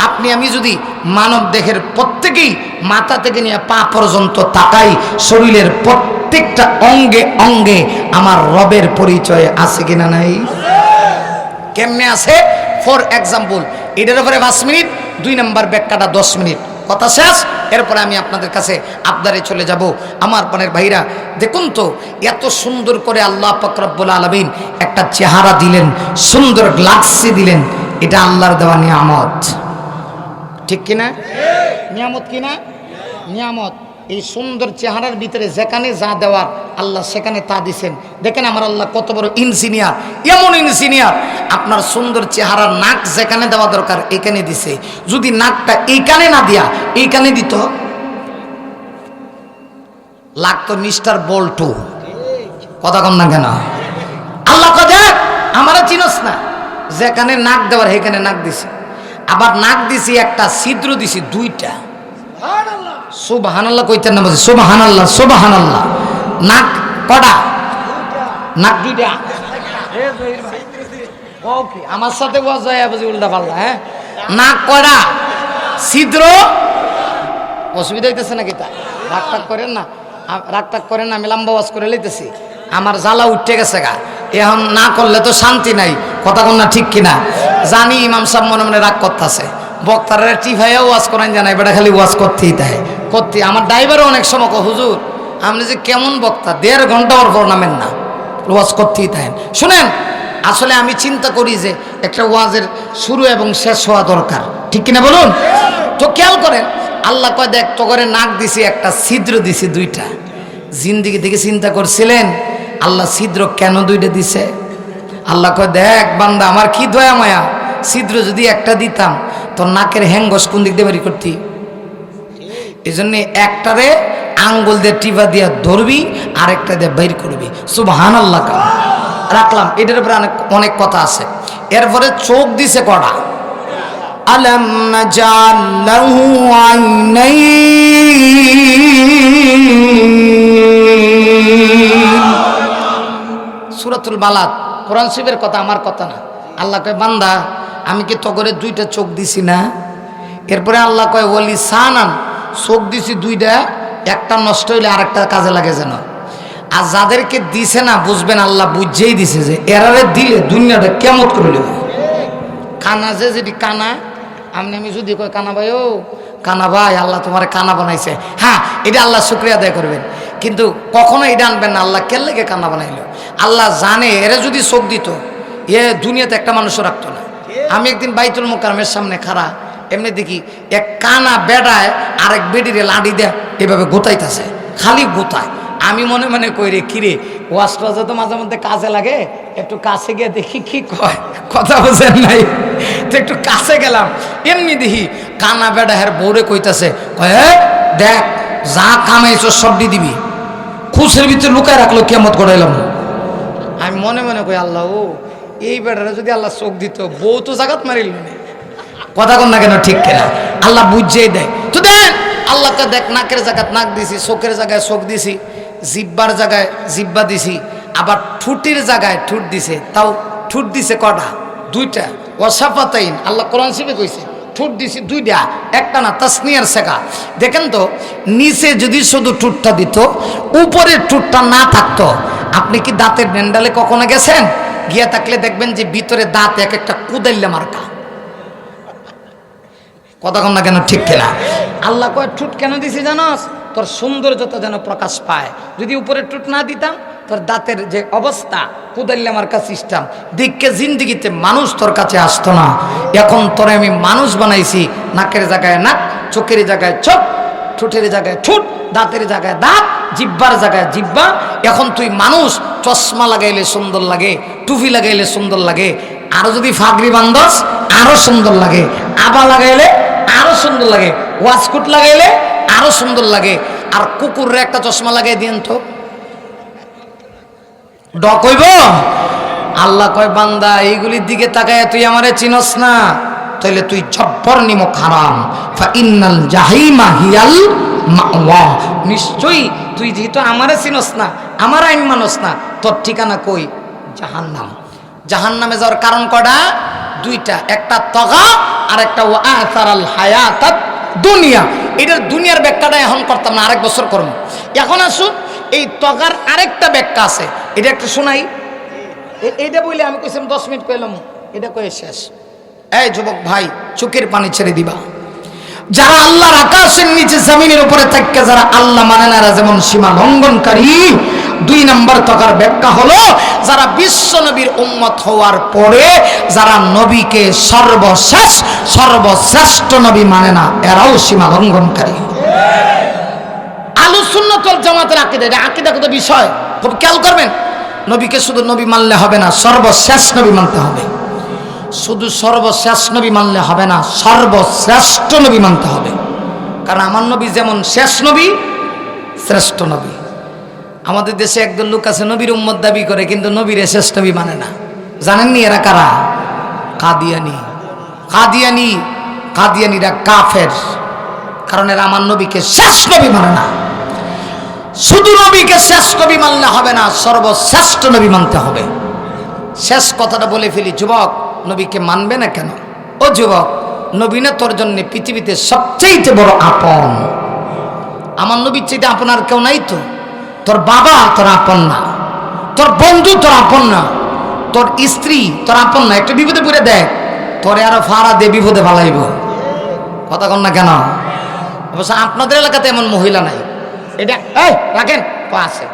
আপনি আমি যদি মানব দেহের প্রত্যেকেই মাথা থেকে নিয়ে পা পর্যন্ত তাকাই, শরীরের প্রত্যেকটা অঙ্গে অঙ্গে আমার রবের পরিচয় আছে কিনা নাই? কেমনে আছে? ফর এক্সাম্পল, এটার উপরে 5 মিনিট, 2 নম্বর ব্যাখ্যাটা 10 মিনিট, কথা শেষ। এরপরে আমি আপনাদের কাছে আবদারে চলে যাব। আমার পানের ভাইরা, দেখুন তো এত সুন্দর করে আল্লাহ পাক রব্বুল আলামিন একটা চেহারা দিলেন, সুন্দর গ্লাসি দিলেন, এটা আল্লাহর দেওয়া নিয়ামত, ঠিক কিনা? নিয়ামত কিনা? নিয়ামত। এই সুন্দর চেহারার ভিতরে যেখানে যা দেওয়ার আল্লাহ সেখানে তা দিছেন। দেখেন আমার আল্লাহ কত বড় ইঞ্জিনিয়ার, এমন ইঞ্জিনিয়ার, আপনার সুন্দর চেহারার নাক যেখানে দেওয়া দরকার এখানে দিছে। যদি নাকটা এইখানে না দিয়া এইখানে দিত, লাগতো মিস্টার বল্টু, কথা কন না কেন? আল্লাহ কয় আমারা চিনস না, যেখানে নাক দেওয়ার সেখানে নাক দিছে। আবার নাক দিছি একটা, ছিদ্র দিছি 2টা। সুবহানাল্লাহ কইতেন না? বলছি সুবহানাল্লাহ, সুবহানাল্লাহ। নাক কটা? নাক 2টা। ওকে, আমার সাথে বজায় বুঝি উল্টা পাল্লা। হ্যাঁ, নাক কটা? ছিদ্র। অসুবিধা হইতেছে নাকি? তা রাগ টাগ করেন না, রাগ টাগ করেন না, আমি লম্বা ওয়াজ করে লইতেছি। আমার জ্বালা উঠে গেছে গা, এখন না করলে তো শান্তি নাই, কথা কন না ঠিক কিনা? জানি ইমাম সাহেব মনে মনে রাগ করতেছে, বক্তারা টিভাইয়া ওয়াজ করেন জানাই, বেটা খালি ওয়াজ করতেই দেয়, করতে। আমার ড্রাইভারও অনেক সময় হুজুর আপনি যে কেমন বক্তা, 1.5 ঘন্টা পর নামেন না, ওয়াজ করতেই দেন। শুনেন, আসলে আমি চিন্তা করি যে একটা ওয়াজের শুরু এবং শেষ হওয়া দরকার, ঠিক কিনা বলুন? তো খেয়াল করেন, আল্লাহ কয় দেখ তো করে নাক দিছি একটা, ছিদ্র দিছি 2টা। জিন্দিগি থেকে চিন্তা করছিলেন আল্লাহ ছিদ্র কেন 2টা দিছে? আল্লাহ কয় দেখ বান্দা, আমার কি দয়া মায়া, ছিদ্র যদি একটা দিতাম তোর নাকের হ্যাঙ্গস কোন দিক দিয়ে বের করতি? এই জন্য একটারে আঙ্গুল দিয়ে টিপা দিয়া ধরবি, আরেকটা দিয়ে বের করবি। সুবহানাল্লাহ রাখলাম, এটার উপরে অনেক কথা আছে। এরপরে চোখ দিছে কটা? আলাম নাজাল লাহু আইনাইন। সূরাতুল বালাদ, কোরআন শরীফের কথা, আমার কথা না। আল্লাহ কয় বান্দা আমি কি তগরে 2টা চোখ দিছি না? এরপরে আল্লাহ কয় ওলি সানান, চোখ দিছি 2টা, একটা নষ্ট হইলে আরেকটা কাজে লাগে যেন। আর যাদেরকে দিছে না বুঝবেন আল্লাহ বুঝেই দিছে যে এরারে দিলে দুনিয়াটা কেমন করে নেব। কানা যেটি কানা, আমি যদি কয় কানা ভাই, ও কানা ভাই, আল্লাহ তোমার কানা বানাইছে, হ্যাঁ এটা আল্লাহ শুকরিয়া আদায় করবেন, কিন্তু কখনো এটা আনবেন না আল্লাহ কেন লেগে কানা বানাইলো। আল্লাহ জানে এরা যদি চোখ দিত দুনিয়াতে একটা মানুষও রাখতো না। আমি একদিন বাইতুল মুকাররমের সামনে খাড়া, এমনি দেখি এক কানা বেড়ায় আরেক বেডিরে লাঠি দেয় এভাবে গোতাইতেছে, খালি গোতায়। আমি মনে মনে কই রে কিরে, ওয়াজটা তো মাঝে মধ্যে কাজে লাগে, একটু কাছে গিয়ে দেখি কি কয়, কথা বোঝেন নাই তো একটু কাছে গেলাম, এমনি দেখি কানা বেড়া হের বউরে কইতাছে, কয় দেখ যা কামাইছ সব দিয়ে দিবি, খুশের ভিতরে লুকায় রাখলো কিয়ামত গড়াইলাম। আমি মনে মনে কই আল্লাহ, ও এই বেড়ারা যদি আল্লাহ চোখ দিত, বউ তো জাগাত মারিল না, কথা কন না কেন ঠিক কিনা? আল্লাহ বুঝিয়ে দেয়। তো দেখ আল্লাহকে দেখ, নাকের জায়গায় নাক দিছি, চোখের জায়গায় চোখ দিছি, জিব্বার জায়গায় জিব্বা দিছি, আবার ঠুটির জায়গায় ঠুট দিছে, তাও ঠুট দিছে কটা? 2টা। ওয়াসাফাতাইন, আল্লাহ কোরআন শরীফে কইছে ঠুট দিছি 2টা, একটা না, তাসনিয়ার শেখা। দেখেন তো নিচে যদি শুধু ঠুটটা দিত, উপরে ঠুটটা না থাকতো, আপনি কি দাঁতের ডেন্ডালে কখনো গেছেন? গিয়া থাকলে দেখবেন যে ভিতরে দাঁত এক একটা কুদাইলে মার্কা, কথা কন না কেন ঠিক কিনা? আল্লাহ কয় ঠুট কেন দিছি জানোস? তোর সৌন্দর্যতা যেন প্রকাশ পায়। যদি উপরে ঠুট না দিতাম, তোর দাঁতের যে অবস্থা, কুদাইলে মার্কা সিস্টেম, দিককে জিন্দিগিতে মানুষ তোর কাছে আসতো না। এখন তোরে আমি মানুষ বানাইছি, নাকের জায়গায় নাক, চোখের জায়গায় চোখ, ঠোঁটের জায়গায় ঠোঁট, দাঁতের জায়গায় দাঁত, জিব্বার জায়গায় জিব্বা। এখন তুই মানুষ, চশমা লাগাইলে সুন্দর লাগে, টুপি লাগাইলে সুন্দর লাগে, আরো যদি ফাগরি বান্ধস আরো সুন্দর লাগে, আবা লাগাইলে আরো সুন্দর লাগে, ওয়াচকুট লাগাইলে আরো সুন্দর লাগে। আর কুকুরের একটা চশমা লাগাই দিন তো, ডক হইব? আল্লাহ কয় বান্দা এইগুলির দিকে তাকায় তুই আমারে চিনস না, তাইলে তুই জব্বর নিমক হারাম, ফা ইন্নাল জাহিমা হিয়াল মাওয়া। নিশ্চয়ই তুই যেহেতু আমারে চিনস না, আমার আইন মানস না, তোর ঠিকানা কই? জাহান্নাম। জাহান্নামে যাওয়ার কারণ কটা? 2টা, একটা তগা আর একটা ওয়া আসারাল হায়াতাত দুনিয়া। এটার দুনিয়ার ব্যাখ্যাটা এখন করতাম না, আরেক বছর করব। এখন আসুন এই তকার আরেকটা ব্যাখ্যা আছে, এটা একটা শোনাই। এইটা বলে আমি কইছিলাম 10 মিনিট কইলাম, এটা কয়ে শেষ। এই যুবক ভাই, চোখের পানি ছেড়ে দিবা। যারা আল্লাহর আকাশের নিচে জমিনের উপরে থাকে, যারা আল্লাহ মানে না, যেমন সীমা লঙ্ঘনকারী। 2 নম্বর তকার ব্যাখ্যা হলো যারা বিশ্ব নবীর উম্মত হওয়ার পরে যারা নবীকে সর্বশ্রেষ্ঠ নবী মানে না, এরাও সীমা লঙ্ঘনকারী। আহলুস সুন্নাত ওয়াল জামাতের আকীদা, এটা আকীদাগত বিষয়, খুব খেয়াল করবেন। নবীকে শুধু নবী মানলে হবে না, সর্বশেষ নবী মানতে হবে। শুধু সর্বশেষ নবী মানলে হবে না, সর্বশ্রেষ্ঠ নবী মানতে হবে। কারণ আমার নবী যেমন শেষ নবী, শ্রেষ্ঠ নবী। আমাদের দেশে একদল লোক আছে নবীর উম্মত দাবি করে, কিন্তু নবীর শেষ নবী মানে না। জানেননি এরা কারা? কাদিয়ানীরা কাফের। কারণ এরা আমার নবীকে শেষ নবী মানে না। শুধু নবীকে শেষ নবী মানলে হবে না, সর্বশ্রেষ্ঠ নবী মানতে হবে। শেষ কথাটা বলে ফেলি, যুবক নবীকে মানবে না কেন? ও যুবক, নবী না তোর জন্য পৃথিবীতে সবচেয়ে বড় আপন। আমার নবীর চাইতে আপনার কেউ নাই তো। তোর বাবা তোর আপন না, তোর বন্ধু তোর আপন না, তোর স্ত্রী তোর আপন না। একটা বিপদে পড়ে দেখ, তোরে আরো ফাড়া দিয়ে বিপদে ভালাইব। কথা কন না কেন? অবশ্য আপনাদের এলাকাতে এমন মহিলা নাই। এটা এই রাখেন আছে,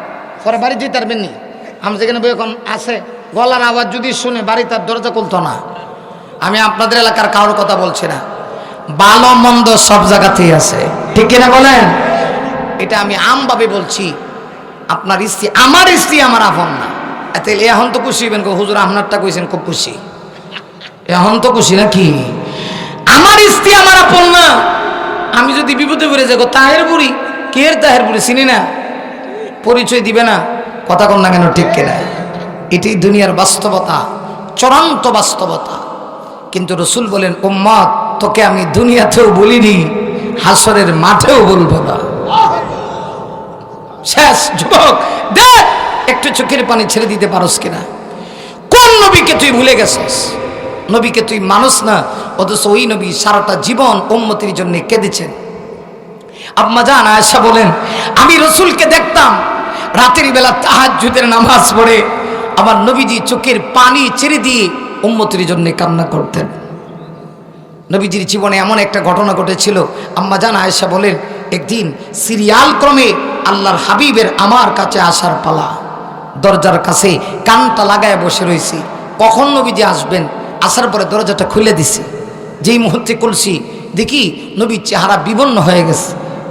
পরে বাড়ি যেতে পারবেন নি। আমি যেখানে বই এখন আছে, গলার আওয়াজ যদি শুনে বাড়ি তার দরজা খুলতো না। আমি আপনাদের এলাকার কারোর কথা বলছি না, ভালো মন্দ সব জায়গাতেই আছে, ঠিক কিনা বলেন? এটা আমি আমভাবে বলছি। আপনার স্ত্রী আমার স্ত্রী আমার আপন না, তাহলে এখন তো খুশি হবেন, হুজুর আপনারটা কইছেন খুব খুশি, এখন তো খুশি নাকি? আমার স্ত্রী আমার আপন না। আমি যদি বিপদে পড়ে যাবো, তাহের বুড়ি কের তাহের বুড়ি চিনি না, পরিচয় দিবে না। কথা কন না কেন, ঠিক কিনা? এটি দুনিয়ার বাস্তবতা, চূড়ান্ত বাস্তবতা। কিন্তু রসুল বলেন, উম্মত তোকে আমি দুনিয়াতেও বলিনি, হাসরের মাঠেও বলবো না। শেষ। যুবক দেখ, একটু চোখের পানি ছেড়ে দিতে পারস কিনা? কোন নবীকে তুই ভুলে গেছিস? নবীকে তুই মানুষ না, অথচ ওই নবী সারাটা জীবন উম্মতের জন্য কেঁদেছেন। আম্মা জান আয়েশা বলেন, আমি রসুলকে দেখতাম রাতের বেলা তাহাজ্জুদের নামাজ পড়ে আমার নবীজি চোখের পানি ছেড়ে দিয়ে উম্মতের জন্য কান্না করতেন। নবীজির জীবনে এমন একটা ঘটনা ঘটেছিল, আম্মা জান আয়েশা বলেন, একদিন সিরিয়াল ক্রমে আল্লাহর হাবিবের আমার কাছে আসার পালা। দরজার কাছে কানটা লাগায় বসে রয়েছি, কখন নবীজি আসবেন। আসার পরে দরজাটা খুলে দিছি। যেই মুহূর্তে খুলছি, দেখি নবীর চেহারা বিবর্ণ হয়ে গেছে,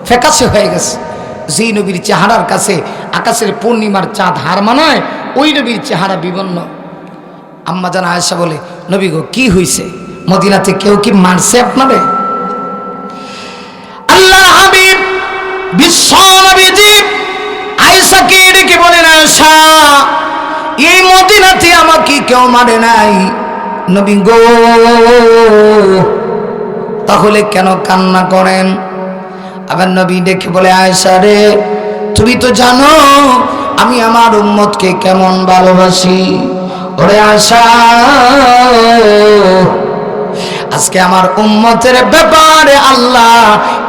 ফ্যাকাশে হয়ে গেছে। যেই নবীর চেহারার কাছে আকাশের পূর্ণিমার চাঁদ হার মানায়, ওই নবীর চেহারা বিবর্ণ। আম্মা জান আয়েশা বলে, নবী গো কি হইছে? মদিনাতে কেউ কি মারছে আপনারে? আল্লাহর হাবিব বিশ্ব নবীজি আয়েশাকে ডেকে বলেন, আয়েশা এই মদিনাতে আমাকে কেউ মারে নাই নবী গো, তাহলে কেন কান্না করেন? আবার নবী ডেকে বলে, আয়েশা রে তুমি তো জানো আমি আমার উম্মতকে কেমন ভালোবাসি। ওরে আয়েশা, আজকে আমার উম্মতের ব্যাপারে আল্লাহ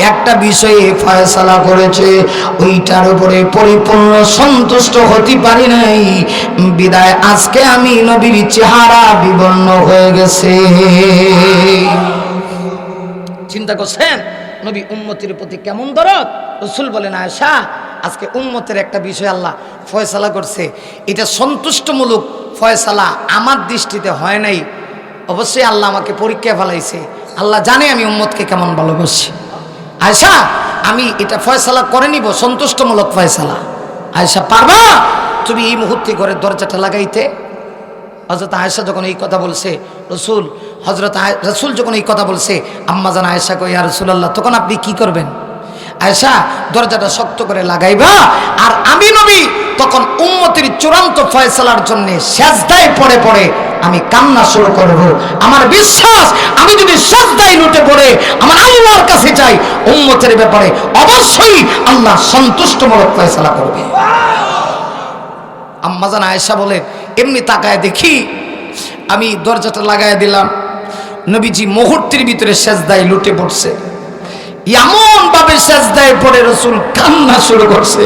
একটা বিষয়ে ফয়সালা করেছে, ওইটার উপরে পরিপূর্ণ সন্তুষ্ট হতে পারি নাই, বিদায় আজকে আমি নবীর চেহারা বিবর্ণ হয়ে গেছে। চিন্তা করছেন নবী উম্মতের প্রতি কেমন দরদ? রাসূল বলেন, আয়েশা আজকে উম্মতের একটা বিষয় আল্লাহ ফয়সালা করছে, এটা সন্তুষ্টমূলক ফয়সালা আমার দৃষ্টিতে হয় নাই। অবশ্যই আল্লাহ আমাকে পরীক্ষা ফেলাইছে, আল্লাহ জানে আমি উম্মতকে কেমন ভালোবাসি। আয়েশা আমি এটা ফয়সালা করে নিব, সন্তুষ্টমূলক ফয়সালা। আয়েশা পারবা তুমি এই মুহূর্তে ঘরের দরজাটা লাগাইতে? হযরত আয়েশা যখন এই কথা বলছে, রাসূল যখন এই কথা বলছে, আম্মা জান আয়েশা কই, ইয়া রাসূলুল্লাহ তখন আপনি কি করবেন? আয়েশা দরজাটা শক্ত করে লাগাইবা, আর আমি নবী তখন উম্মতের চূড়ান্ত ফয়সালার জন্য সেজদায় পড়ে পড়ে আমি কান্না শুরু করব। আমার বিশ্বাস আমি যদি সেজদায় লুটে পড়ে আমার আল্লাহর কাছে যাই, উম্মতের ব্যাপারে অবশ্যই আল্লাহ সন্তুষ্টমূলক ফয়সালা করবে। আম্মা জান আয়েশা বলেন, এমনি তাকায় দেখি আমি দরজাটা লাগায় দিলাম, নবীজি মুহূর্তের ভিতরে সেজদায় লুটে পড়ছে। এমন ভাবে সেজদায় পড়ে রাসূল কান্না শুরু করছে।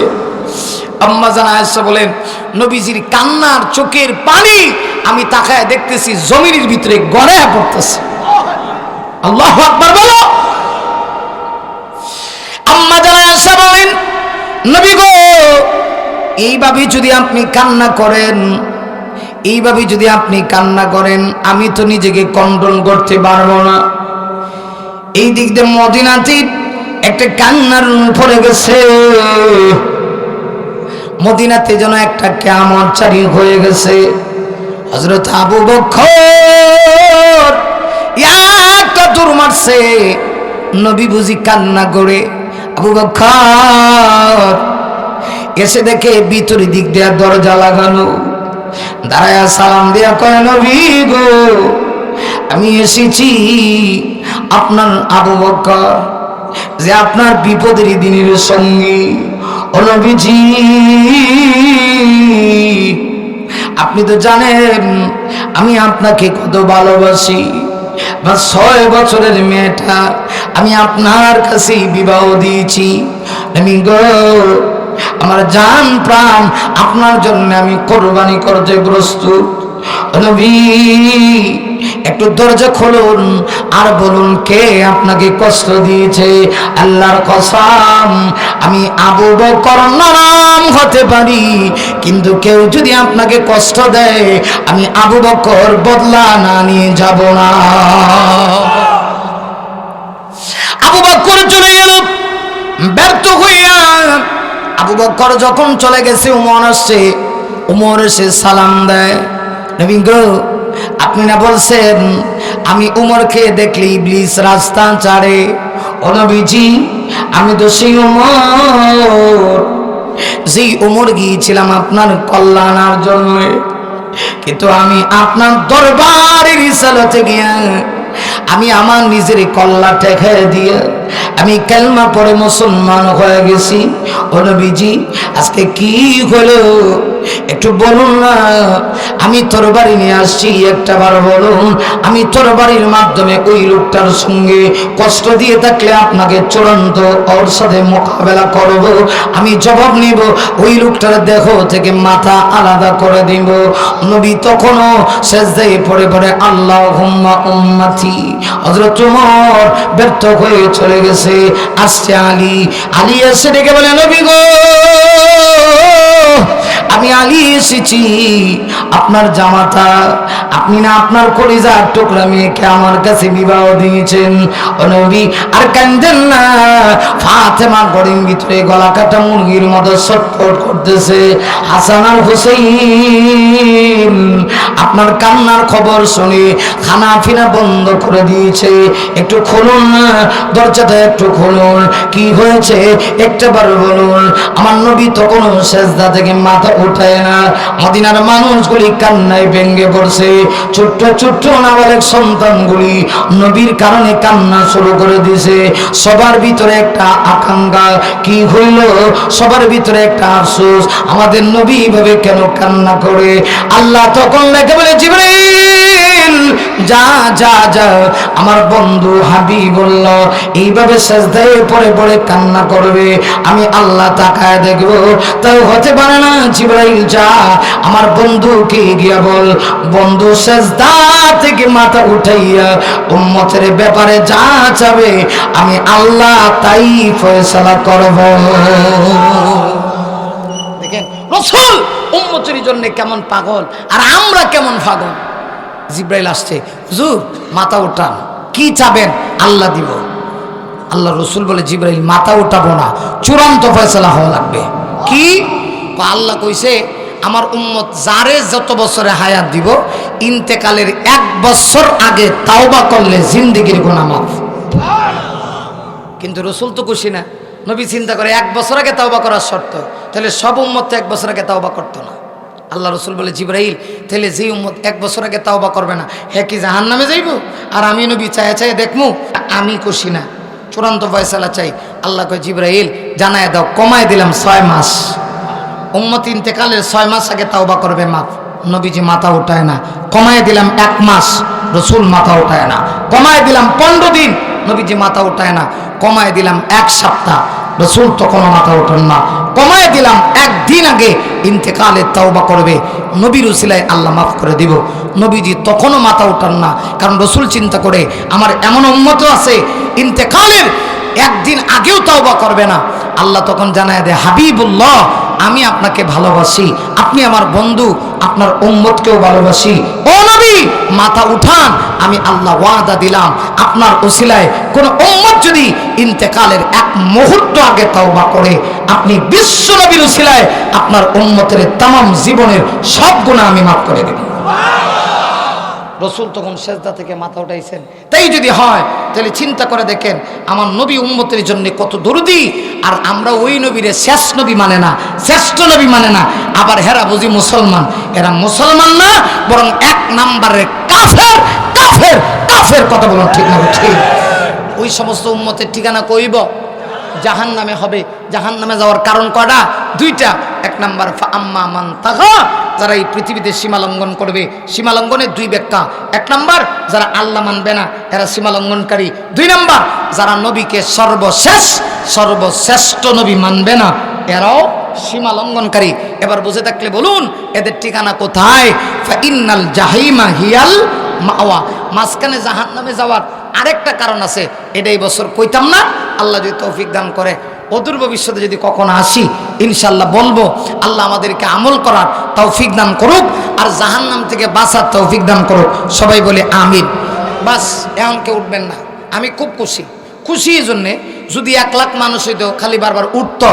আম্মা জান আয়েশা বলেন, নবীজির কান্নার চোখের পানি আমি তাকায় দেখতেছি জমিনের ভিতরে গড়ায় পড়তেছে। আল্লাহু আকবার বলো। আম্মা জান আয়েশা বলেন, নবী গো, এইভাবে যদি আপনি কান্না করেন, এইভাবে যদি আপনি কান্না করেন, আমি তো নিজেকে কন্ট্রোল করতে পারবো না। এই দিক দিয়ে মদিনাতে একটা কান্নার পড়ে গেছে। মদিনাতে যেন একটা কিয়ামত জারি হয়ে গেছে। হযরত আবু বকর একটা দূর মারছে, নবী বুঝি কান্না করে। আবু বকর এসে দেখে ভিতরের দিক দিয়ে দরজা লাগানো, দাঁড়ায়া সালাম দিয়া কয়, নবী গো, আমি এসেছি আপনার আবু বকর, যে আপনার বিপদের দিনের সঙ্গী। ও নবীজি, আপনি তো জানেন আমি আপনাকে কত ভালোবাসি। বা 6 বছরের মেয়েটা আমি আপনার কাছে বিবাহ দিয়েছি। আমি গো, আমার জান প্রাণ আপনার জন্য আমি কোরবানি করতে প্রস্তুত। নবী, একটু দরজা খুলুন আর বলুন কে আপনাকে কষ্ট দিয়েছে। আল্লাহর কসম, আমি আবু বকর নাম হতে পারি, কিন্তু কেউ যদি আপনাকে কষ্ট দেয়, আমি আবু বকর বদলা না নিয়ে যাব না। আবু বকর চলে গেল ব্যর্থ হইয়া। আবু বকর যখন চলে গেছে, উমর আসছে। উমর এসে সালাম দেয়, নবী গো, আপনি না বলছেন আমি উমরকে দেখলে ইবলিস রাস্তা ছাড়ে। ও নবীজি, আমি তো সেই উমর, যেই উমর গিয়েছিলাম আপনার কল্যাণের জন্য, কিন্তু আমি আপনার দরবারের রিসালাতে গিয়া আমি আমার নিজের কল্লা ঠেকে দিয়ে আমি কালেমা পড়ে মুসলমান হয়ে গেছি। ও নবীজি, আজকে কি হলো একটু বলুন না। আমি তরবারি নিয়ে আসছি, একটা বার বলুন। আমি তরবারির মাধ্যমে ওই লোকটার সঙ্গে কষ্ট দিয়ে থাকলে আপনাকে চূড়ান্ত ওর সাথে মোকাবেলা করব, আমি জবাব নিব, ওই লোকটার দেহ থেকে মাথা আলাদা করে দিব। নবী তখনও সেজদায় পড়ে পড়ে আল্লাহুম্মা উম্মতি। হযরত ওমর ব্যর্থ হয়ে চলে গেছে। আসছে আলী। আলী এসে ডেকে বলে, নবী গো, আমি আলী এসেছি, আপনার জামাতা, আপনি না আপনার কলিজার টুকরা মেয়েকে আমার কাছে বিবাহ দিয়েছেন। ও নবী, আর কান্দেন না। ফাতেমা গড়ির ভিতরে গলা কাটা মুরগির মতো ছটফট করতেছে। হাসান আর হুসাইন আপনার কান্নার খবর শুনে খানা পিনা বন্ধ করে দিয়েছে। একটু খুলুন না, দরজাটা একটু খুলুন, কি হয়েছে একটাবার বলুন। আমার নবী তখনও সেজদা থেকে মাথা উঠায় না। মদিনার মানুষগুলি কান্নায় ভেঙে পড়ছে। ছোট্ট ছোট্ট নাবালক সন্তানগুলি নবীর কারণে কান্না শুরু করে দিয়েছে। সবার ভিতরে একটা আকাঙ্ক্ষা, কি হইল, সবার ভিতরে একটা আফসোস, আমাদের নবী এইভাবে কেন কান্না করে। আল্লাহ তখন দেখে বলে, জিবরাইল যা যা যা, আমার বন্ধু হাবিবুল্লাহ এইভাবে সেজদায় পড়ে পড়ে কান্না করবে, আমি আল্লাহ তাকায় দেখবো। তাই হতে পারে না। জিবরাইল যা, আমার বন্ধুকে গিয়া বল, বন্ধু সেজদা থেকে মাথা উঠাইয়া উম্মতের ব্যাপারে যা চাবে আমি আল্লাহ তাই ফয়সালা করব। দেখেন রাসূল উম্মতের জন্য কেমন পাগল, আর আমরা কেমন পাগল। জিবরাইল আসছে, হুজুর মাথা উঠান, কি চাবেন আল্লাহ দিব। আল্লাহ রসুল বলে, জিবরাইল মাথা উঠাবো না, চূড়ান্ত ফয়সালা হওয়া লাগবে। কি আল্লাহ কইছে, আমার উম্মত যারে যত বছরে হায়াত দিব, ইন্তেকালের 1 বছর আগে তাওবা করলে জিন্দেগির গুনাহ মাফ। কিন্তু রসুল তো খুশি না। নবী চিন্তা করে 1 বছর আগে তাওবা করার শর্ত, তাহলে সব উম্মত তো 1 বছর আগে তাওবা করতো না। আল্লাহ রসুল বলে, জিবরাইল তাহলে যে উম্মত 1 বছর আগে তাওবা করবে না, হ্যাঁ কি জাহান্নামে যাইব? আর আমি নবী চায় চায় দেখমু, আমি খুশি না, চূড়ান্ত ফয়সালা চাই। আল্লাহ কয়, জিবরাইল জানায় দাও, কমায় দিলাম 6 মাস। উম্মত ইন্তেকালের 6 মাস আগে তাওবা করবে মাফ। নবীজি মাথা উঠায় না। কমায় দিলাম 1 মাস, রসুল মাথা উঠায় না। কমায় দিলাম 15 দিন, নবীজি মাথা উঠায় না। কমায় দিলাম 1 সপ্তাহ, রসুল তখনও মাথা ওঠান না। কমায় দিলাম 1 দিন আগে ইন্তেকালের তওবা করবে, নবীর উসিলায় আল্লাহ মাফ করে দিব। নবীজি তখনও মাথা উঠান না, কারণ রসুল চিন্তা করে আমার এমন উম্মত আছে ইন্তেকালের 1 দিন আগেও তওবা করবে না। আল্লাহ তখন জানায় দেয়, হাবিবুল্লাহ আমি আপনাকে ভালোবাসি, আপনি আমার বন্ধু, আপনার উম্মতকেও ভালোবাসি। ও নবী মাথা উঠান, আমি আল্লাহ ওয়াদা দিলাম আপনার উসিলায় কোন উম্মত যদি ইন্তেকালের 1 মুহূর্ত আগে তওবা করে, আপনি বিশ্ব নবীর উসিলায় আপনার উম্মতের तमाम জীবনের সব গুনাহ আমি মাফ করে দেব। রসুল তখন সেজদা থেকে মাথা উঠাইছেন। তাই যদি হয় তাহলে চিন্তা করে দেখেন আমার নবী উম্মতের জন্য কত দরদি, আর আমরা ওই নবীরে শেষ নবী মানে না, শ্রেষ্ঠ নবী মানে না। আবার হেরা বুঝি মুসলমান, এরা মুসলমান না বরং 1 নম্বরের কাফের। কাফের কাফের কথা বলুন ঠিক না? ঠিক। ওই সমস্ত উম্মতের ঠিকানা কইব জাহান নামে হবে। জাহান নামে যাওয়ার কারণ কয়টা? 2টা। 1 নাম্বার ফাআম্মা মান তাগা, যারা এই পৃথিবীতে সীমা লঙ্ঘন করবে। সীমা লঙ্ঘনের 2 ব্যাখ্যা। 1 নাম্বার যারা আল্লাহ মানবে না, এরা সীমা লঙ্ঘনকারী। 2 নাম্বার যারা নবীকে সর্বশ্রেষ্ঠ নবী মানবে না, এরাও সীমা লঙ্ঘনকারী। এবার বুঝে থাকলে বলুন এদের ঠিকানা কোথায়? ফাইন্নাল জাহিমা হিয়াল মাওয়া। মাঝখানে জাহান্নামে যাওয়ার আরেকটা কারণ আছে, এটাই বছর কইতাম না। আল্লাহ যদি তৌফিক দান করে অদূর ভবিষ্যতে যদি কখনো আসি ইনশাআল্লাহ বলবো। আল্লাহ আমাদেরকে আমল করার তৌফিক দান করুক আর জাহান্নাম থেকে বাঁচার তৌফিক দান করুক। সবাই বলে আমিন। বাস এখন কেউ উঠবেন না। আমি খুব খুশি এই জন্যে, যদি 1 লাখ মানুষ হইতো খালি বারবার উঠতো